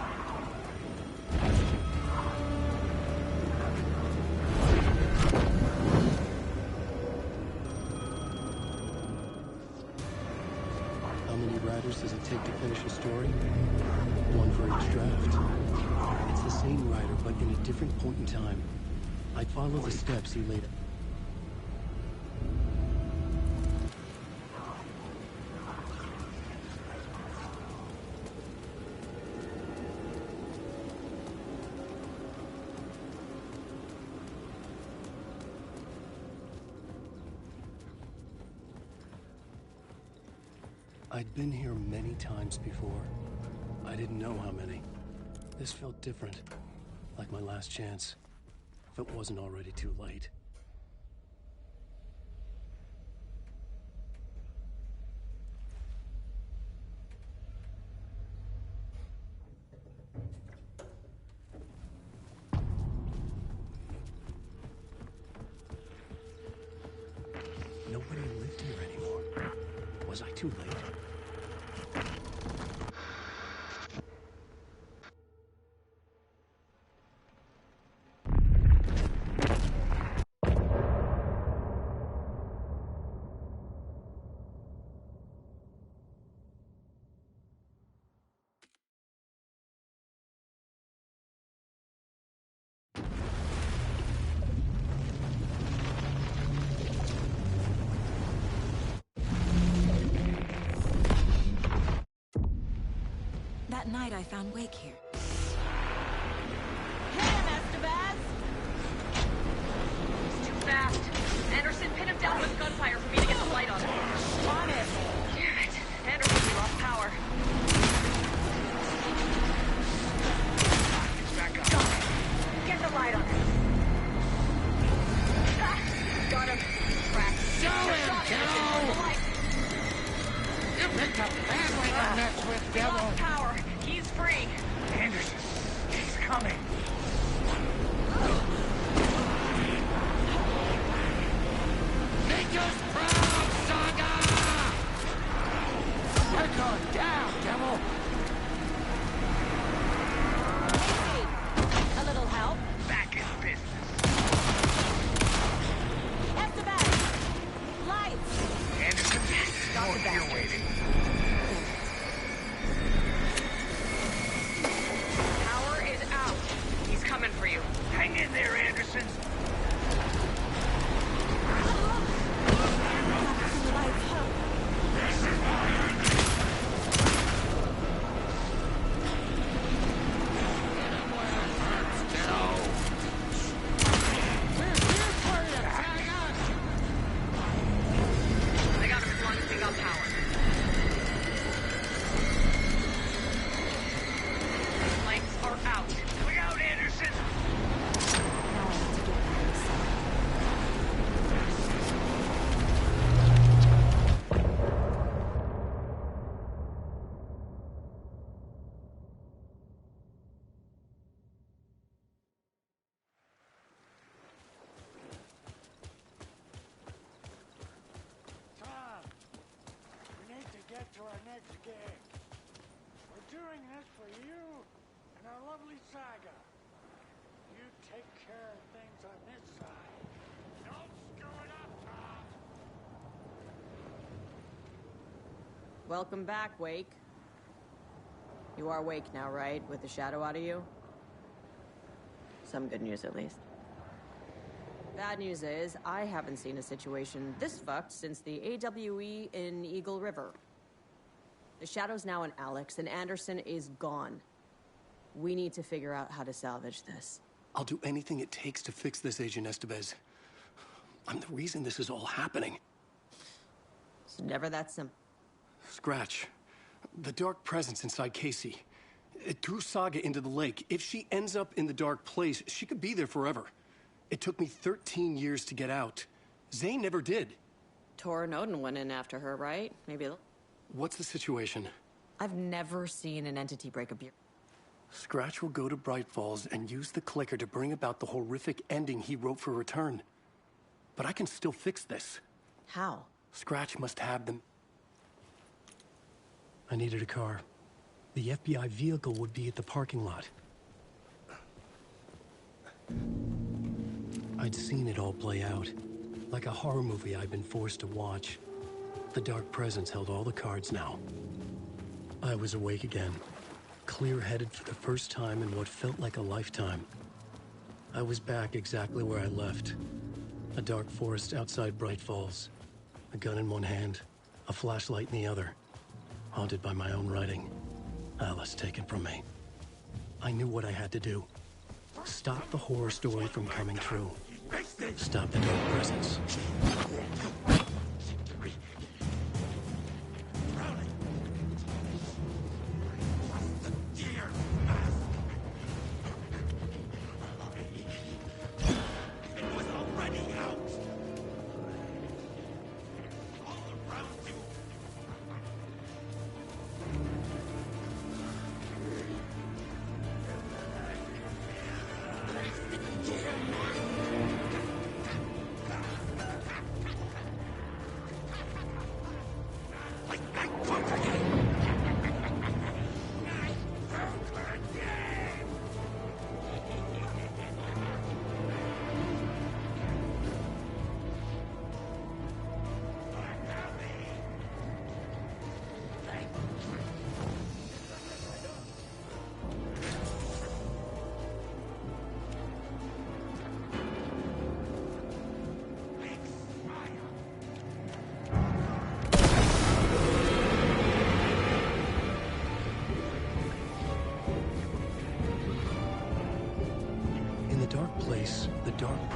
How many writers does it take to finish a story? One for each draft. It's the same writer, but in a different point in time. I'd follow the steps he laid out. I'd been here many times before. I didn't know how many. This felt different, like my last chance, if it wasn't already too late. Nobody lived here anymore. Was I too late? I found Wake here. Hit him, Estevez! He's too fast. Anderson, pin him down with gunfire for me to get the light on him. On it! Damn it. Anderson, we lost power. Back up. Got it. Get the light on him. Ah, got him. Crack. Show him, kiddo! You picked up badly on that swift We devil. lost power. He's free. Anderson, he's coming. Make us proud, Saga! We're going down, devil. Hey, a little help? Back in business. Estevez! Lights! Anderson, more here waiting. Power is out. He's coming for you. Hang in there, Anderson. Lights, help! I got him as long as we got power. Lights are out. Look out, Anderson. Now I need to get back inside. Tom, we need to get to our next gig. We're doing this for you and our lovely Saga. You take care of things on this side. Don't screw it up, Tom. Welcome back, Wake. You are Wake now, right? With the shadow out of you? Some good news, at least. Bad news is, I haven't seen a situation this fucked since the AWE in Eagle River. The shadow's now in Alex, and Anderson is gone. We need to figure out how to salvage this. I'll do anything it takes to fix this, Agent Estevez. I'm the reason this is all happening. It's never that simple. Scratch. The dark presence inside Casey. It threw Saga into the lake. If she ends up in the dark place, she could be there forever. It took me 13 years to get out. Zane never did. Tor and Odin went in after her, right? Maybe. What's the situation? I've never seen an entity break a beer. Scratch will go to Bright Falls and use the clicker to bring about the horrific ending he wrote for Return. But I can still fix this. How? Scratch must have them. I needed a car. The FBI vehicle would be at the parking lot. I'd seen it all play out. Like a horror movie I'd been forced to watch. The dark presence held all the cards now. I was awake again. Clear-headed for the first time in what felt like a lifetime. I was back exactly where I left. A dark forest outside Bright Falls. A gun in one hand, a flashlight in the other. Haunted by my own writing. Alice taken from me. I knew what I had to do. Stop the horror story from coming true. Stop the dark presence.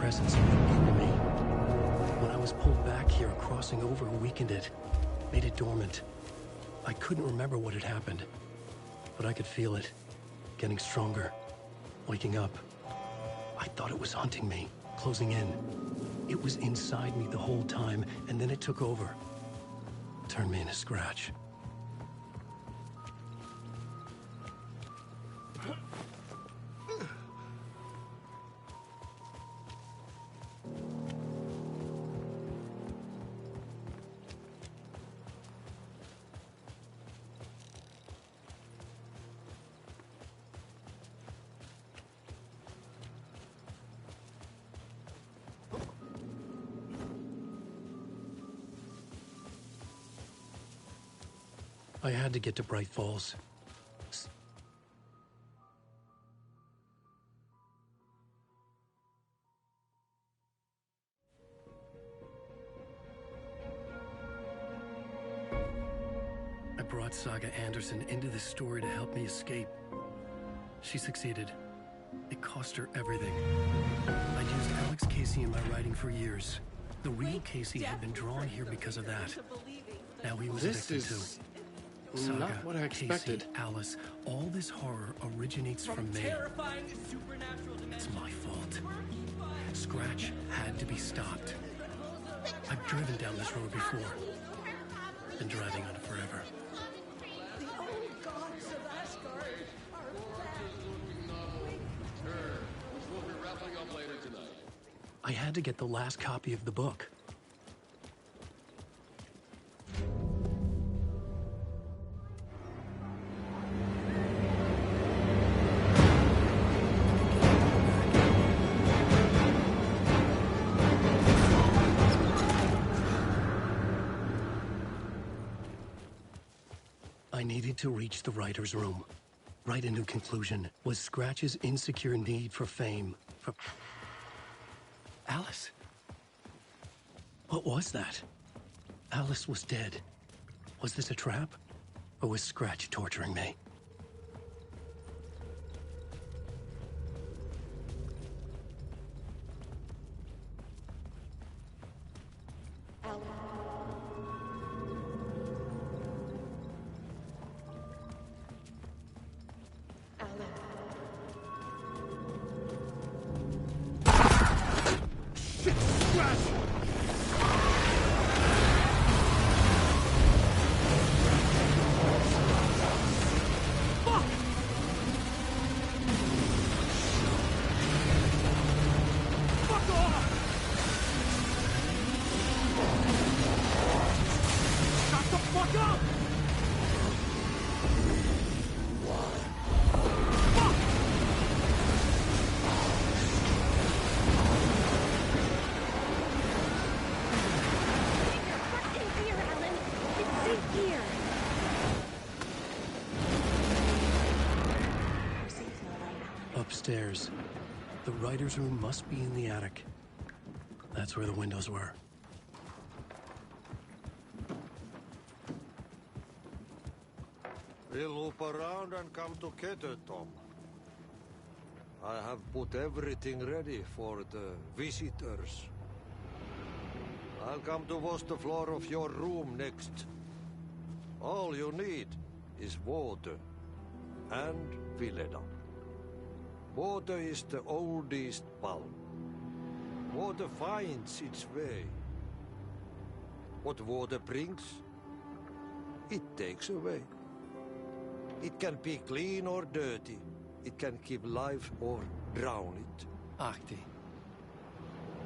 presence of the enemy. When I was pulled back here, crossing over weakened it, made it dormant. I couldn't remember what had happened, but I could feel it, getting stronger, waking up. I thought it was hunting me, closing in. It was inside me the whole time, and then it took over. Turned me into Scratch. I had to get to Bright Falls. I brought Saga Anderson into this story to help me escape. She succeeded. It cost her everything. I'd used Alex Casey in my writing for years. The real Casey had been drawn here because of that. Now he was addicted too. Saga, not what I expected. Casey, Alice, all this horror originates from me. It's my fault. Scratch had to be stopped. I've driven down this road before. Been driving on it forever. The old gods of Asgard are back. We'll be wrapping up later tonight. I had to get the last copy of the book. I needed to reach the writer's room. Write a new conclusion. Was Scratch's insecure need for fame, for... Alice? What was that? Alice was dead. Was this a trap? Or was Scratch torturing me? Upstairs. The writer's room must be in the attic. That's where the windows were. We'll loop around and come together, Tom. I have put everything ready for the visitors. I'll come to wash the floor of your room next. All you need is water and Vileda. Water is the oldest bulb. Water finds its way. What water brings, it takes away. It can be clean or dirty. It can keep life or drown it. Ahti.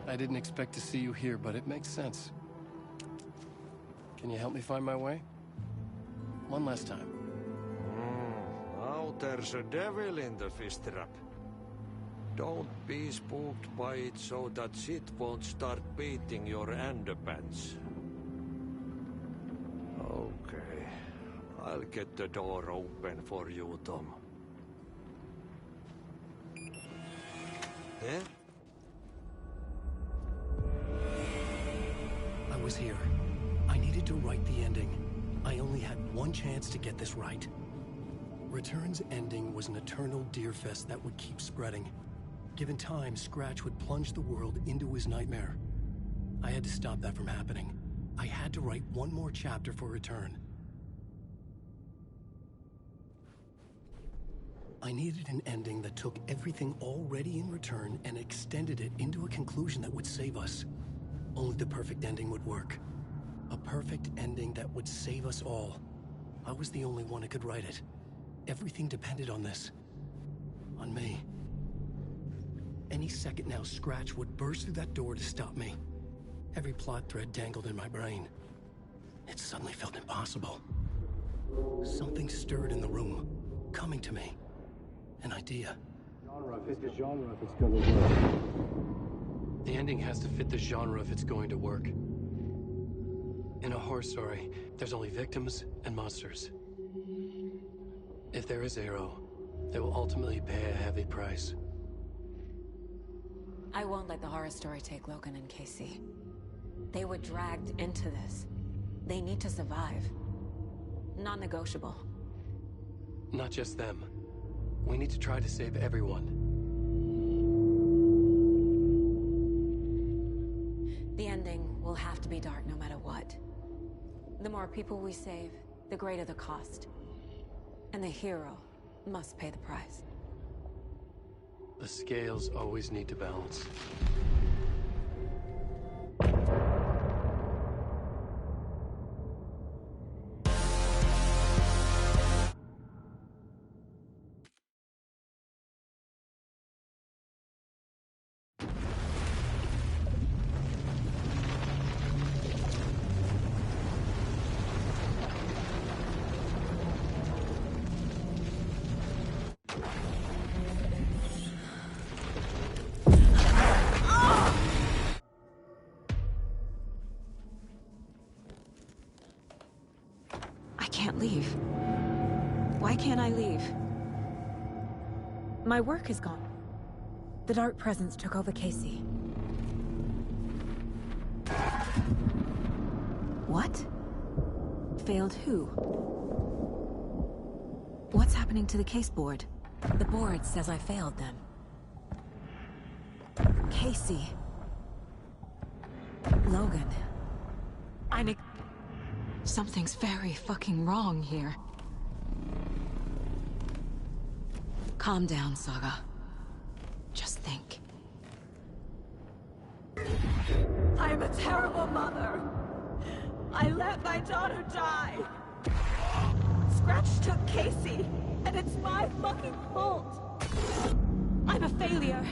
I didn't expect to see you here, but it makes sense. Can you help me find my way? One last time. Now there's a devil in the fish trap. Don't be spooked by it so that shit won't start beating your underpants. Okay. I'll get the door open for you, Tom. There? I was here. I needed to write the ending. I only had one chance to get this right. Return's ending was an eternal deer fest that would keep spreading. Given time, Scratch would plunge the world into his nightmare. I had to stop that from happening. I had to write one more chapter for Return. I needed an ending that took everything already in Return and extended it into a conclusion that would save us. Only the perfect ending would work. A perfect ending that would save us all. I was the only one who could write it. Everything depended on this. On me. Any second now, Scratch would burst through that door to stop me. Every plot thread dangled in my brain. It suddenly felt impossible. Something stirred in the room, coming to me. An idea. Fit the genre if it's going to work. The ending has to fit the genre if it's going to work. In a horror story, there's only victims and monsters. If there is Arrow, they will ultimately pay a heavy price. I won't let the horror story take Logan and Casey. They were dragged into this. They need to survive. Non-negotiable. Not just them. We need to try to save everyone. The ending will have to be dark no matter what. The more people we save, the greater the cost. And the hero must pay the price. The scales always need to balance. Leave. Why can't I leave? My work is gone. The dark presence took over Casey. What? Failed who? What's happening to the case board? The board says I failed them. Casey. Logan. Something's very fucking wrong here. Calm down, Saga. Just think. I'm a terrible mother. I let my daughter die. Scratch took Casey, and it's my fucking fault. I'm a failure.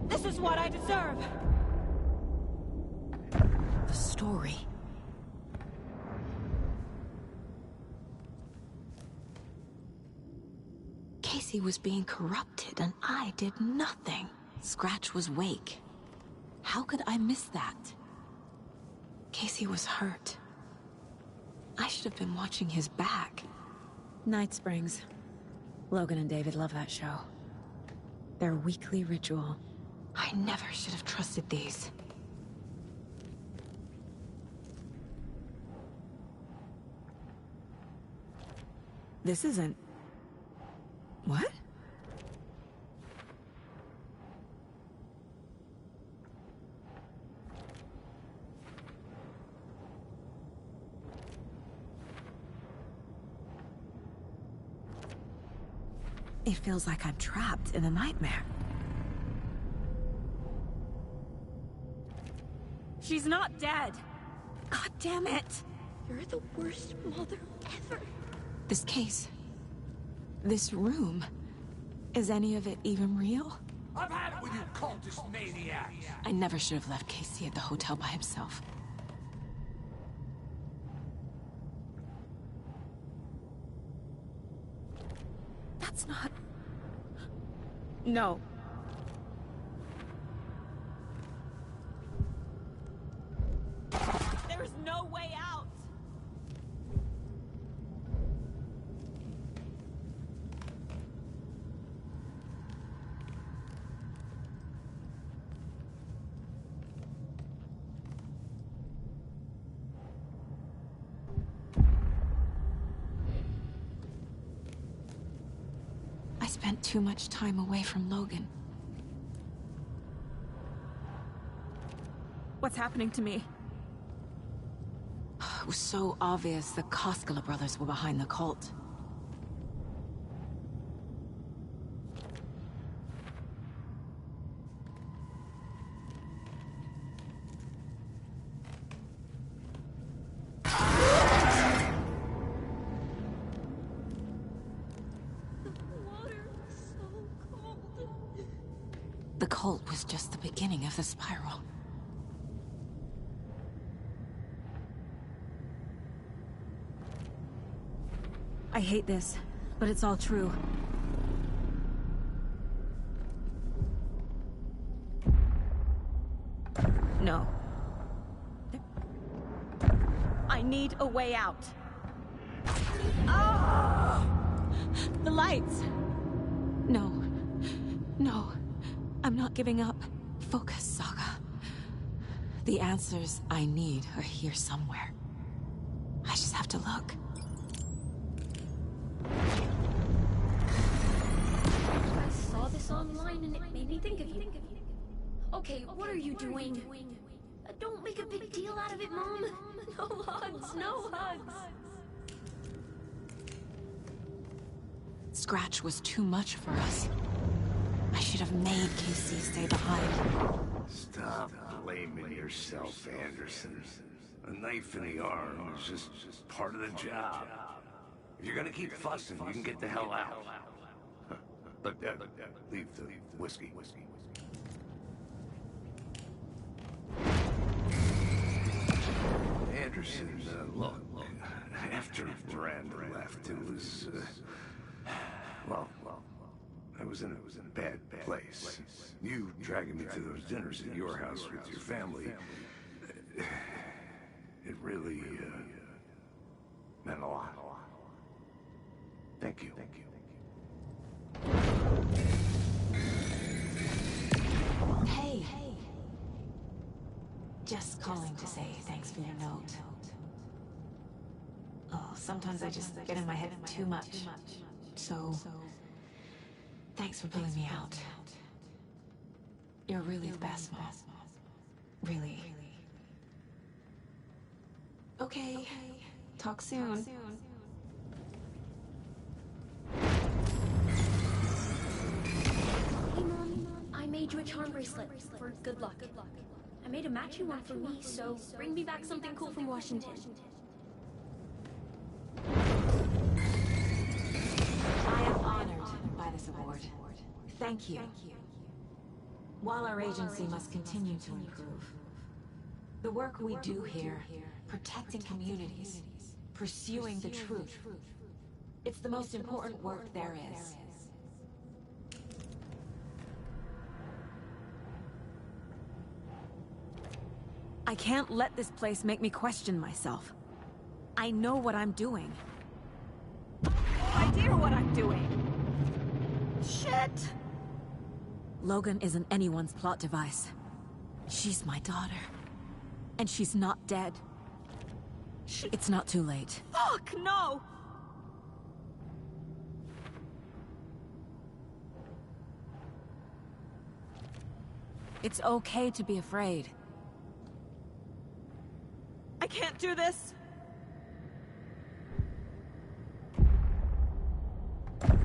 This is what I deserve. The story. Casey was being corrupted, and I did nothing. Scratch was Wake. How could I miss that? Casey was hurt. I should have been watching his back. Night Springs. Logan and David love that show. Their weekly ritual. I never should have trusted these. This isn't... What? It feels like I'm trapped in a nightmare. She's not dead. God damn it. You're the worst mother ever. This case. This room. Is any of it even real? I've had it with you cultist maniacs! I never should have left Casey at the hotel by himself. That's not... No. There's no way out! I spent too much time away from Logan. what's happening to me. It was so obvious the Koskela brothers were behind the cult. The cult was just the beginning of the spiral. I hate this, but it's all true. No. I need a way out. Oh! The lights! No. No. I'm not giving up. Focus, Saga. The answers I need are here somewhere. I just have to look. I saw this online and it made me think of you. Okay, what are you doing? Don't make a big deal out of it, Mom. No hugs, no hugs. Scratch was too much for us. I should have made Casey stay behind. Stop blaming yourself, Anderson. A knife in the arm is just part of the job. If you're gonna keep fussing, you can get the hell out. But leave the whiskey. Anderson, look, after Miranda left, it was, well, I was in a bad place. You dragging me to those dinners at your house with your family, it really, meant a lot. Thank you. Hey. Just calling to say thanks for your note. Oh, sometimes I just get in my head too much. So, thanks for pulling me out. You're really the best, Mom. Really. Okay. Talk soon. Hey, Mom, I made you a charm bracelet for good luck. I made a matching one for me, so bring me back something cool from Washington. I am honored by this award. Thank you. While our agency must continue to improve, the work we do here, protecting communities, pursuing the truth, it's the most important work there is. I can't let this place make me question myself. I know what I'm doing. I have no idea what I'm doing. Shit! Logan isn't anyone's plot device. She's my daughter. And she's not dead. It's not too late. Fuck, no! It's okay to be afraid. I can't do this!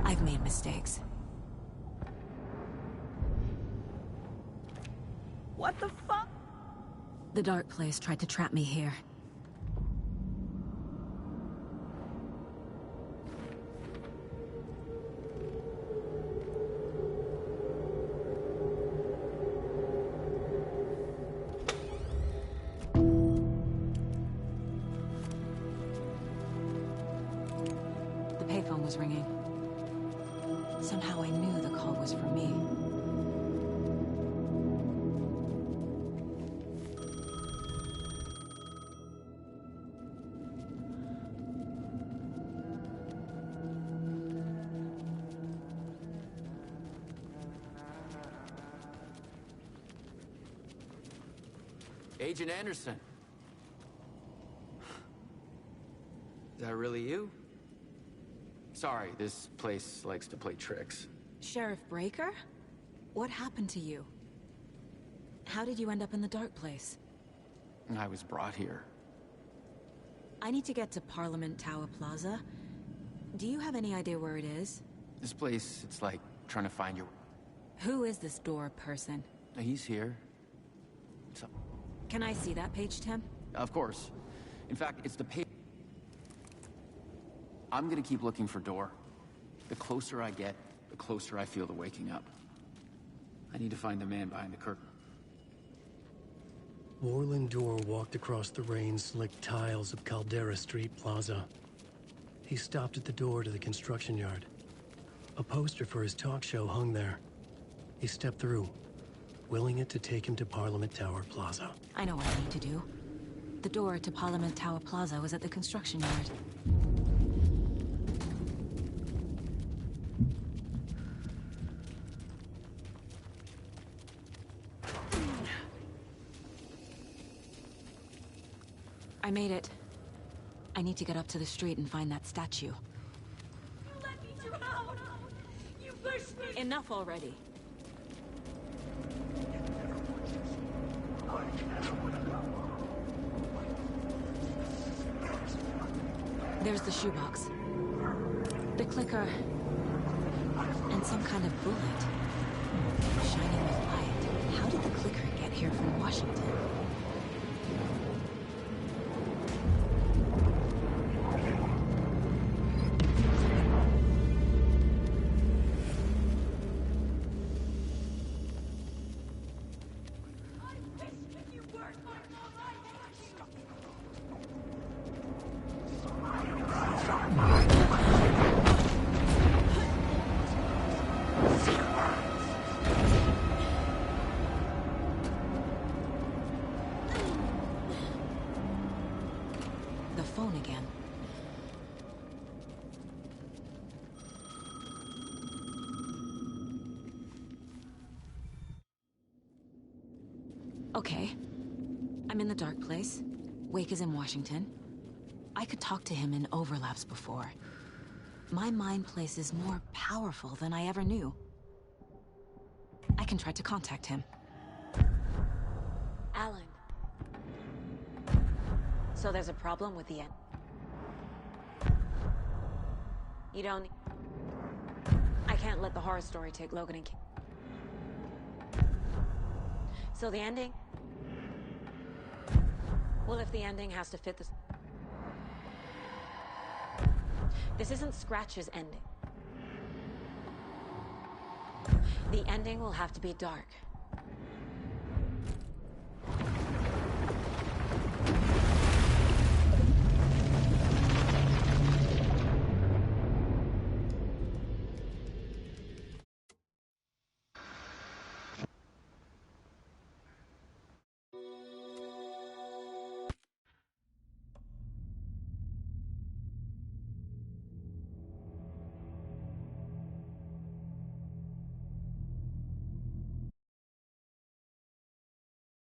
I've made mistakes. What the fuck? The Dark Place tried to trap me here. The payphone was ringing. Somehow I knew the call was for me. Agent Anderson. Is that really you? Sorry, this place likes to play tricks. Sheriff Breaker? What happened to you? How did you end up in the Dark Place? I was brought here. I need to get to Parliament Tower Plaza. Do you have any idea where it is? This place, it's like trying to find your... Who is this door person? He's here. So... Can I see that page, Tim? Of course. In fact, it's the page... I'm gonna keep looking for door. The closer I get, the closer I feel to waking up. I need to find the man behind the curtain. Warland Dorr walked across the rain-slicked tiles of Caldera Street Plaza. He stopped at the door to the construction yard. A poster for his talk show hung there. He stepped through, willing it to take him to Parliament Tower Plaza. I know what I need to do. The door to Parliament Tower Plaza was at the construction yard. I made it. I need to get up to the street and find that statue. You let me drown! You pushed me! Enough already. There's the shoebox. The clicker. And some kind of bullet. Shining with light. How did the clicker get here from Washington? The phone again. Okay. I'm in the dark place. Wake is in Washington. I could talk to him in overlaps before. My mind place is more powerful than I ever knew. I can try to contact him. Alan. So there's a problem with the end. You don't... I can't let the horror story take Logan and Kim. So the ending? Well, if the ending has to fit this... This isn't Scratch's ending. The ending will have to be dark.